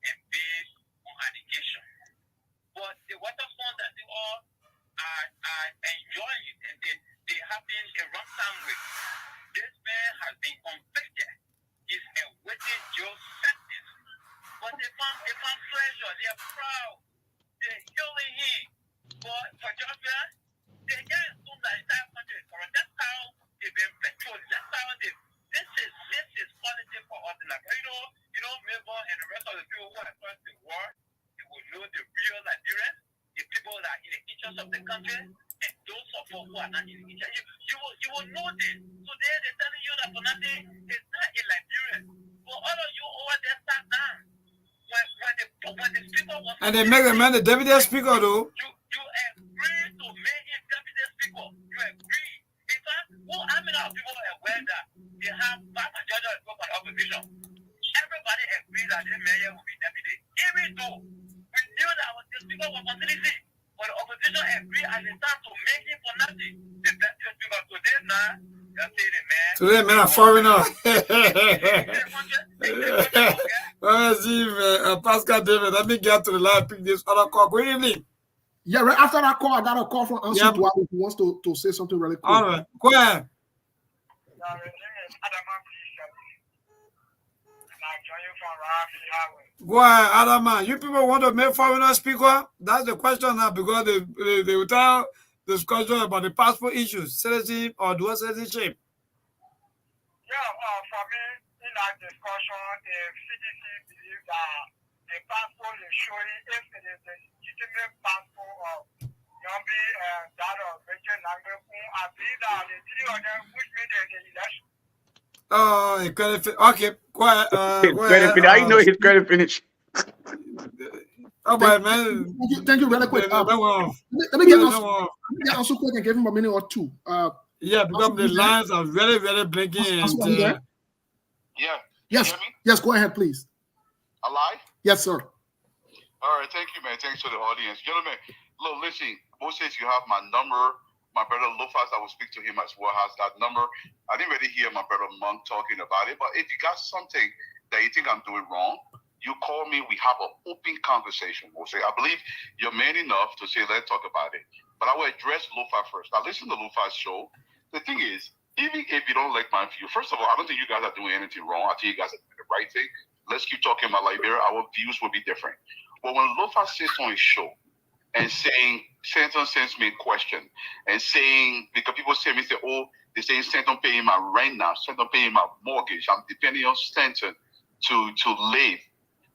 and based on allegation. But the waterfront that they all are enjoying it, and they have been a wrong time with. This man has been convicted. He's awaiting jail sentence. But they found pleasure. They are proud. They're healing him. But for Georgia, they can't assume that entire country is corrupt. That's how they've been petroleum. That's how this is quality for us. Like, Melbourne and the rest of the people who are across the world, they will know the real Liberians, the people that are in the interest of the country, and those of us who are not in the interest. You will know this. So they're telling you that for nothing is not a Liberian. For all of you over there, sat down. When the speaker was, And they make the man the deputy speaker though. You agree to make him deputy speaker. You agree. In fact, how many of people are aware that they have vast majority of people for the opposition? Everybody agrees that this mayor will be deputy. Even though we knew that the speaker was facility, but the opposition agreed at the time to make him for nothing. The deputy speaker today now, just say the man. Today, man, a foreigner. Pascal David, let me get to the line, pick this other call. Good evening. Yeah, right after that call, I got a call from Ansu Dwyer who wants to say something really quick. All right, go ahead. Go ahead, Adama. You people want to make foreigner speaker? That's the question now, because they will tell discussion about the passport issues, citizenship or dual citizenship. Yeah, for me, in that discussion, if CDC believes that the passport is showing if it is a legitimate passport of Yombi and that of Richard Nangbe, I believe that the three of them which made the election. Oh, okay, go ahead. Go ahead. I know his credit finish. Oh, boy, man. Thank you, really quick. Let me get also quick and give him a minute or two. Yeah, because the lines are very, very blinking. And, yeah. Yes, go ahead, please. Alive? Yes, sir. All right, thank you, man. Thanks to the audience. Gentlemen, look, listen, Moses, you have my number. My brother Lofas, I will speak to him as well, has that number. I didn't really hear my brother Monk talking about it, but if you got something that you think I'm doing wrong, you call me, we have an open conversation, Moses. I believe you're man enough to say, let's talk about it. But I will address Lofas first. Now, listen to Lofas' show. The thing is, even if you don't like my view, first of all, I don't think you guys are doing anything wrong. I think you guys are doing the right thing. Let's keep talking about Liberia. Our views will be different. But when Lofas sits on his show and saying, Stanton sends me a question, and saying, because people say me, they're saying Stanton paying my rent now, Stanton paying my mortgage, I'm depending on Stanton to live.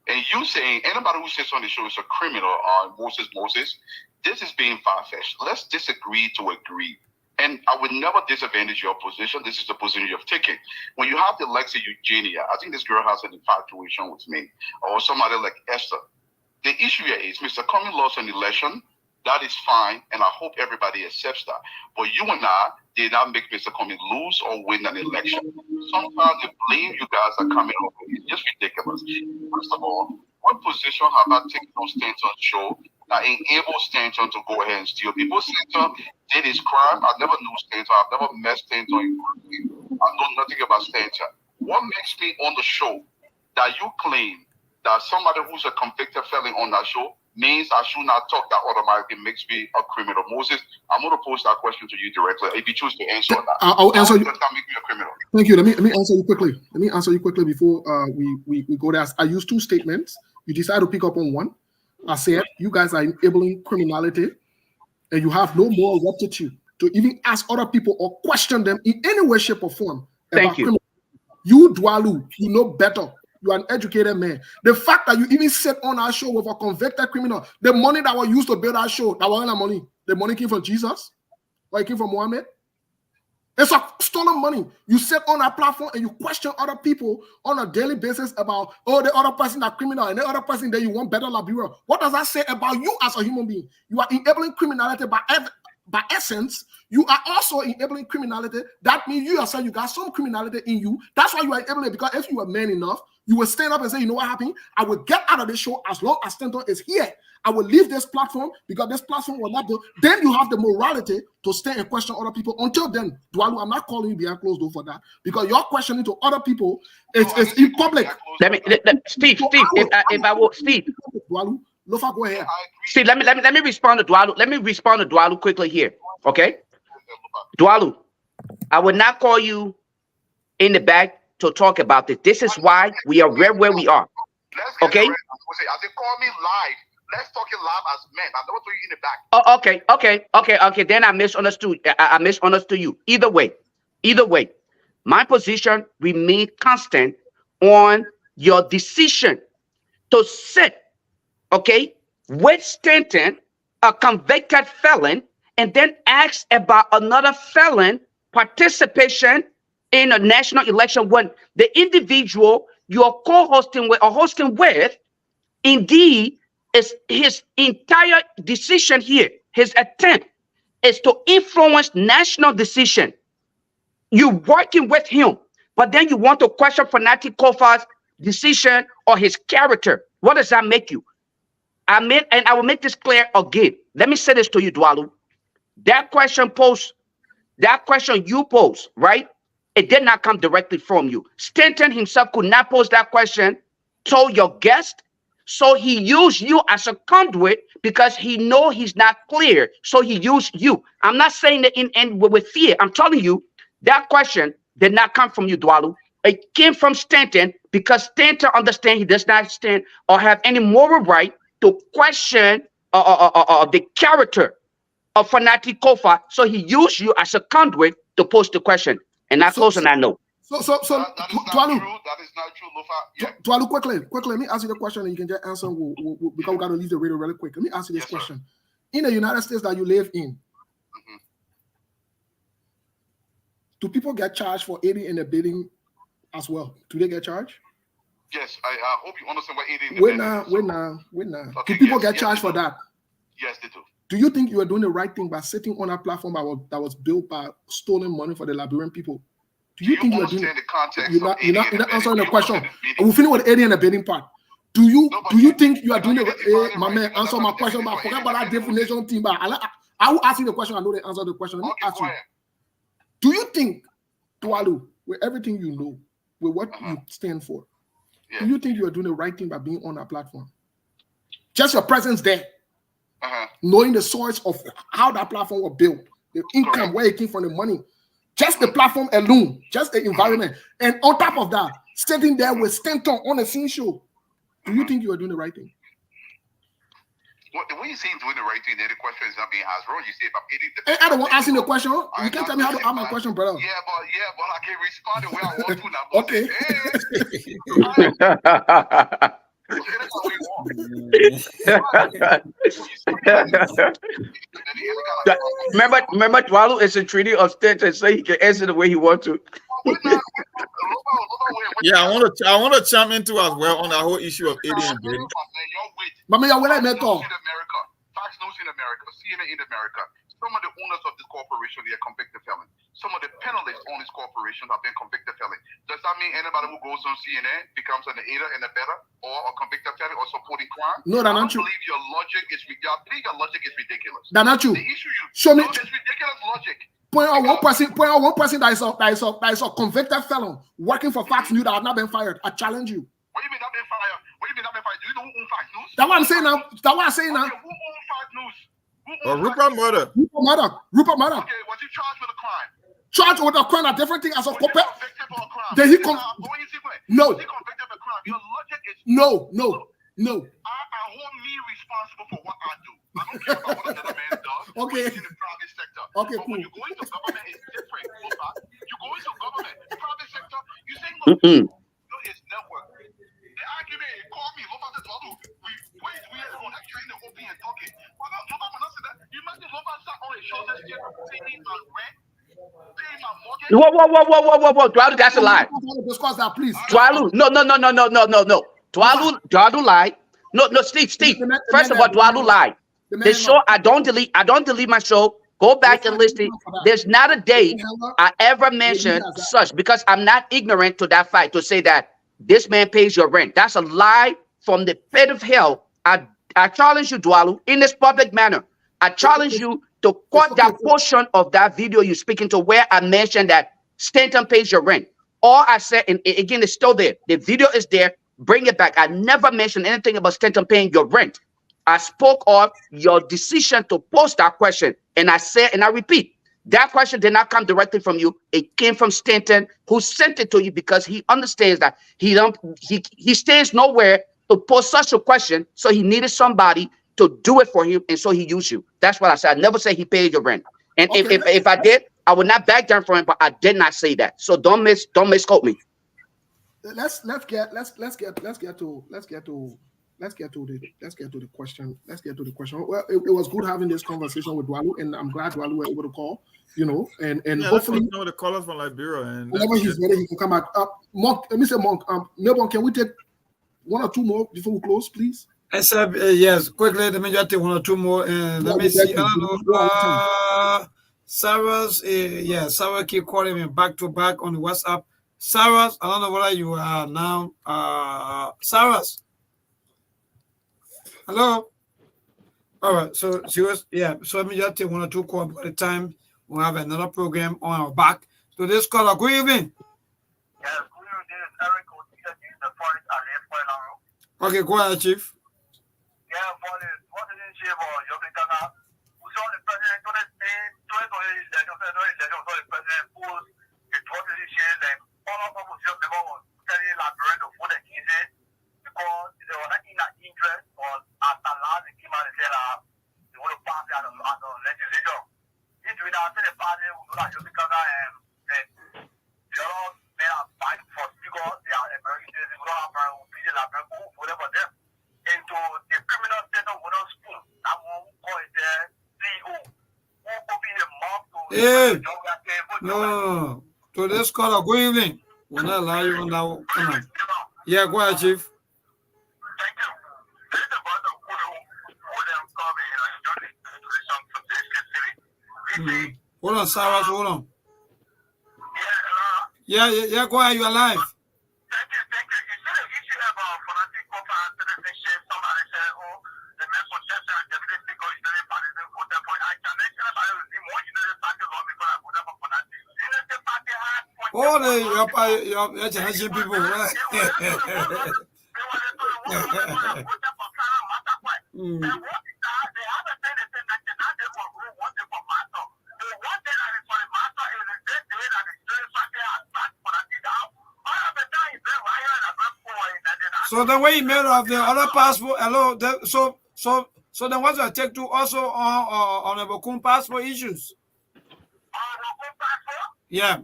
And you saying, anybody who sits on the show is a criminal, Moses, this is being far-fetched. Let's disagree to agree. And I would never disadvantage your position. This is the position you've taken. When you have the Lexi Eugenia, I think this girl has an infatuation with me, or somebody like Esther. The issue here is Mr. Cummings lost an election. That is fine, and I hope everybody accepts that. But you and I did not make Mr. Cummings lose or win an election. Sometimes the blame you guys are coming up with is just ridiculous. First of all, what position have I taken on Stanton show that enables Stanton to go ahead and steal people? Stanton did his crime. I never knew Stanton. I've never met Stanton in person. I know nothing about Stanton. What makes me on the show that you claim that somebody who's a convicted felon on that show means I should not talk, that automatically makes me a criminal? Moses, I'm going to pose that question to you directly. If you choose to answer that, I'll answer you. Does that make me a criminal? Thank you. Let me answer you quickly. Let me answer you quickly before we go there. I used two statements. You decide to pick up on one. I said you guys are enabling criminality, and you have no moral rectitude to even ask other people or question them in any way, shape, or form. Thank you. You, Dwalu, you know better. You are an educated man. The fact that you even sit on our show with a convicted criminal, the money that was used to build our show, that wasn't money. The money came from Jesus, or it came from Muhammad. It's a stolen money. You sit on our platform and you question other people on a daily basis about, oh, the other person is criminal and the other person that you want better Liberia. What does that say about you as a human being? You are enabling criminality by essence. You are also enabling criminality. That means you yourself, you got some criminality in you. That's why you are enabling it, because if you are man enough, you will stand up and say, you know what happened? I will get out of this show as long as Stanton is here. I will leave this platform because this platform will not do. Then you have the morality to stand and question other people. Until then, Dwalu, I'm not calling you behind closed door for that, because your questioning to other people is in public. Steve, if I will, Steve. Dwalu, Lofa, go ahead. Steve, let me respond to Dwalu. Let me respond to Dwalu quickly here. Okay? Dwalu, I would not call you in the back to talk about this. This is why we are where we are. Okay? I said, call me live. Let's talk it live as men. I never told you in the back. Oh, okay. Then I misunderstood. I misunderstood you. Either way, my position remained constant on your decision to sit, okay, with Stanton, a convicted felon, and then ask about another felon participation in a national election when the individual you're co-hosting with or hosting with, indeed, is his entire decision here, his attempt is to influence national decision. You're working with him, but then you want to question Fanatic Kofa's decision or his character. What does that make you? And I will make this clear again. Let me say this to you, Dwalu. That question you pose, right? It did not come directly from you. Stanton himself could not pose that question to your guest. So he used you as a conduit because he know he's not clear. So he used you. I'm not saying that with fear. I'm telling you that question did not come from you, Dwalu. It came from Stanton because Stanton understands he does not stand or have any moral right to question the character of Fanatic Kofa. So he used you as a conduit to pose the question. And not close on that note. So, that is not Dwalu, true. That is not true, Lufa. Yeah. Dwalu, quickly, let me ask you the question and you can just answer because we got to leave the radio really quick. Let me ask you this question. Sir. In the United States that you live in, do people get charged for aiding and abetting as well? Do they get charged? Yes, I hope you understand what aiding and abetting is. Wait now. Okay, do people get charged for that? Yes, they do. Do you think you are doing the right thing by sitting on a platform that was built by stolen money for the Liberian people? Do you think you are doing the context? You're not answering the question. We'll finish with the aiding and abetting part. Do you think you are doing it? My man, answer my question. But forget about that definition team. But I will ask you the question. I know they answer the question. Let me ask you. Do you think, Dwalu, with everything you know, with what you stand for, do you think you are doing the right thing by being on that platform? Just your presence there. Knowing the source of how that platform was built, the income, where it came from, the money, just the platform alone, just the environment, and on top of that, sitting there with Stanton on a scene show. Do you think you are doing the right thing? Well, the way you say doing the right thing, then the question is not being asked wrong. You say if I'm eating I don't want to ask you the question. You can't tell me how to ask my question, brother. Yeah, but I can respond the way I want to now. Okay. Remember, Dwalu is a treaty of state and say he can answer the way he wants to. Yeah, I want to chime into as well on that whole issue of Eddie and Brady. Mama, you're Fox News in America, CNN in America. Some of the owners of this corporation, they are convicted felons. Some of the panelists on this corporation have been convicted felons. Does that mean anybody who goes on CNN becomes an aider and abetter or a convicted felon or supporting crime? No, that's not true. I believe your logic is ridiculous. That's not true. The issue Show me. it's ridiculous logic. Point out one person that is a convicted felon working for Fox News that has not been fired. I challenge you. What do you mean not been fired? Do you know who owns Fox News? That's what I'm saying now. Okay, who owns Fox News? Rupert Murdoch. Rupert Murdoch. Okay, was he charged with a crime? Charged with a crime, a different thing as a convicted for a crime? Did he No. Was he convicted of a crime? Your logic is No. I hold me responsible for what I do. I don't care about what another man does. Okay. In the private sector. Okay, but cool. when you go into government, it's different. You go into government, private sector, you say, look, it's network. The argument, call me, look at the model. We are on that train, the open and talking. You imagine Loba sat on a shoulder, paying my rent, paying my mortgage. Whoa. Dwalu, that's a lie. Discuss that, please. Dwalu, no. Dwalu lied. No, Steve. First of all, Dwalu lied. The show, I don't delete my show. Go back and listen. There's not a day I ever mentioned such, because I'm not ignorant to that fact to say that this man pays your rent. That's a lie from the pit of hell. I challenge you, Dwalu, in this public manner. I challenge you to cut that portion of that video you're speaking to where I mentioned that Stanton pays your rent. All I said, and again, it's still there. The video is there. Bring it back. I never mentioned anything about Stanton paying your rent. I spoke of your decision to post that question. And I said, and I repeat, that question did not come directly from you. It came from Stanton, who sent it to you because he understands that he stands nowhere to post such a question. So he needed somebody to do it for him. And so he used you. That's what I said. I never said he paid your rent. And okay, if I did, I would not back down from it, but I did not say that. So don't misquote me. Let's get to the question. Well, it was good having this conversation with Dwalu, and I'm glad Dwalu were able to call. And hopefully, the callers from Liberia, and whenever he's ready, he can come back. Monk, let me say, Monk. Melbourne, can we take one or two more before we close, please? I said yes. Quickly, let me just take one or two more. Let me see. Sarah's, Sarah keep calling me back to back on the WhatsApp. Sarah's, I don't know whether you are now. Sarah's. Hello. All right. So she was, So let me just take one or two calls at a time. We'll have another program on our back. So this caller, good evening. Yes, good evening. Eric Otiga, the forest I live. Okay, go ahead, Chief. Yeah, for the citizenship or Yobikana, we saw the president the president put the citizenship and all of us just about telling Liberia to put the kids because there was not interest or at the last they came out and said they want to pass out of legislation. If we now say the party will not Yobikana and the other men are fighting for speaker, they are American citizens, we don't have Liberia, whatever them. Into the criminal center with us school. That one call it the CEO. Who could be the mob to No. To this caller, good evening. We'll not allow you on that. Come on. Yeah, go ahead, Chief. Thank you. This is about the Hold on, Sarah, hold on. Yeah, go ahead, you're alive. Thank you. You see the issue about fanatic profile citizenship, somebody said, the men for Chester and the political is very partisan voter for I can mention about the more United Party law because I voted for fanatic. United Party has You're challenging people, right? So the way you made of the other passport, so then what's your take to also on the Bokun passport issues? Yeah.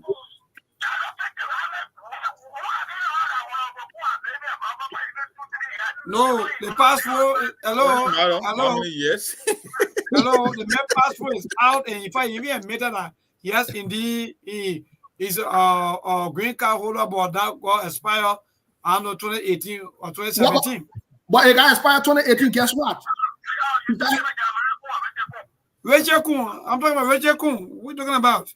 No, the passport. Hello, Doesn't matter how hello, many years. hello. The main passport is out, and if I even admitted that yes, indeed, he is a green card holder, but that got expired. I don't know 2018 or 2017. But it got expired 2018. Guess what? Rachel Kun. I'm talking about Rachel Kun. What are you talking about?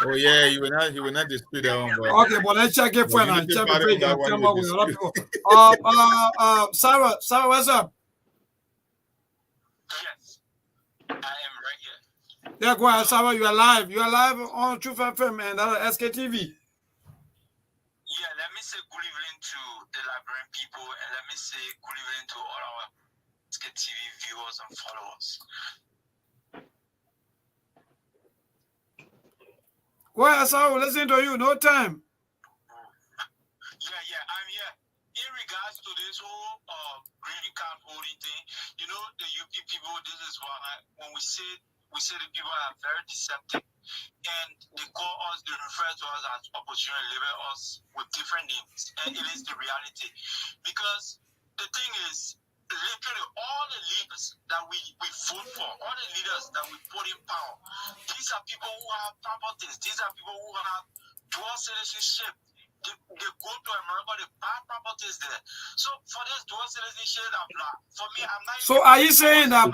Oh yeah, he will not dispute that one, but Okay, but let's check it for now. Unity Check Party on it that for one, tell he me will what we other dispute. people. Sarah, what's up? Yes, I am right here. Yeah, go ahead, Sarah. You are live. You are live on Truth FM and SKTV. Yeah, let me say good evening to the Liberian people, and let me say good evening to all our TV viewers and followers. Go ahead, Sarah. Listen to you. No time. Yeah, I'm here. In regards to this whole green card holding thing, you know, the UP people, this is why when we say the people are very deceptive, and they call us, they refer to us as opposition and label us with different names, and it is the reality. Because the thing is, literally all the leaders that we vote for, all the leaders that we put in power, these are people who have properties, these are people who have dual citizenship. They go to America, they buy properties there. So for this dual citizenship, for me, I'm not. So are you saying that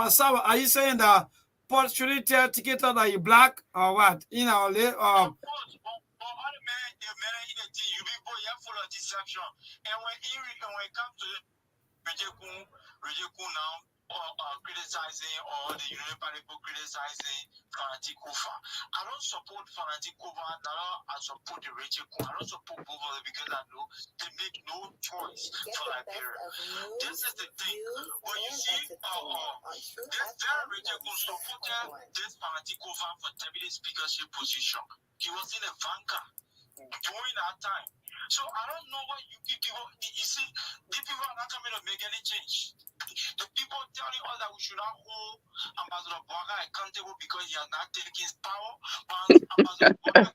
Sarah, are you saying that Paul shouldn't tell ticket that you black or what? You know, Of course, but all the men in the team, you people, you're full of deception. And when it comes to Rejekun now, or criticizing, or the United Party people criticizing Fanatic Kofa, I don't support Fanatic Kofa, now I support the Rejekun. I don't support both of them because I know they make no choice for Liberia. This is the thing. When you see this very Rejekun supported this Fanatic Kofa for deputy speakership position. He was in a vanguard during that time. So I don't know what you people, you see, the people are not coming to make any change. The people telling us that we should not hold Ambassador Wanga accountable because he has not taken his power, but Ambassador Wanga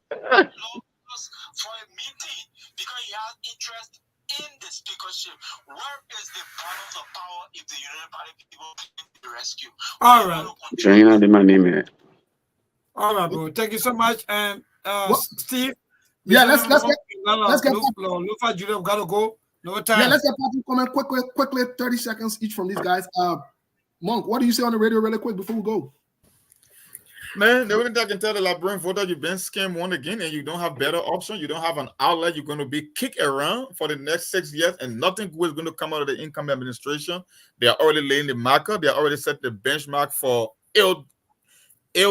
us for a meeting because he has interest in the speakership. Where is the balance of power if the United Party people came to the rescue? All right. All right, bro. Thank you so much. And Steve. Yeah, let's get Julian gotta go. No time. Yeah, let's get Patrick comment quickly, 30 seconds each from these guys. Monk, what do you say on the radio really quick before we go? Man, the only thing I can tell the Liberian voter, you've been scammed one again and you don't have better option. You don't have an outlet. You're going to be kicked around for the next 6 years and nothing good is going to come out of the incoming administration. They are already laying the marker. They are already set the benchmark for ill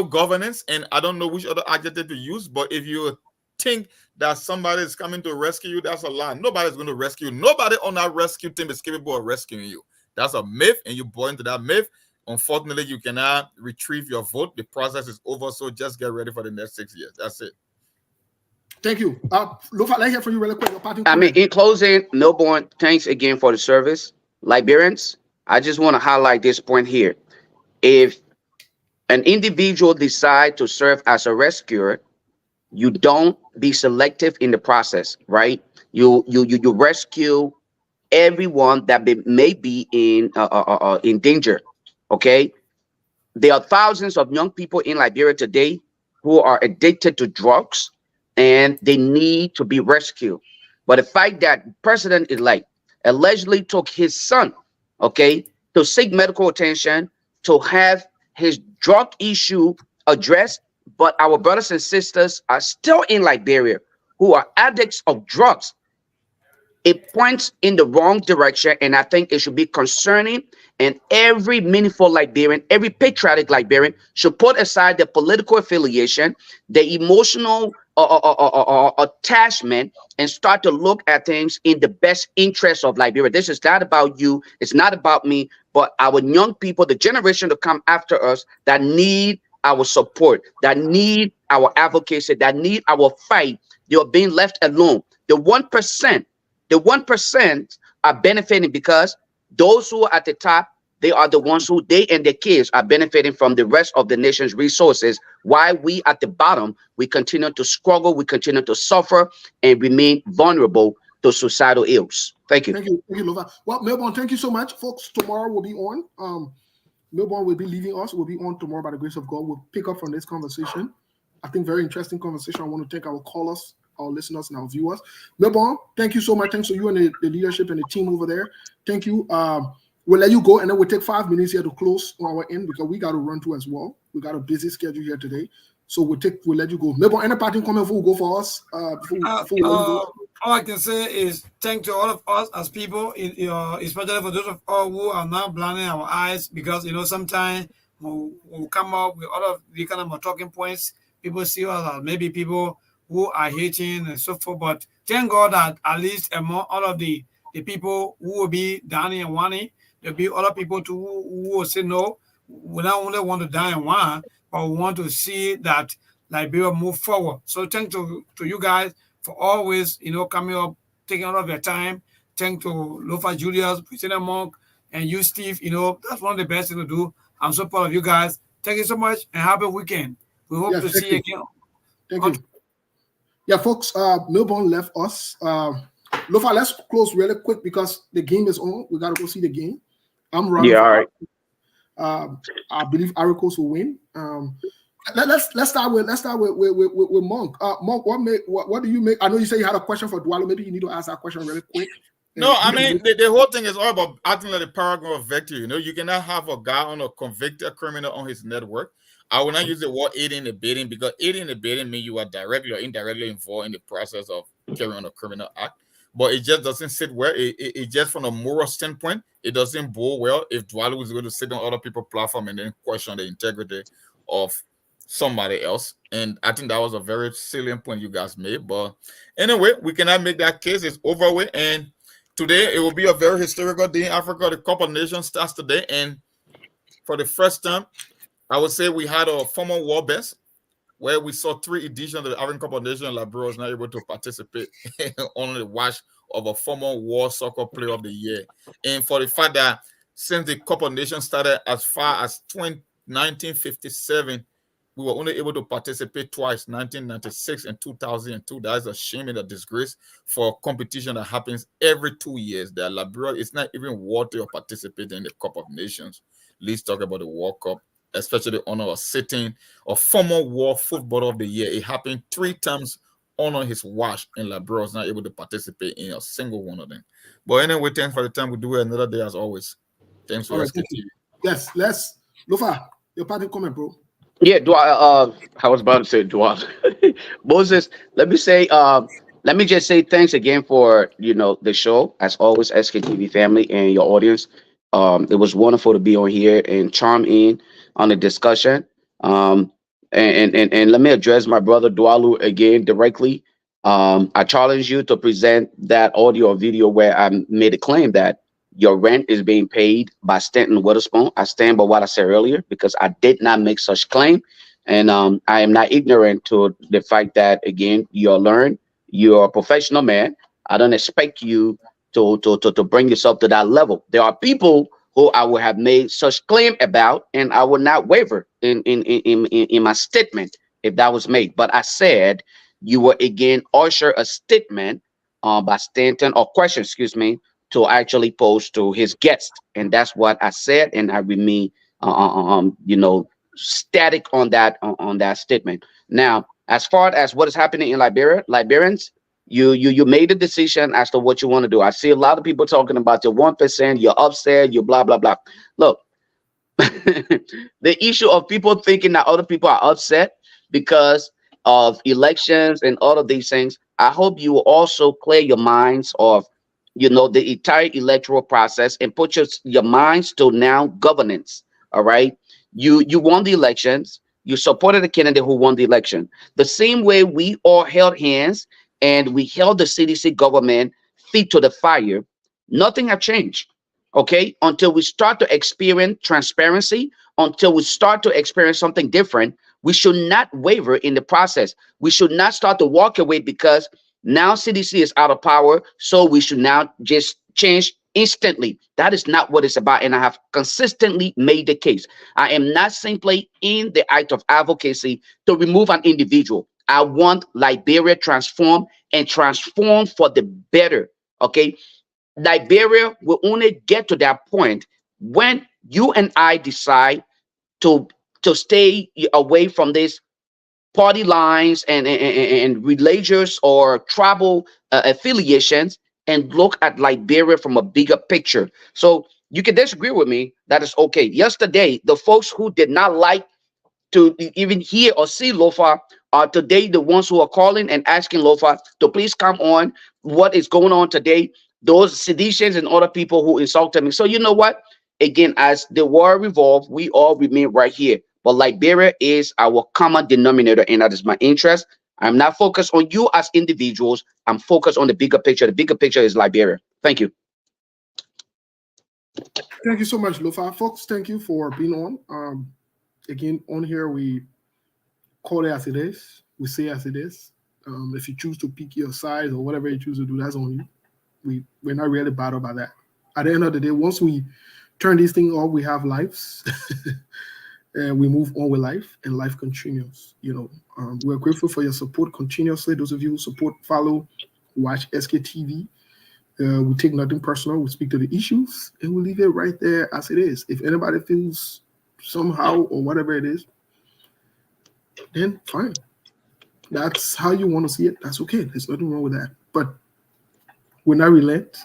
governance. And I don't know which other adjective to use, but if you think that somebody is coming to rescue you, that's a lie. Nobody's going to rescue you. Nobody on that rescue team is capable of rescuing you. That's a myth, and you bought into that myth. Unfortunately, you cannot retrieve your vote. The process is over, so just get ready for the next 6 years. That's it. Thank you. Lofa, let's hear from you really quick. I mean, in closing, Melbourne, thanks again for the service. Liberians, I just want to highlight this point here. If an individual decides to serve as a rescuer, you don't be selective in the process, right? You rescue everyone that may be in danger. Okay, there are thousands of young people in Liberia today who are addicted to drugs, and they need to be rescued. But the fact that President-elect allegedly took his son, okay, to seek medical attention, to have his drug issue addressed, but our brothers and sisters are still in Liberia who are addicts of drugs. It points in the wrong direction, and I think it should be concerning. And every meaningful Liberian, every patriotic Liberian should put aside the political affiliation, the emotional attachment, and start to look at things in the best interest of Liberia. This is not about you. It's not about me, but our young people, the generation to come after us that need our support, that need our advocacy, that need our fight. They are being left alone. The 1% are benefiting because those who are at the top, They are the ones who, they and their kids are benefiting from the rest of the nation's resources. While we at the bottom, we continue to struggle, we continue to suffer, and remain vulnerable to societal ills. Thank you. Thank you, Lova. Well, Melbourne, thank you so much, folks. Tomorrow we'll be on. Melbourne will be leaving us. We'll be on tomorrow by the grace of God. We'll pick up from this conversation. I think very interesting conversation. I want to thank our callers, our listeners, and our viewers. Melbourne, thank you so much. Thanks to you and the leadership and the team over there. Thank you. We'll let you go, and then we'll take 5 minutes here to close on our end because we got to run too as well. We got a busy schedule here today. So we'll let you go. Melbourne, any parting comment before we go for us? Before we go? All I can say is thank to all of us as people, especially for those of us who are now blinding our eyes, because sometimes we'll come up with all of the kind of talking points. People see us as maybe people who are hating and so forth. But thank God that at least among all of the people who will be Danny and Wani, there'll be other people too who will say no. We not only want to die and one, but we want to see that Liberia move forward. So thank to you guys for always, coming up, taking all of your time. Thank to Lofa Julius, Christina Monk, and you, Steve. That's one of the best things to do. I'm so proud of you guys. Thank you so much and happy weekend. We hope to see you again. Thank you. Yeah, folks, Melbourne left us. Lofa, let's close really quick because the game is on. We got to go see the game. I'm running. Yeah, all right. I believe Aricos will win. Let's start with Monk. Monk, what do you make? I know you say you had a question for Dwalo. Maybe you need to ask that question really quick. No, I mean the whole thing is all about acting like the paragon of victory. You cannot have a guy on a convicted criminal on his network. I will not use the word aiding and abetting because aiding and abetting means you are directly or indirectly involved in the process of carrying on a criminal act. But it just doesn't sit well. It just from a moral standpoint, it doesn't bode well if Dwalo is going to sit on other people's platform and then question the integrity of somebody else. And I think that was a very salient point you guys made. But anyway, we cannot make that case. It's over with. And today, it will be a very historical day in Africa. The Cup of Nations starts today. And for the first time, I would say we had a former war best where we saw 3 editions of the African Cup of Nations and Liberia was not able to participate on the watch of a former World Soccer Player of the Year. And for the fact that since the Cup of Nations started as far as 1957, we were only able to participate twice, 1996 and 2002. That is a shame and a disgrace for a competition that happens every 2 years. That Liberia is not even worthy of participating in the Cup of Nations. Let's talk about the World Cup, especially the honor of sitting a former World Footballer of the Year. It happened 3 times on his watch, and Liberia was not able to participate in a single one of them. But anyway, thanks for the time. We do it another day as always. Thanks for asking. Yes, let's Lofa, your parting comment, bro. Yeah, I was about to say Dwal. Moses, let me just say thanks again for the show, as always, SKTV family and your audience. It was wonderful to be on here and chime in on the discussion. And let me address my brother Dwalu again directly. I challenge you to present that audio or video where I made a claim that your rent is being paid by Stanton Witherspoon. I stand by what I said earlier because I did not make such claim. And I am not ignorant to the fact that, again, you're learned. You're a professional man. I don't expect you to bring yourself to that level. There are people who I would have made such claim about, and I would not waver in my statement if that was made. But I said you will again usher a statement by Stanton, or question, excuse me, to actually pose to his guest. And that's what I said, and I remain static on that statement. Now, as far as what is happening in Liberia, Liberians, you made a decision as to what you want to do. I see a lot of people talking about your 1%, you're upset, you blah blah blah. Look, the issue of people thinking that other people are upset because of elections and all of these things, I hope you will also clear your minds of the entire electoral process and put your minds to now governance. All right. You won the elections. You supported the candidate who won the election. The same way we all held hands and we held the CDC government feet to the fire. Nothing has changed. Okay. Until we start to experience transparency, until we start to experience something different, we should not waver in the process. We should not start to walk away because now CDC is out of power, so we should now just change instantly. That is not what it's about. And I have consistently made the case. I am not simply in the act of advocacy to remove an individual. I want Liberia transformed and transformed for the better. Okay. Liberia will only get to that point when you and I decide to stay away from this party lines and religious or tribal affiliations and look at Liberia from a bigger picture. So you can disagree with me. That is okay. Yesterday, the folks who did not like to even hear or see Lofa are today the ones who are calling and asking Lofa to please come on. What is going on today? Those seditions and other people who insulted me. So you know what? Again, as the war revolves, we all remain right here. But Liberia is our common denominator, and that is my interest. I'm not focused on you as individuals. I'm focused on the bigger picture. The bigger picture is Liberia. Thank you. Thank you so much, Lofa. Folks, thank you for being on. Again, on here, we call it as it is. We say as it is. If you choose to pick your side or whatever you choose to do, that's on you. We're not really bothered by that. At the end of the day, once we turn this thing off, we have lives. And we move on with life, and life continues. We're grateful for your support continuously. Those of you who support, follow, watch SKTV. We take nothing personal. We speak to the issues, and we leave it right there as it is. If anybody feels somehow or whatever it is, then fine. That's how you want to see it. That's okay. There's nothing wrong with that. But we're not relent.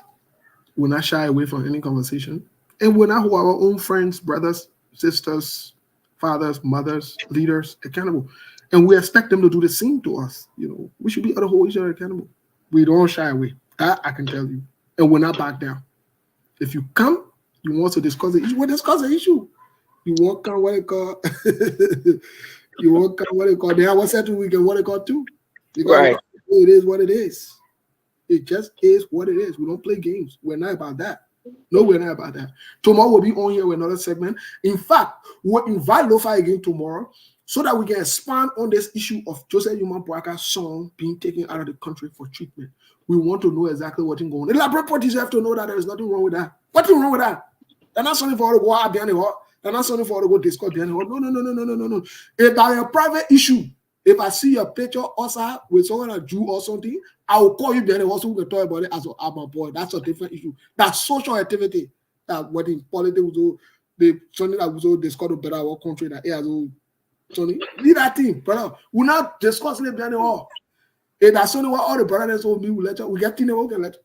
We're not shy away from any conversation. And we're not hold our own friends, brothers, sisters, fathers, mothers, leaders accountable. And we expect them to do the same to us. We should be able to hold each other accountable. We don't shy away. That I can tell you. And we're not back down. If you come, you want to discuss the issue, we'll discuss the issue. You won't come what it call. You won't come what it call. They have said we can what it call too. Because right. It is what it is. It just is what it is. We don't play games. We're not about that. No, we're not about that. Tomorrow we'll be on here with another segment. In fact, we'll invite Lofa again tomorrow so that we can expand on this issue of Joseph Human Boaka's son being taken out of the country for treatment. We want to know exactly what's going on. The laboratories have to know that there is nothing wrong with that. What's wrong with that? They're not something for us to go out behind the hall. They're not something for us to go discuss behind the hall. No. If that's a private issue, if I see a picture outside with someone a Jew or something, I will call you behind the hall so we can talk about it as a boy. That's a different issue. That's social activity. That what in politics the something that was all discussed better our country that has all something. Leave that thing, brother. We're not discussing it behind the hall. If that's only what all the brothers told me, we get things we can let.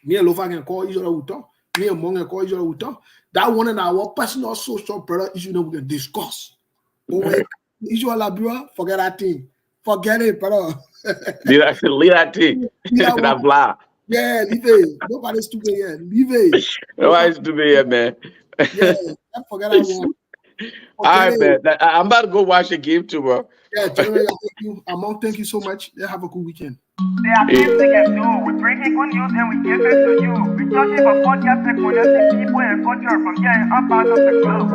Me and Lofa can call each other, we talk. Me and Mong can call each other, we talk. That one in our personal social brother issue that we can discuss. But when issue of Liberia, forget that thing. Forget it, brother. Leave that thing. That blah. Yeah, leave it. Nobody's stupid here. Leave it. Nobody's stupid here, man. Yeah, forget that one. All right, man. I'm about to go watch the game tomorrow. Yeah, gentlemen, thank you. Among, thank you so much. Have a good weekend. There are things we can do. We bring in good news and we give it to you. We judge it for podcast exposure to people and culture from here and up out of the globe.